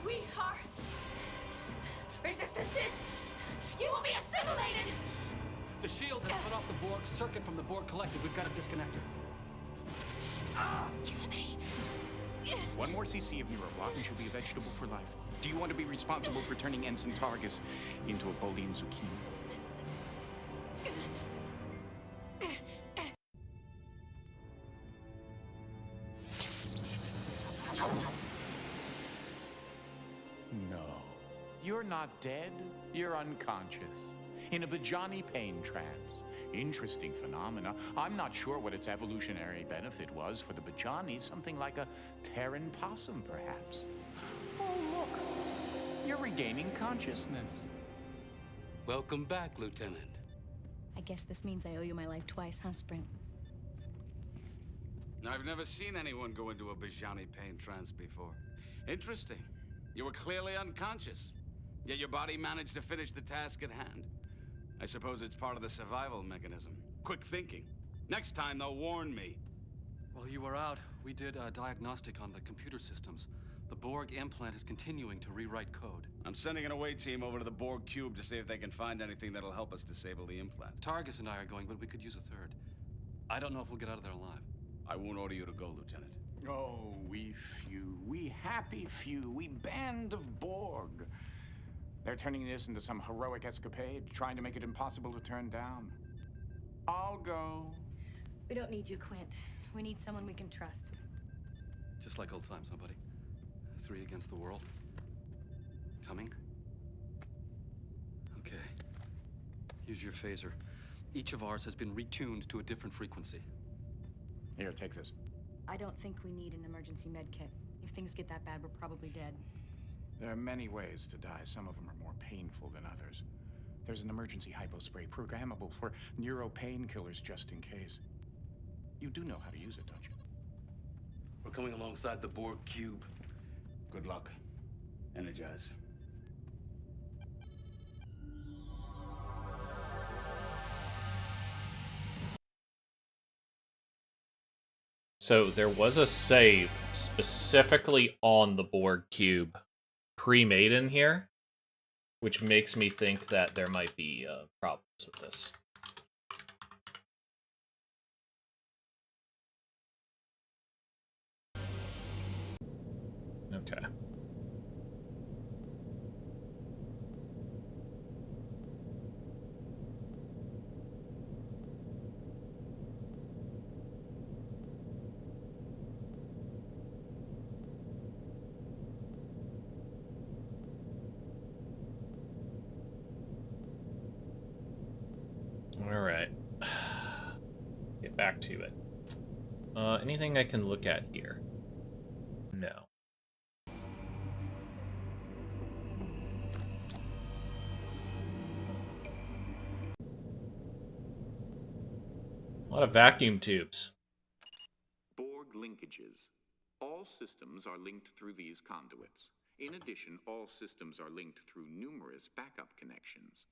We are... Resistances! You will be assimilated! The shield has cut off the Borg circuit from the Borg collective. We've got to disconnect her. Kill me. One more cc of neuroblock and she'll be a vegetable for life. Do you want to be responsible for turning Ensign Targus into a Bolian zucchini? No. You're not dead. You're unconscious. In a Bajani pain trance. Interesting phenomena. I'm not sure what its evolutionary benefit was for the Bajani. Something like a Terran possum, perhaps. Oh, look. You're regaining consciousness. Welcome back, Lieutenant. I guess this means I owe you my life twice, huh, Sprint? I've never seen anyone go into a Bajani pain trance before. Interesting. You were clearly unconscious, yet your body managed to finish the task at hand. I suppose it's part of the survival mechanism. Quick thinking. Next time, though, warn me. While you were out, we did a diagnostic on the computer systems. The Borg implant is continuing to rewrite code. I'm sending an away team over to the Borg cube to see if they can find anything that'll help us disable the implant. Targus and I are going, but we could use a third. I don't know if we'll get out of there alive. I won't order you to go, Lieutenant. Oh, we few, we happy few, we band of Borg. They're turning this into some heroic escapade, trying to make it impossible to turn down. I'll go. We don't need you, Quint. We need someone we can trust. Just like old times, huh, buddy? 3 against the world. Coming? Okay. Here's your phaser. Each of ours has been retuned to a different frequency. Here, take this. I don't think we need an emergency med kit. If things get that bad, we're probably dead. There are many ways to die. Some of them are more painful than others. There's an emergency hypospray programmable for neuro painkillers just in case. You do know how to use it, don't you? We're coming alongside the Borg cube. Good luck. Energize. So there was a save specifically on the Borg cube pre-made in here, which makes me think that there might be problems with this. Okay. All right. Get back to it. Anything I can look at here? No. A lot of vacuum tubes. Borg linkages. All systems are linked through these conduits. In addition, all systems are linked through numerous backup connections.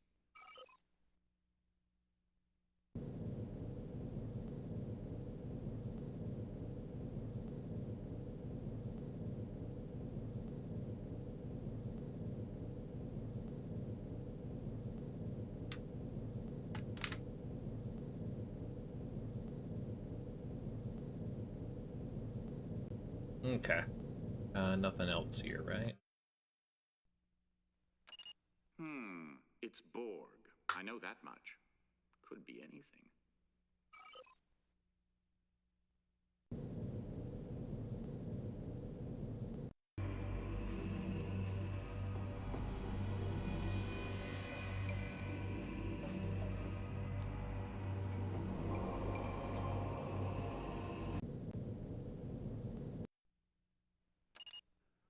Okay. Nothing else here, right? It's Borg. I know that much. Could be anything.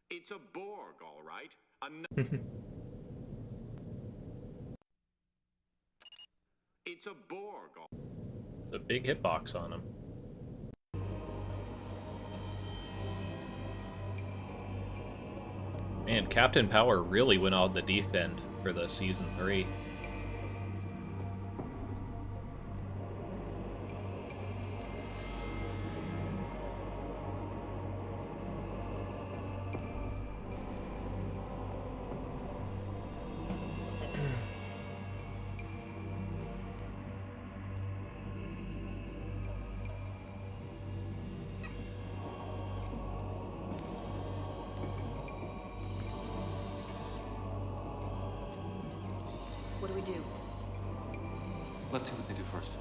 It's a Borg, all right. It's a Borg. It's a big hitbox on him. Man, Captain Power really went on the deep end for the season 3. What do we do? Let's see what they do first.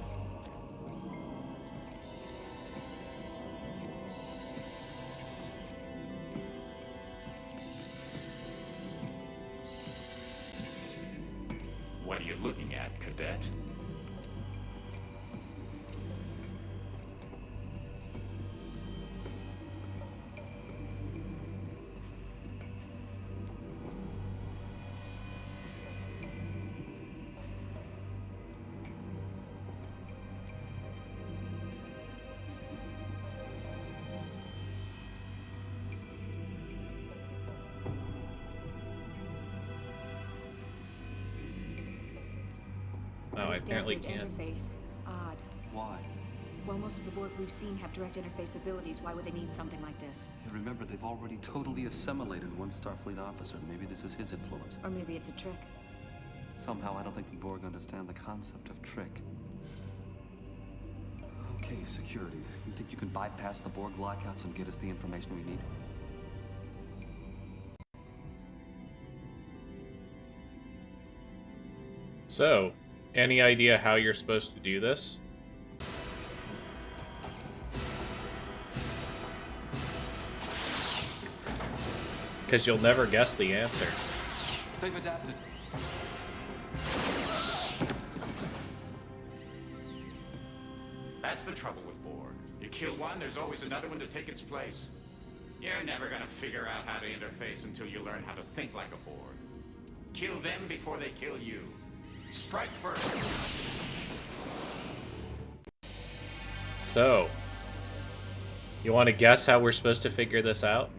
What are you looking at, Cadet? Oh, I apparently can't. Interface. Odd. Why? Well, most of the Borg we've seen have direct interface abilities. Why would they need something like this? Hey, remember, they've already totally assimilated one Starfleet officer. Maybe this is his influence. Or maybe it's a trick. Somehow, I don't think the Borg understand the concept of trick. Okay, security. You think you can bypass the Borg lockouts and get us the information we need? So, any idea how you're supposed to do this? Because you'll never guess the answer. They've adapted. That's the trouble with Borg. You kill one, there's always another one to take its place. You're never gonna figure out how to interface until you learn how to think like a Borg. Kill them before they kill you. Strike first. So, you want to guess how we're supposed to figure this out?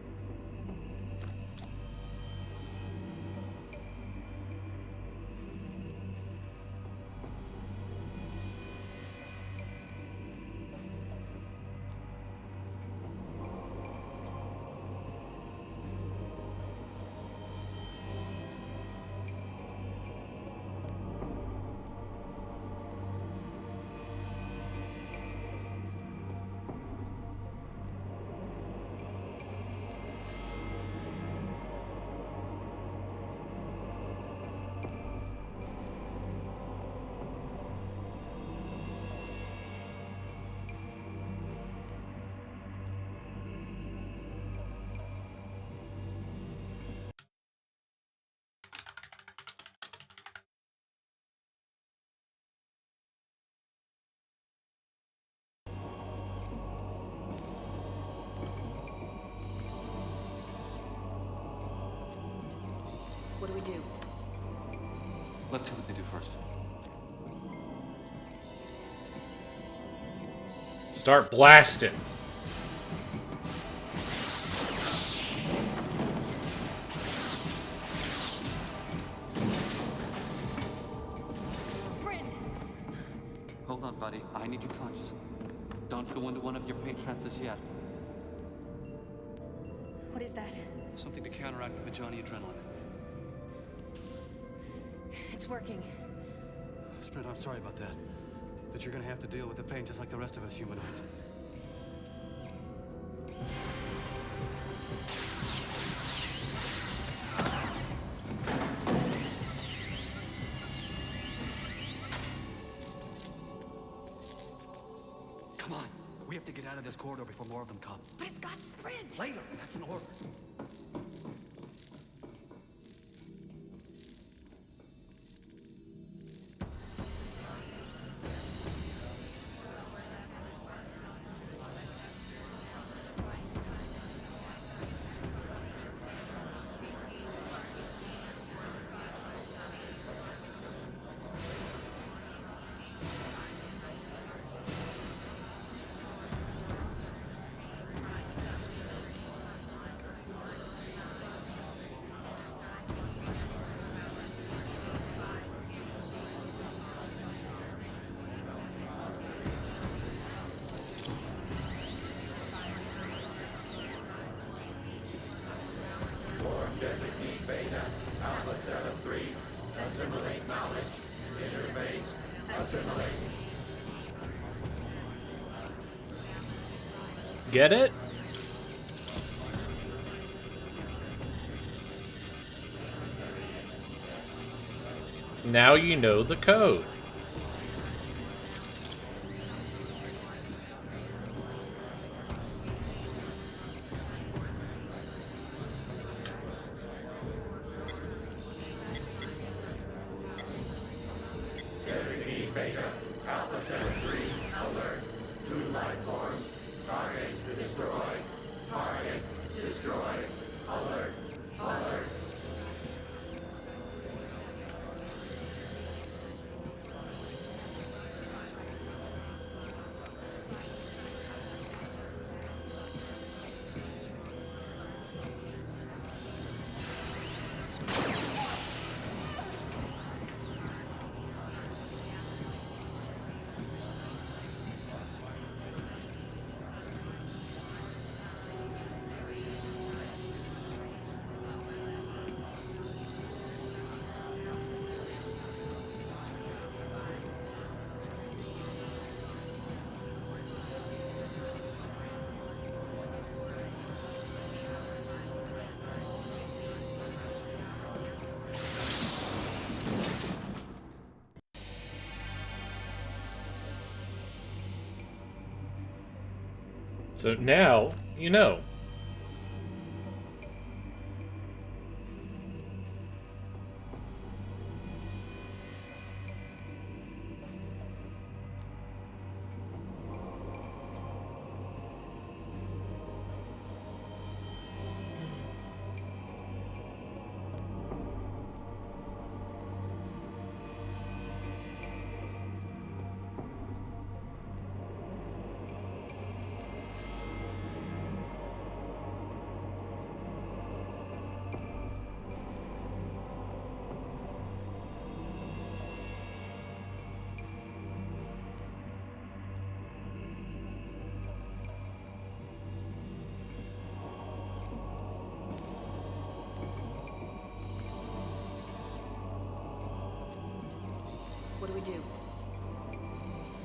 What do we do? Let's see what they do first. Start blasting. Sprint! Hold on, buddy. I need you conscious. Don't go into one of your paint trances yet. What is that? Something to counteract the Johnny adrenaline. It's working. Sprint, I'm sorry about that. But you're gonna have to deal with the pain just like the rest of us humanoids. Come on. We have to get out of this corridor before more of them come. But it's got Sprint! Later. That's an order. Designate Beta, Alpha 7-3, assimilate knowledge, interface, assimilate. Get it? Now you know the code. Designate Beta, Alpha 7-3, alert. 2 life forms. Target destroyed. Target destroyed. Alert. Alert. So now you know. What do we do?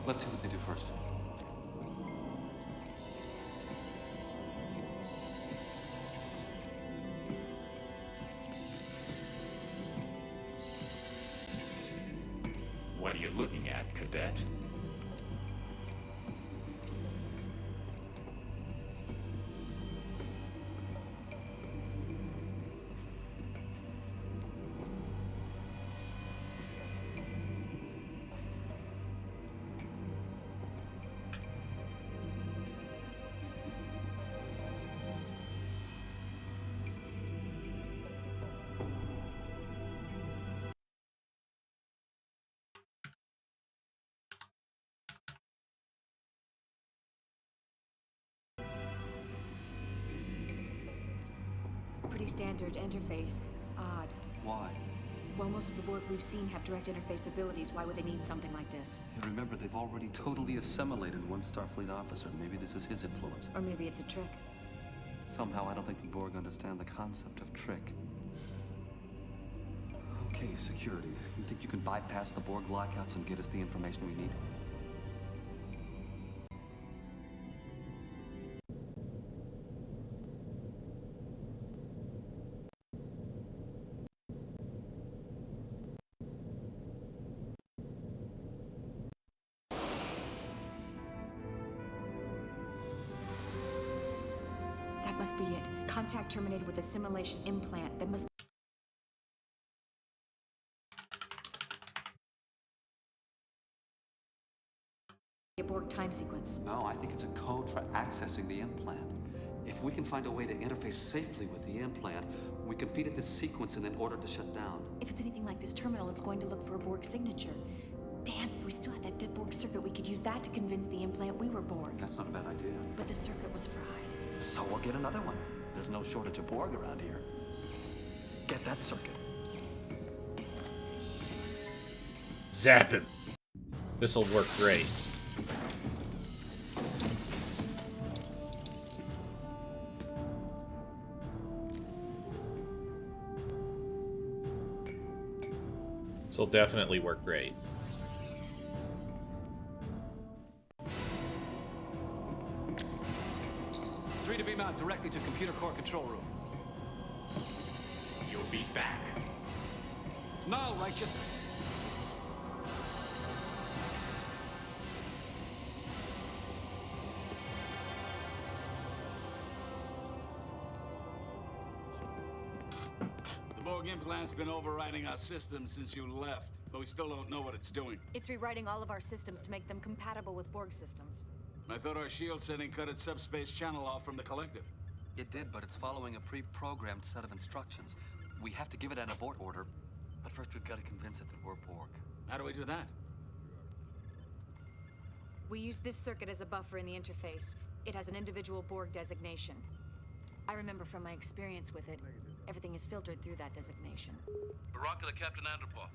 Let's see what they do first. What are you looking at, Cadet? pretty standard interface. Odd. Why? Well, most of the Borg we've seen have direct interface abilities. Why would they need something like this? And remember, they've already totally assimilated one Starfleet officer. Maybe this is his influence. Or maybe it's a trick. Somehow, I don't think the Borg understand the concept of trick. Okay, security. You think you can bypass the Borg lockouts and get us the information we need? That must be it. Contact terminated with a simulation implant. That must be a Borg time sequence. No, I think it's a code for accessing the implant. If we can find a way to interface safely with the implant, we can feed it this sequence and then order it to shut down. If it's anything like this terminal, it's going to look for a Borg signature. Damn, if we still had that dead Borg circuit, we could use that to convince the implant we were Borg. That's not a bad idea. But the circuit was fried. So we'll get another one. There's no shortage of Borg around here. Get that circuit. Zap him. This'll work great. This'll definitely work great. Three to beam out directly to computer core control room. You'll be back. No, Righteous. The Borg implant's been overriding our system since you left, but we still don't know what it's doing. It's rewriting all of our systems to make them compatible with Borg systems. I thought our shield setting cut its subspace channel off from the collective. It did, but it's following a pre-programmed set of instructions. We have to give it an abort order, but first we've got to convince it that we're Borg. How do we do that? We use this circuit as a buffer in the interface. It has an individual Borg designation. I remember from my experience with it, everything is filtered through that designation. Baraka to Captain Anderpaw.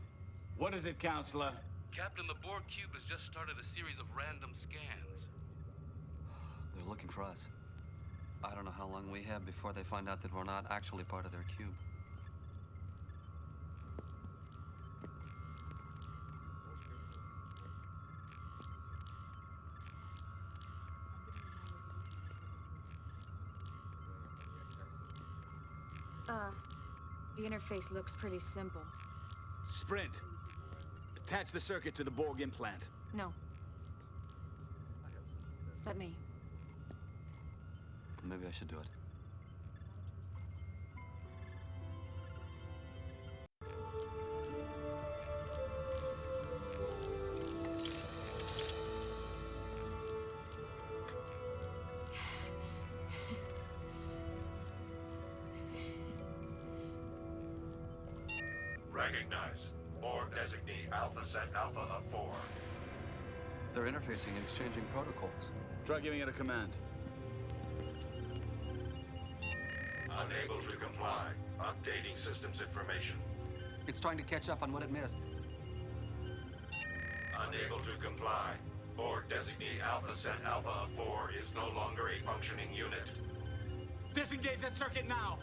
What is it, Counselor? Captain, the Borg cube has just started a series of random scans. They're looking for us. I don't know how long we have before they find out that we're not actually part of their cube. The interface looks pretty simple. Sprint. Attach the circuit to the Borg implant. No. Let me. Maybe I should do it. Recognize. Borg designee Alpha Set Alpha of 4. They're interfacing and exchanging protocols. Try giving it a command. Unable to comply. Updating systems information. It's trying to catch up on what it missed. Unable to comply. Borg designee Alpha Set Alpha of 4 is no longer a functioning unit. Disengage that circuit now!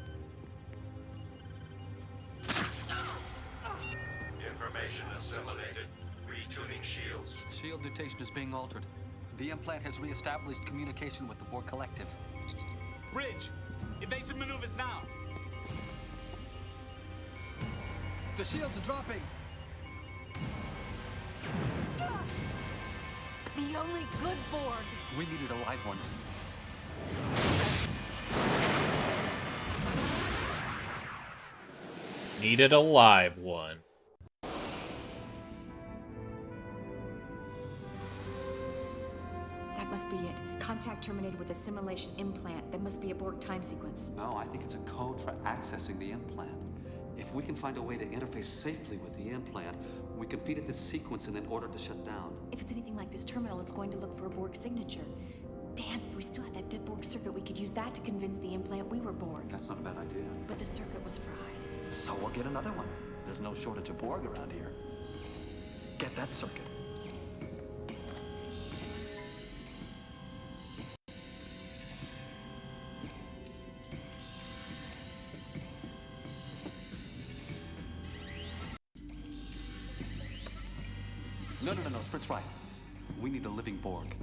Information assimilated. Retuning shields. Shield mutation is being altered. The implant has re-established communication with the Borg collective. Bridge! Evasive maneuvers now! The shields are dropping! The only good Borg! We needed a live one. Needed a live one. That must be it. Contact terminated with a simulation implant. That must be a Borg time sequence. No, I think it's a code for accessing the implant. If we can find a way to interface safely with the implant, we can feed it this sequence and then order it to shut down. If it's anything like this terminal, it's going to look for a Borg signature. Damn, if If we still had that dead Borg circuit, we could use that to convince the implant we were Borg. That's not a bad idea. But the circuit was fried. So we'll get another one. There's no shortage of Borg around here. Get that circuit. No, Sprint's right. We need a living Borg.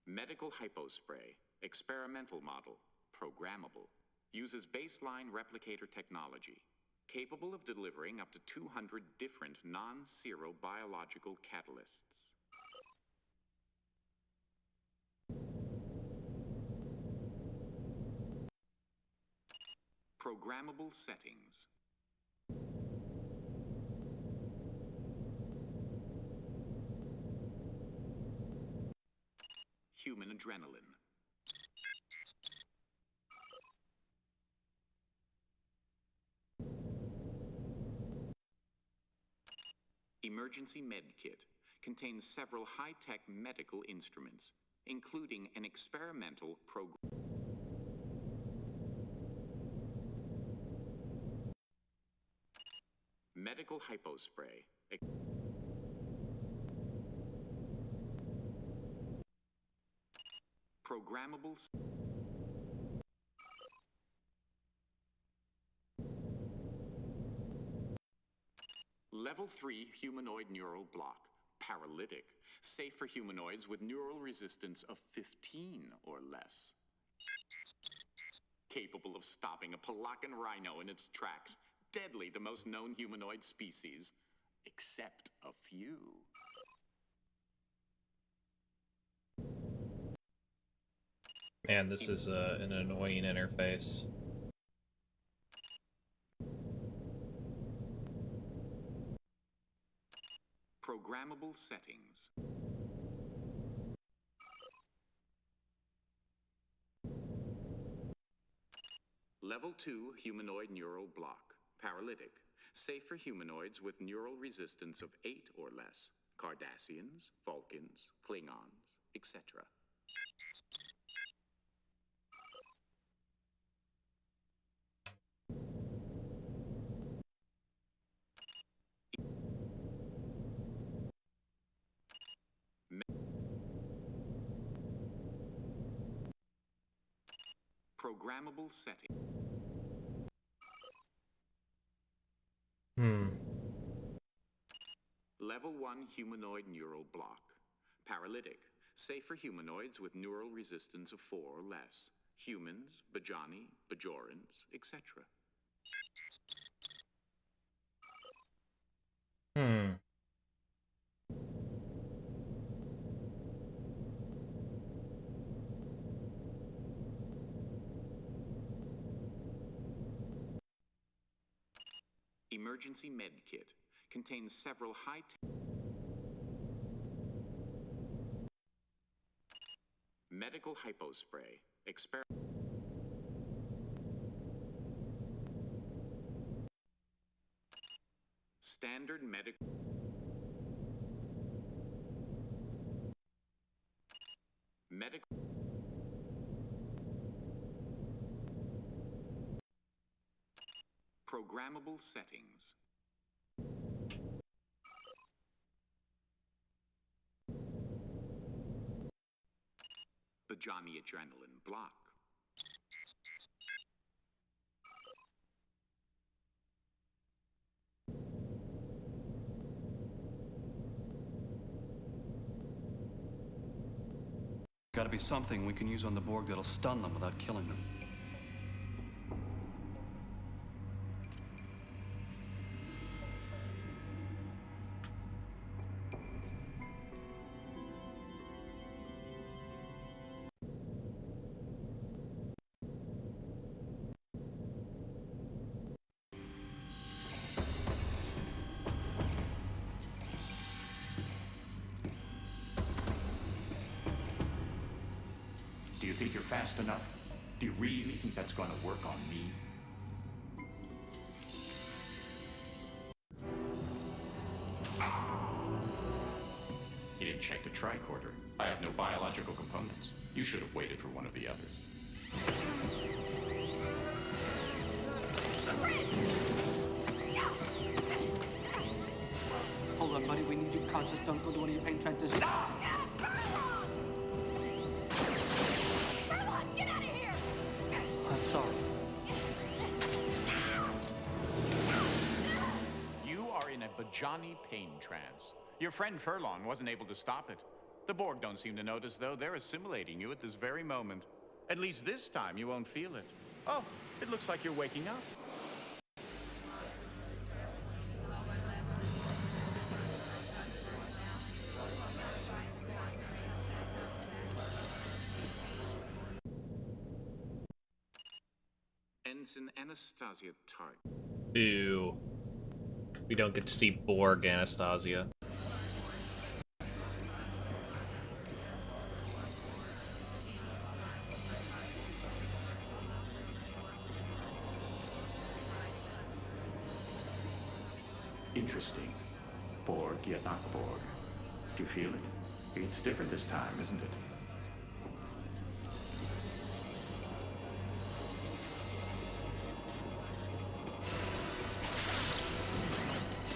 Medical hypospray, experimental model, programmable, uses baseline replicator technology, capable of delivering up to 200 different non-zero biological catalysts. Programmable settings. Human adrenaline. Emergency med kit contains several high-tech medical instruments, including an experimental medical hypospray. Programmable. Level 3 humanoid neural block. Paralytic. Safe for humanoids with neural resistance of 15 or less. Capable of stopping a Palakan rhino in its tracks. Deadly to most known humanoid species, except a few. Man, this is an annoying interface. Programmable settings. Level 2 humanoid neural block. Paralytic. Safe for humanoids with neural resistance of 8 or less. Cardassians, Vulcans, Klingons, etc. Programmable setting. Level 1 humanoid neural block. Paralytic. Safe for humanoids with neural resistance of 4 or less. Humans, Bajani, Bajorans, etc. Emergency med kit contains several high-tech medical hypospray, standard medical programmable settings. Bajani adrenaline block. Gotta be something we can use on the Borg that'll stun them without killing them. think you're fast enough? Do you really think that's going to work on me? You didn't check the tricorder. I have no biological components. You should have waited for one of the others. Hold on, buddy. We need you conscious. Don't go to one of your pain transitions. Get out of here! I'm sorry. You are in a Bajani pain trance. Your friend Furlong wasn't able to stop it. The Borg don't seem to notice, though. They're assimilating you at this very moment. At least this time you won't feel it. Oh, it looks like you're waking up. Ensign Anastasia Tart. Ew. We don't get to see Borg Anastasia. Interesting. Borg, yet not Borg. Do you feel it? It's different this time, isn't it?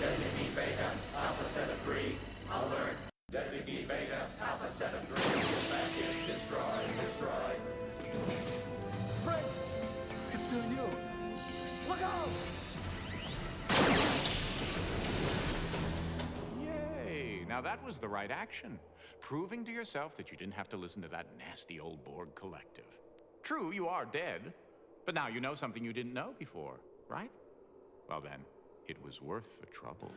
Designee Beta, Alpha 7-3, alert. Designee Beta, Alpha 7-3, dispatch, destroy. Sprint! It's still you! Look out! Yay! Now that was the right action. Proving to yourself that you didn't have to listen to that nasty old Borg collective. True, you are dead, but now you know something you didn't know before, right? Well then, it was worth the trouble.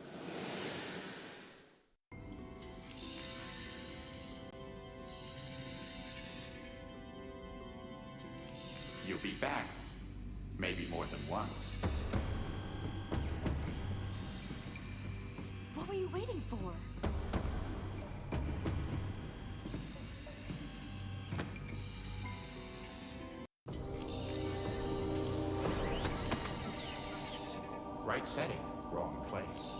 You'll be back. Maybe more than once. What were you waiting for? Right setting, wrong place.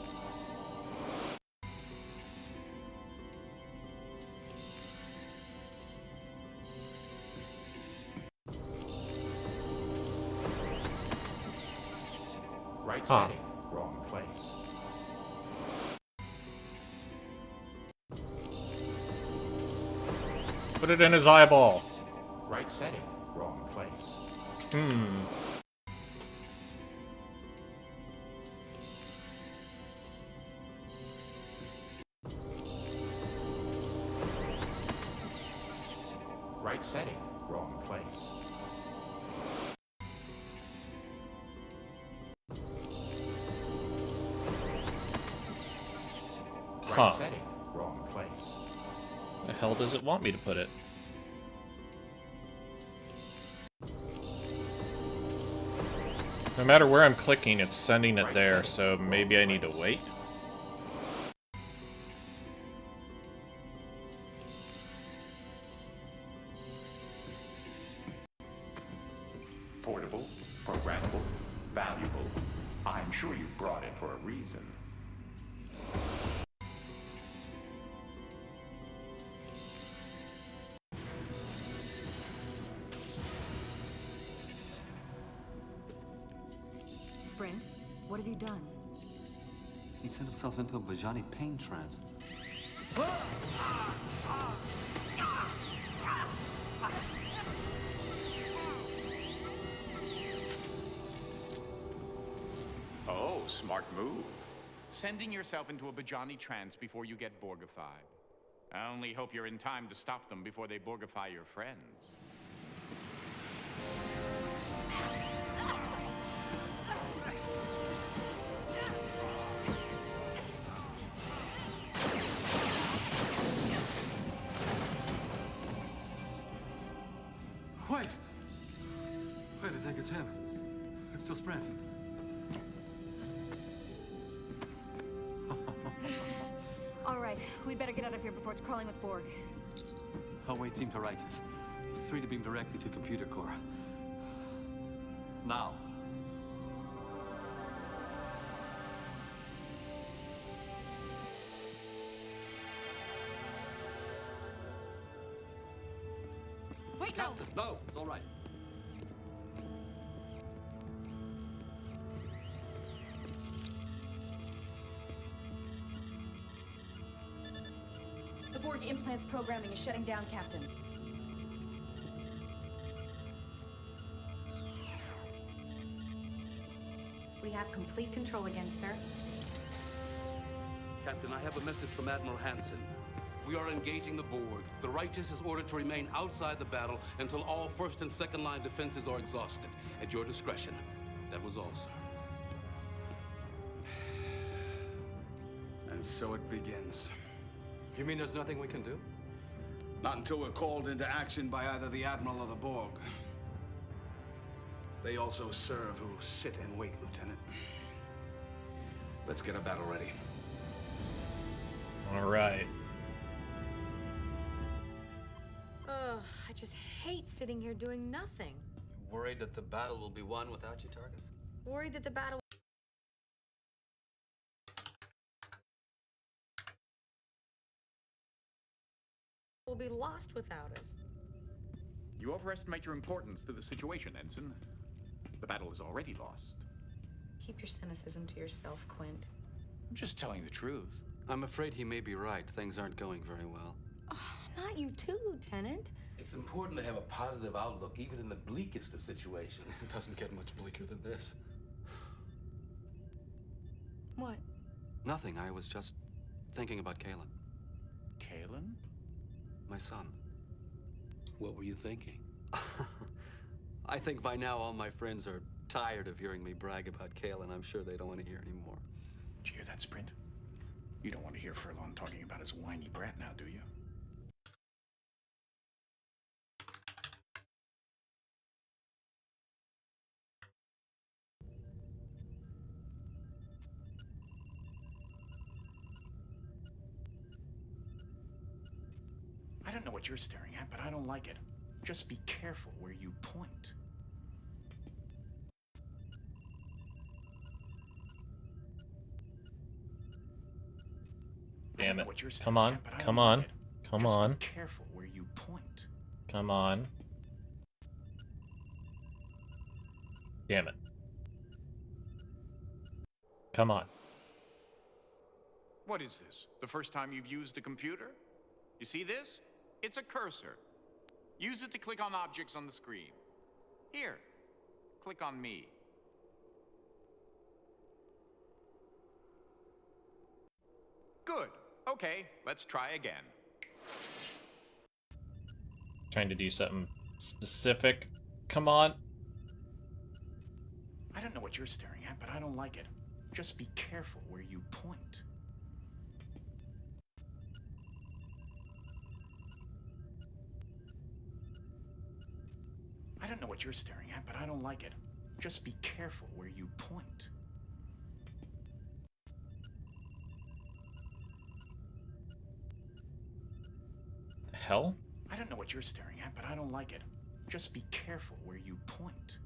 Right setting, wrong place. Put it in his eyeball. Right setting, wrong place. Right setting, wrong place. Right setting, wrong place. The hell does it want me to put it? No matter where I'm clicking, it's sending it there, so maybe I need to wait. Portable, programmable, valuable. I'm sure you brought it for a reason. Sprint, what have you done? He sent himself into a Bajani pain trance. Oh, smart move. Sending yourself into a Bajani trance before you get Borgified. I only hope you're in time to stop them before they Borgify your friends. Wait! Wait, I think it's him. It's still Sprint. All right, we'd better get out of here before it's crawling with Borg. I'll wait team to righteous. 3 to beam directly to computer core. Now. Wait, Captain, no, it's all right. The BORG implants programming is shutting down, Captain. We have complete control again, sir. Captain, I have a message from Admiral Hansen. We are engaging the Borg. The Righteous is ordered to remain outside the battle until all first and second line defenses are exhausted. At your discretion. That was all, sir. And so it begins. You mean there's nothing we can do? Not until we're called into action by either the Admiral or the Borg. They also serve who sit and wait, Lieutenant. Let's get a battle ready. All right. Ugh, I just hate sitting here doing nothing. Worried that the battle will be won without you, Targus? Worried that the battle will be lost without us. You overestimate your importance to the situation, Ensign. The battle is already lost. Keep your cynicism to yourself, Quint. I'm just telling the truth. I'm afraid he may be right. Things aren't going very well. Oh, not you too, Lieutenant. It's important to have a positive outlook, even in the bleakest of situations. It doesn't get much bleaker than this. What? Nothing. I was just thinking about Kalen. Kalen? My son. What were you thinking? I think by now all my friends are tired of hearing me brag about Kalen. I'm sure they don't want to hear anymore. Did you hear that, Sprint? You don't want to hear Furlong talking about his whiny brat now, do you? I don't know what you're staring at, but I don't like it. Just be careful where you point. Damn it. What you're Come on. at, but I Come don't on. like it. Come Just on. Be careful where you point. Come on. Damn it. Come on. What is this? The first time you've used a computer? You see this? It's a cursor. Use it to click on objects on the screen. Here, click on me. Good. Okay, let's try again. Trying to do something specific. Come on. I don't know what you're staring at, but I don't like it. Just be careful where you point. I don't know what you're staring at, but I don't like it. Just be careful where you point. The hell? I don't know what you're staring at, but I don't like it. Just be careful where you point.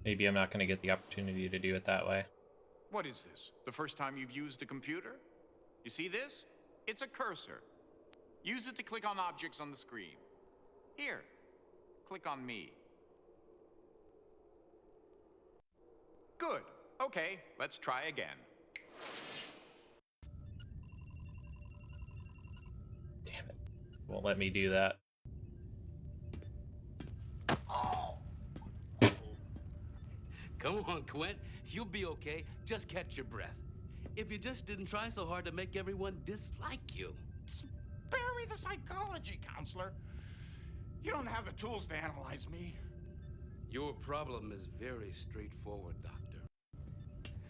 Maybe I'm not going to get the opportunity to do it that way. What is this? The first time you've used a computer? You see this? It's a cursor. Use it to click on objects on the screen. Here, click on me. Good. Okay, let's try again. Damn it. Won't let me do that. Come on, Quint. You'll be okay. Just catch your breath. If you just didn't try so hard to make everyone dislike you. Spare me the psychology, counselor. You don't have the tools to analyze me. Your problem is very straightforward, Doctor.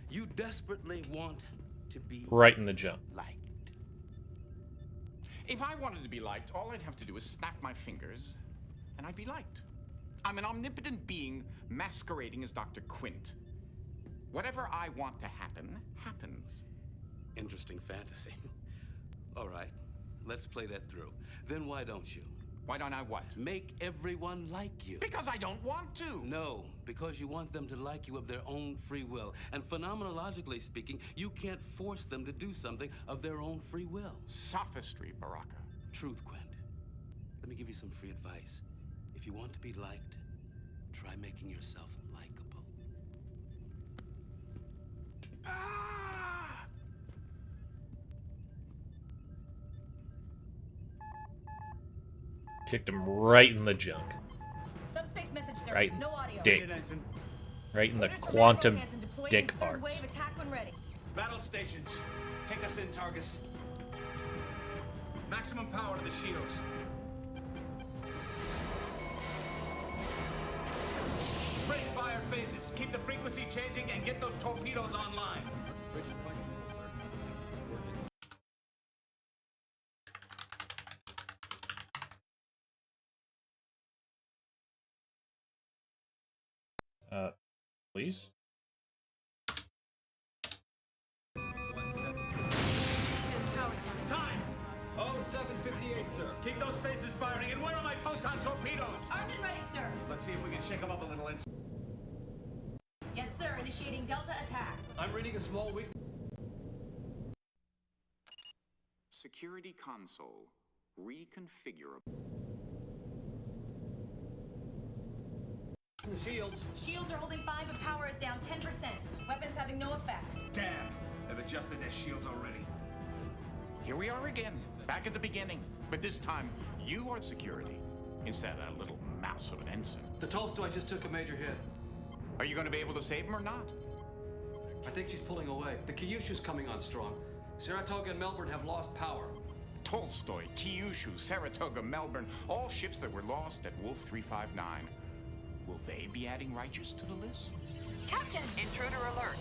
You desperately want to be Right in the jump. liked. If I wanted to be liked, all I'd have to do is snap my fingers, and I'd be liked. I'm an omnipotent being masquerading as Dr. Quint. Whatever I want to happen, happens. interesting fantasy. All right, let's play that through. Then why don't you? Why don't I what? Make everyone like you. Because I don't want to. No, because you want them to like you of their own free will. And phenomenologically speaking, you can't force them to do something of their own free will. Sophistry, Baraka. Truth, Quint. Let me give you some free advice. If you want to be liked, try making yourself likable. Ah! Kicked him right in the junk. Subspace message, sir. Right in No audio. dick. Right in the Orders from quantum Admiral Hansen, deploying dick the third parts. wave, attack when ready. Battle stations. Take us in, Targus. Maximum power to the shields. Spray fire phases. Keep the frequency changing and get those torpedoes online. Please? Time! 0758, sir. Keep those phases firing. And where are my photon torpedoes? Armed and ready, sir. Let's see if we can shake them up a little. Yes, sir. Initiating Delta attack. I'm reading a small weak. Security console. Reconfigurable. The shields. Shields are holding 5, but power is down 10%. Weapons having no effect. Damn! They've adjusted their shields already. Here we are again, back at the beginning. But this time, you are security, instead of that little mouse of an ensign. The Tolstoy just took a major hit. Are you going to be able to save him or not? I think she's pulling away. The Kyushu's coming on strong. Saratoga and Melbourne have lost power. Tolstoy, Kyushu, Saratoga, Melbourne, all ships that were lost at Wolf 359. Will they be adding Righteous to the list? Captain! Intruder alert.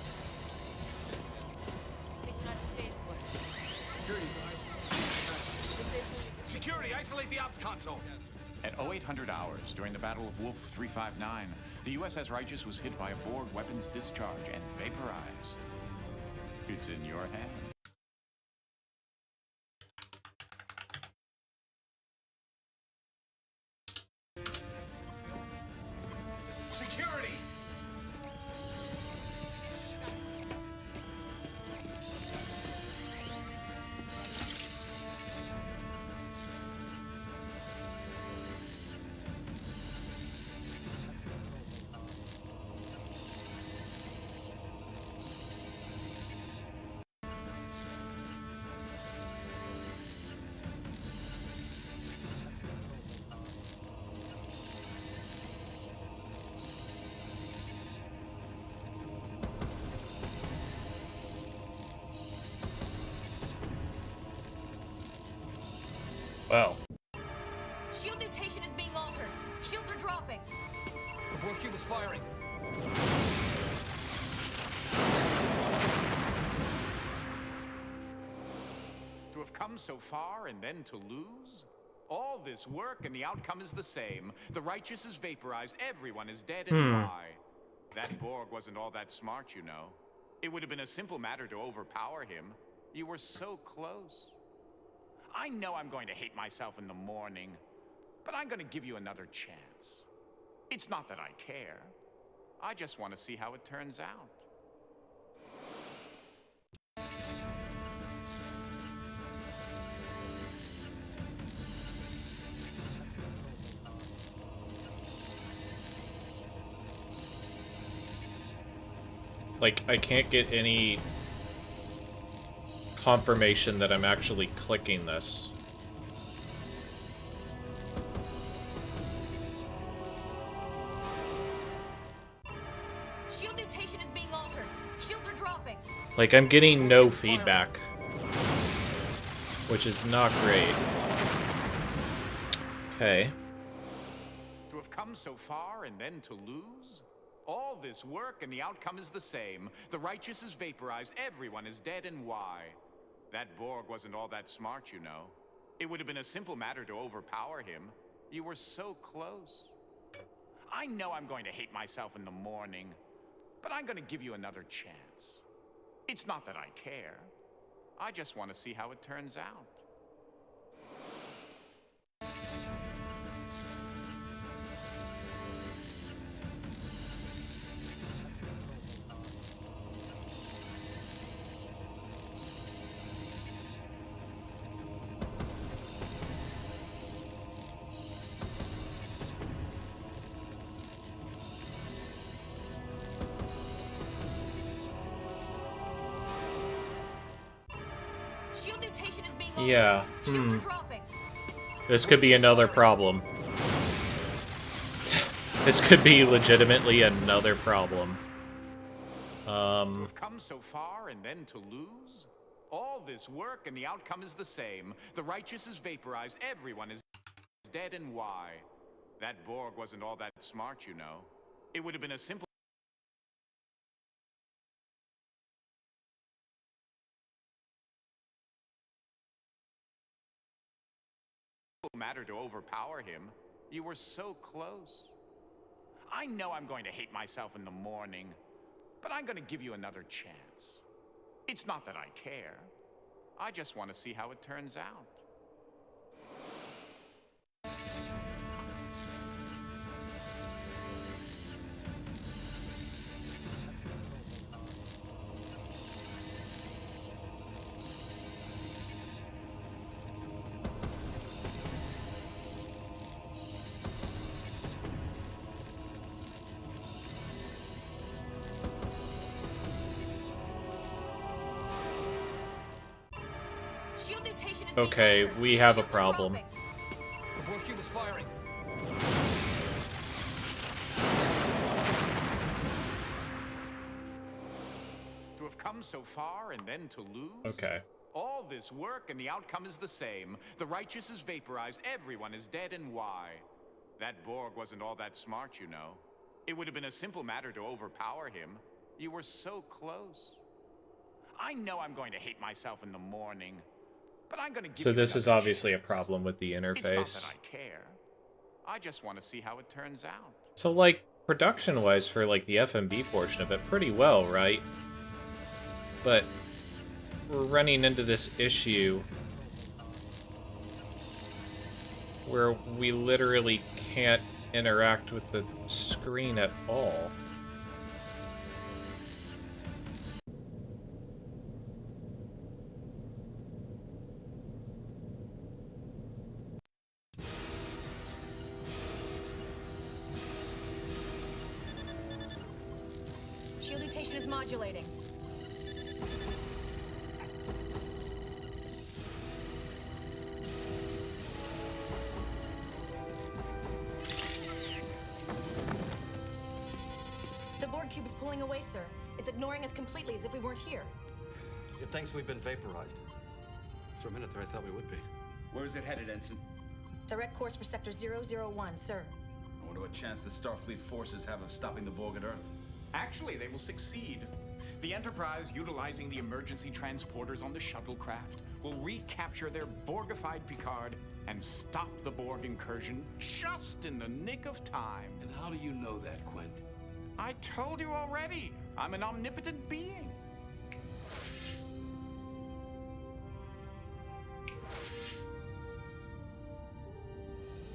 Security, isolate the ops console. At 0800 hours, during the Battle of Wolf 359, the USS Righteous was hit by a Borg weapons discharge and vaporized. It's in your hand. Security! Well. Shield mutation is being altered. Shields are dropping. The Borg cube is firing. To have come so far and then to lose? All this work and the outcome is the same. The Righteous is vaporized, everyone is dead, and why? That Borg wasn't all that smart, you know. It would have been a simple matter to overpower him. You were so close. I know I'm going to hate myself in the morning, but I'm going to give you another chance. It's not that I care. I just want to see how it turns out. Like, I can't get any confirmation that I'm actually clicking this. Shield mutation is being altered. Shields are dropping. Like, I'm getting no feedback, which is not great. Okay. To have come so far and then to lose? All this work and the outcome is the same. The Righteous is vaporized, everyone is dead, and why? That Borg wasn't all that smart, you know. It would have been a simple matter to overpower him. You were so close. I know I'm going to hate myself in the morning, but I'm going to give you another chance. It's not that I care. I just want to see how it turns out. Shield mutation is being Yeah. Shields are dropping. This could be another problem. This could be legitimately another problem. We've come so far and then to lose? All this work and the outcome is the same. The righteous is vaporized, everyone is dead, and why? That Borg wasn't all that smart, you know. It would have been a simple matter to overpower him. You were so close. I know I'm going to hate myself in the morning, but I'm going to give you another chance. It's not that I care. I just want to see how it turns out. Shield mutation is being Okay, altered. we have a Shields are problem. dropping. The Borg cube is firing. To have come so far and then to lose? Okay. All this work and the outcome is the same. The righteous is vaporized, everyone is dead, and why? That Borg wasn't all that smart, you know. It would have been a simple matter to overpower him. You were so close. I know I'm going to hate myself in the morning, but I'm going to give So you this is another obviously a chance. problem with the It's not interface. that I care. I just want to see how it turns out. So, like, production-wise for, like, the FMB portion of it, pretty well, right? But we're running into this issue where we literally can't interact with the screen at all. Shield mutation is modulating. The Borg cube is pulling away, sir. It's ignoring us completely as if we weren't here. It thinks we've been vaporized. For a minute there, I thought we would be. Where is it headed, Ensign? Direct course for Sector 001, sir. I wonder what chance the Starfleet forces have of stopping the Borg at Earth. Actually, they will succeed. The Enterprise, utilizing the emergency transporters on the shuttlecraft, will recapture their Borgified Picard and stop the Borg incursion just in the nick of time. And how do you know that, Quint? I told you already. I'm an omnipotent being.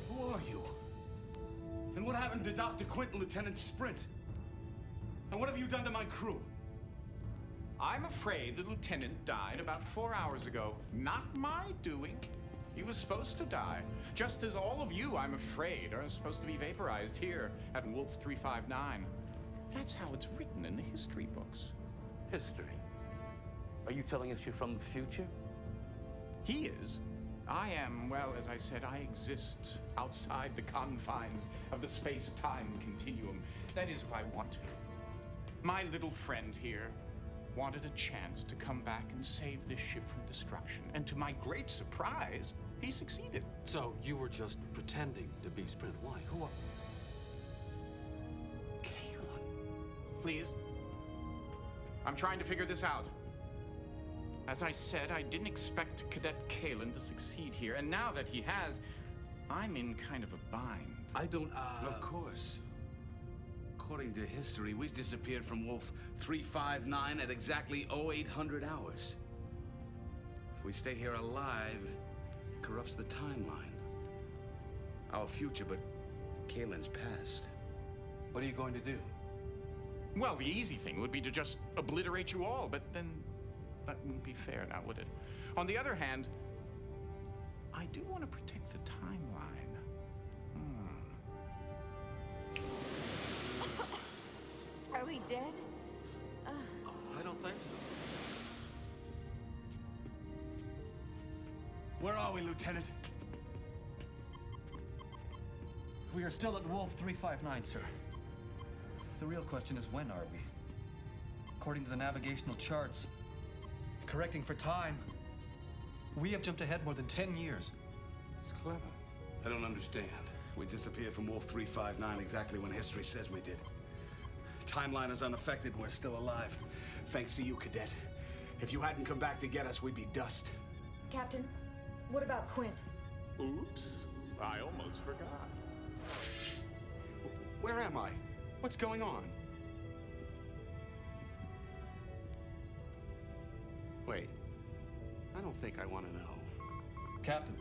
Who are you? And what happened to Dr. Quint and Lieutenant Sprint? And what have you done to my crew? I'm afraid the lieutenant died about 4 hours ago. Not my doing. He was supposed to die. Just as all of you, I'm afraid, are supposed to be vaporized here at Wolf 359. That's how it's written in the history books. History? Are you telling us you're from the future? He is. I am, well, as I said, I exist outside the confines of the space-time continuum. That is if I want to. My little friend here wanted a chance to come back and save this ship from destruction. And to my great surprise, he succeeded. So you were just pretending to be Sprint. Why? Who are... Please. I'm trying to figure this out. As I said, I didn't expect Cadet Kalen to succeed here, and now that he has, I'm in kind of a bind. I don't, Of course. According to history, we disappeared from Wolf 359 at exactly 0800 hours. If we stay here alive, it corrupts the timeline. Our future, but Kalen's past. What are you going to do? Well, the easy thing would be to just obliterate you all, but then that wouldn't be fair now, would it? On the other hand, I do want to protect the timeline. Are we dead? I don't think so. Where are we, Lieutenant? We are still at Wolf 359, sir. The real question is, when are we? According to the navigational charts, correcting for time, we have jumped ahead more than 10 years. It's clever. I don't understand. We disappeared from Wolf 359 exactly when history says we did. Timeline is unaffected, we're still alive. Thanks to you, Cadet. If you hadn't come back to get us, we'd be dust. Captain, what about Quint? Oops, I almost forgot. Where am I? What's going on? Wait, I don't think I want to know. Captain,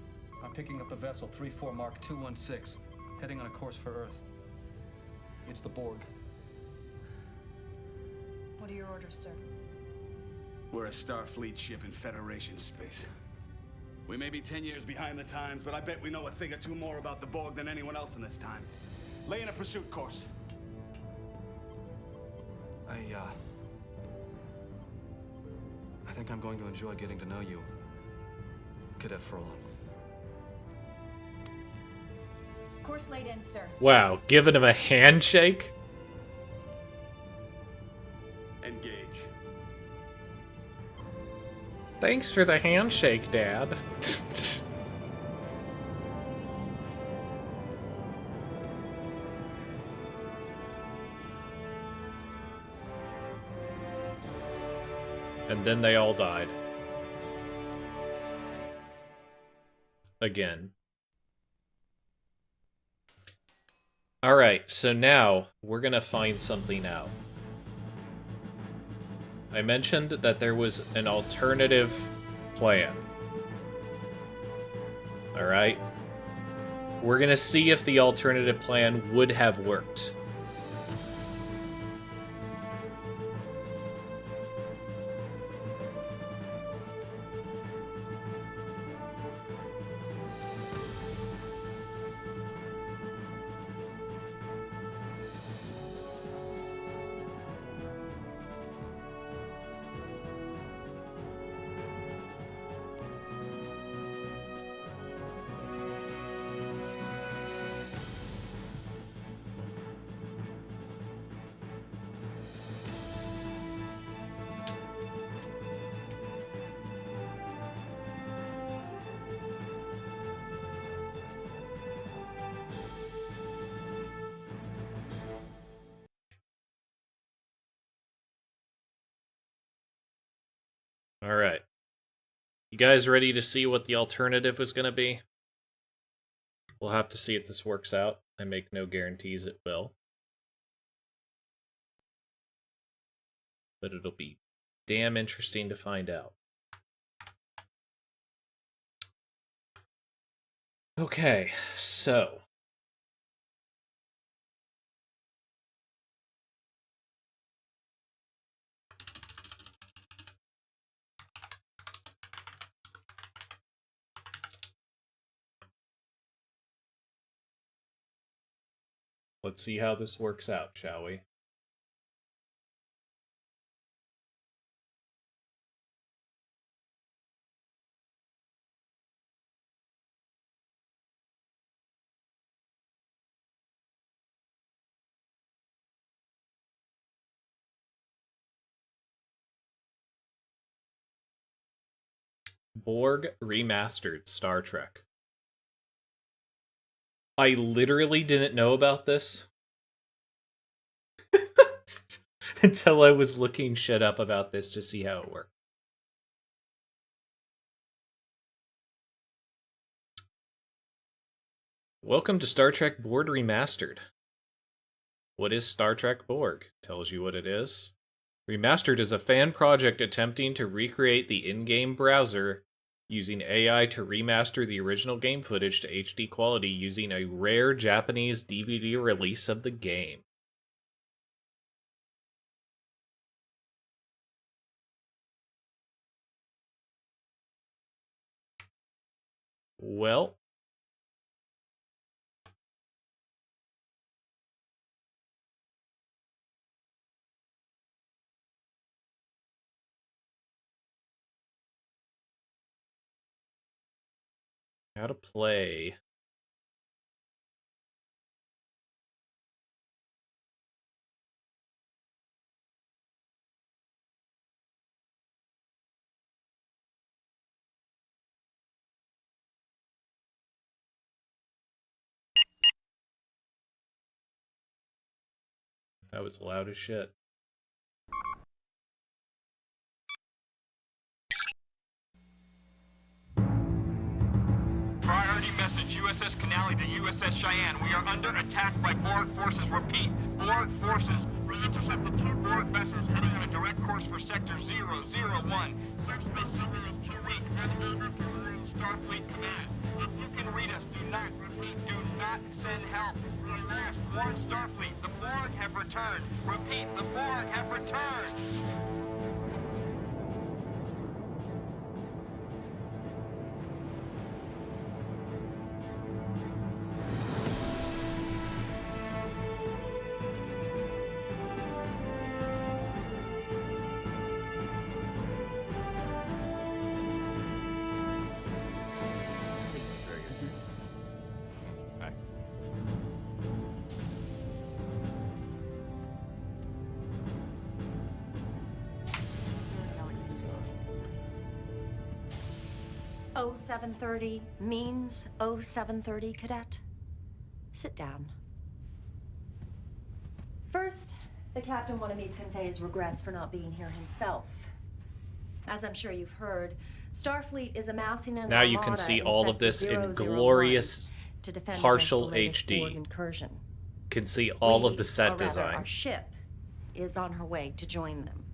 I'm picking up the vessel 34 Mark 216, heading on a course for Earth. It's the Borg. What are your orders, sir? We're a Starfleet ship in Federation space. We may be 10 years behind the times, but I bet we know a thing or two more about the Borg than anyone else in this time. Lay in a pursuit course. I think I'm going to enjoy getting to know you, Cadet Furlong. Course laid in, sir. Wow, giving him a handshake? Engage. Thanks for the handshake, Dad. And then they all died. Again. Alright, so now we're gonna find something out. I mentioned that there was an alternative plan. Alright? We're gonna see if the alternative plan would have worked. Alright. You guys ready to see what the alternative was going to be? We'll have to see if this works out. I make no guarantees it will. But it'll be damn interesting to find out. Okay, so... let's see how this works out, shall we? Borg Remastered Star Trek. I literally didn't know about this until I was looking shit up about this to see how it worked. Welcome to Star Trek Borg Remastered. What is Star Trek Borg? Tells you what it is. Remastered is a fan project attempting to recreate the in-game browser using AI to remaster the original game footage to HD quality using a rare Japanese DVD release of the game. Well, how to play. That was loud as shit. Priority message, USS Canali to USS Cheyenne. We are under attack by BORG forces. Repeat, BORG forces. We intercepted 2 BORG vessels heading on a direct course for Sector 001. Subspace signal is too weak. Unable to reach Starfleet Command. If you can read us, do not, repeat, do not send help. We are last. Warn Starfleet. The BORG have returned. Repeat, the BORG have returned. Oh, 0730 means 0730, Cadet. Sit down. First, the captain wanted me to convey his regrets for not being here himself. As I'm sure you've heard, Starfleet is amassing an Now you can armada see in all of Sector this in 001 glorious to defend partial against the latest HD. Borg incursion. Can see all of the Or set rather, design. Our ship is on her way to join them.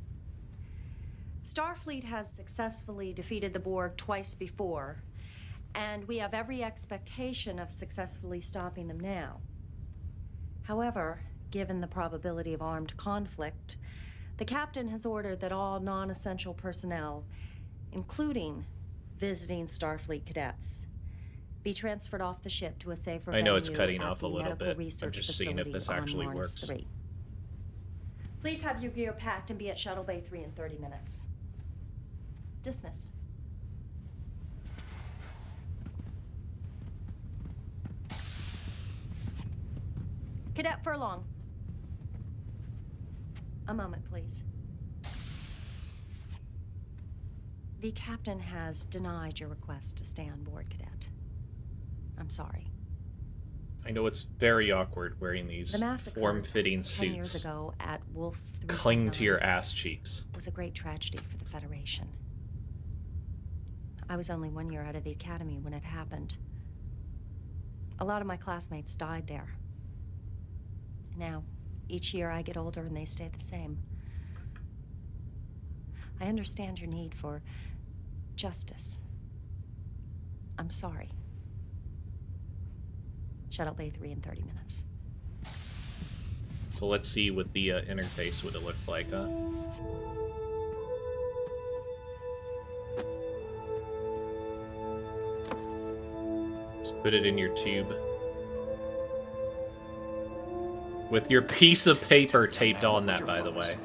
Starfleet has successfully defeated the Borg twice before, and we have every expectation of successfully stopping them now. However, given the probability of armed conflict, the captain has ordered that all non-essential personnel, including visiting Starfleet cadets, be transferred off the ship to a safer I know it's venue cutting at off a the little medical bit. I'm research just seeing if facility this on actually Marnus works. 3. Please have your gear packed and be at Shuttle Bay 3 in 30 minutes. Dismissed. Cadet Furlong. A moment, please. The captain has denied your request to stay on board, Cadet. I'm sorry. I know it's very awkward wearing these The massacre form-fitting 10 years suits. ago at Wolf Cling to 359 your ass cheeks. was a great tragedy for the Federation. I was only 1 year out of the academy when it happened. A lot of my classmates died there. Now, each year I get older and they stay the same. I understand your need for justice. I'm sorry. Shuttle Bay 3 in 30 minutes. So let's see what the interface would have looked like, huh? Just put it in your tube. With your piece of paper taped on that, by the way.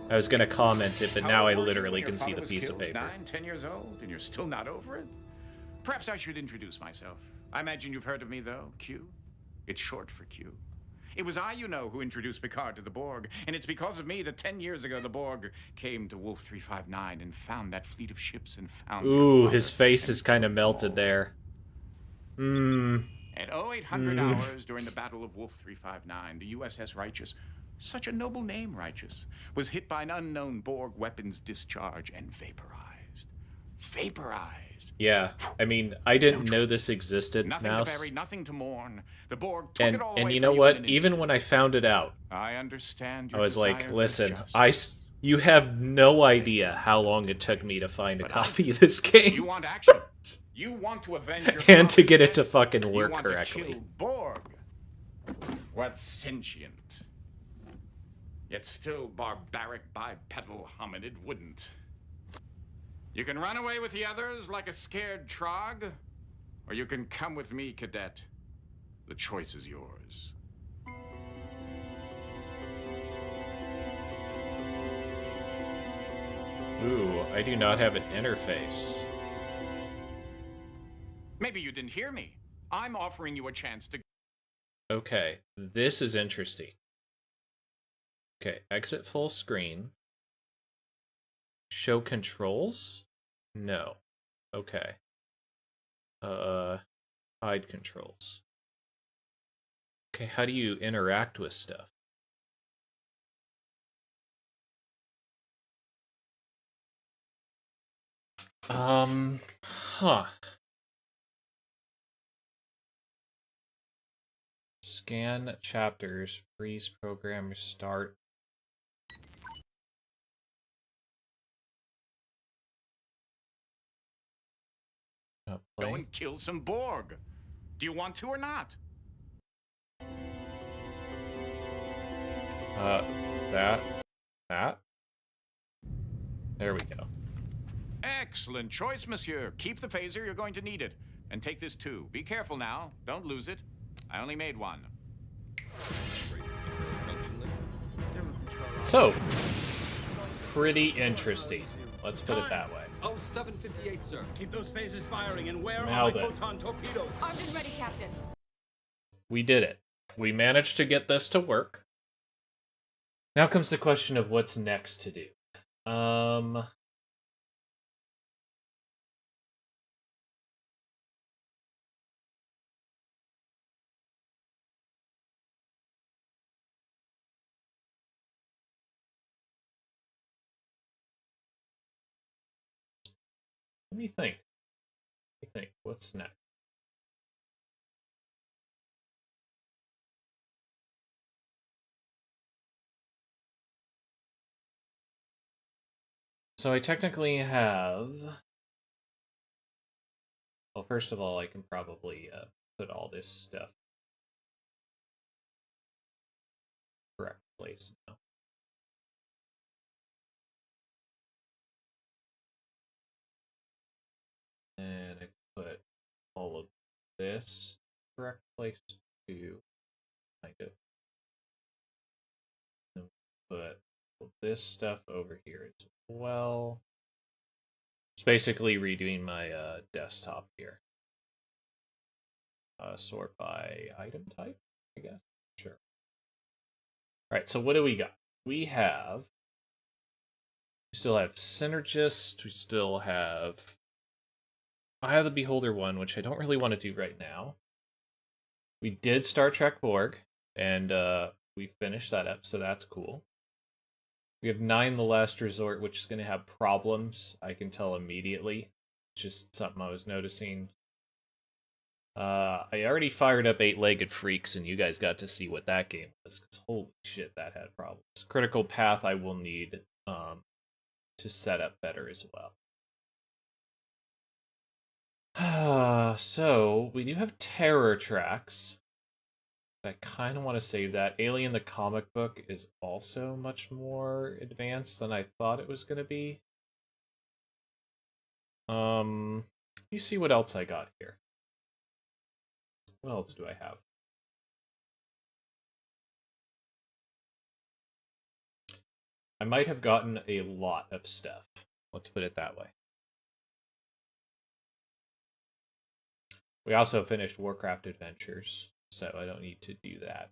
I was gonna comment it, but now I literally can see the piece of paper. 9, 10 years old, and you're still not over it? Perhaps I should introduce myself. I imagine you've heard of me, though. Q. It's short for Q. It was I, you know, who introduced Picard to the Borg, and it's because of me that 10 years ago the Borg came to Wolf 359 and found that fleet of ships and found... Ooh, his face is kind of melted there. At 0800 hours during the Battle of Wolf 359, the USS Righteous, such a noble name, Righteous, was hit by an unknown Borg weapons discharge and vaporized. Vaporized. Yeah, I mean, I didn't know this existed, Nothing Mouse. to bury, nothing to mourn. The Borg took it all away And you from know you what? in an Even instant. when I found it out, I understand I your was like, desire for listen, justice. you have no idea how long it took me to find a copy of this game. You want action? You want to avenge your And to father's get it to death? fucking work You want correctly. to kill Borg. What's sentient? Yet still barbaric bipedal hominid wouldn't. You can run away with the others like a scared trog, or you can come with me, cadet. The choice is yours. Ooh, I do not have an interface. Maybe you didn't hear me. I'm offering you a chance to... Okay, this is interesting. Okay, exit full screen. Show controls? No. Okay. Hide controls. Okay, how do you interact with stuff? Huh. Scan chapters, freeze program, start. Go and kill some Borg. Do you want to or not? That. There we go. Excellent choice, monsieur. Keep the phaser, you're going to need it. And take this too. Be careful now. Don't lose it. I only made one. So, pretty interesting. Let's put it that way. Oh, 758, sir. Keep those phasers firing, and where Now are my then. photon torpedoes? Armed and ready, Captain. We did it. We managed to get this to work. Now comes the question of what's next to do. Let me think. What's next? So I technically have... Well, first of all, I can probably put all this stuff correct place now. And I put all of this correct place too, kind of. And put this stuff over here as well. It's basically redoing my desktop here. Sort by item type, I guess. Sure. All right, so what do we got? We still have Synergist. We still have... I have the Beholder one, which I don't really want to do right now. We did Star Trek Borg, and we finished that up, so that's cool. We have 9 The Last Resort, which is going to have problems. I can tell immediately. It's just something I was noticing. I already fired up 8-Legged Freaks, and you guys got to see what that game was, because holy shit, that had problems. Critical Path I will need to set up better as well. So, we do have Terror Tracks. I kind of want to save that. Alien the comic book is also much more advanced than I thought it was going to be. You see what else I got here. What else do I have? I might have gotten a lot of stuff. Let's put it that way. We also finished Warcraft Adventures, so I don't need to do that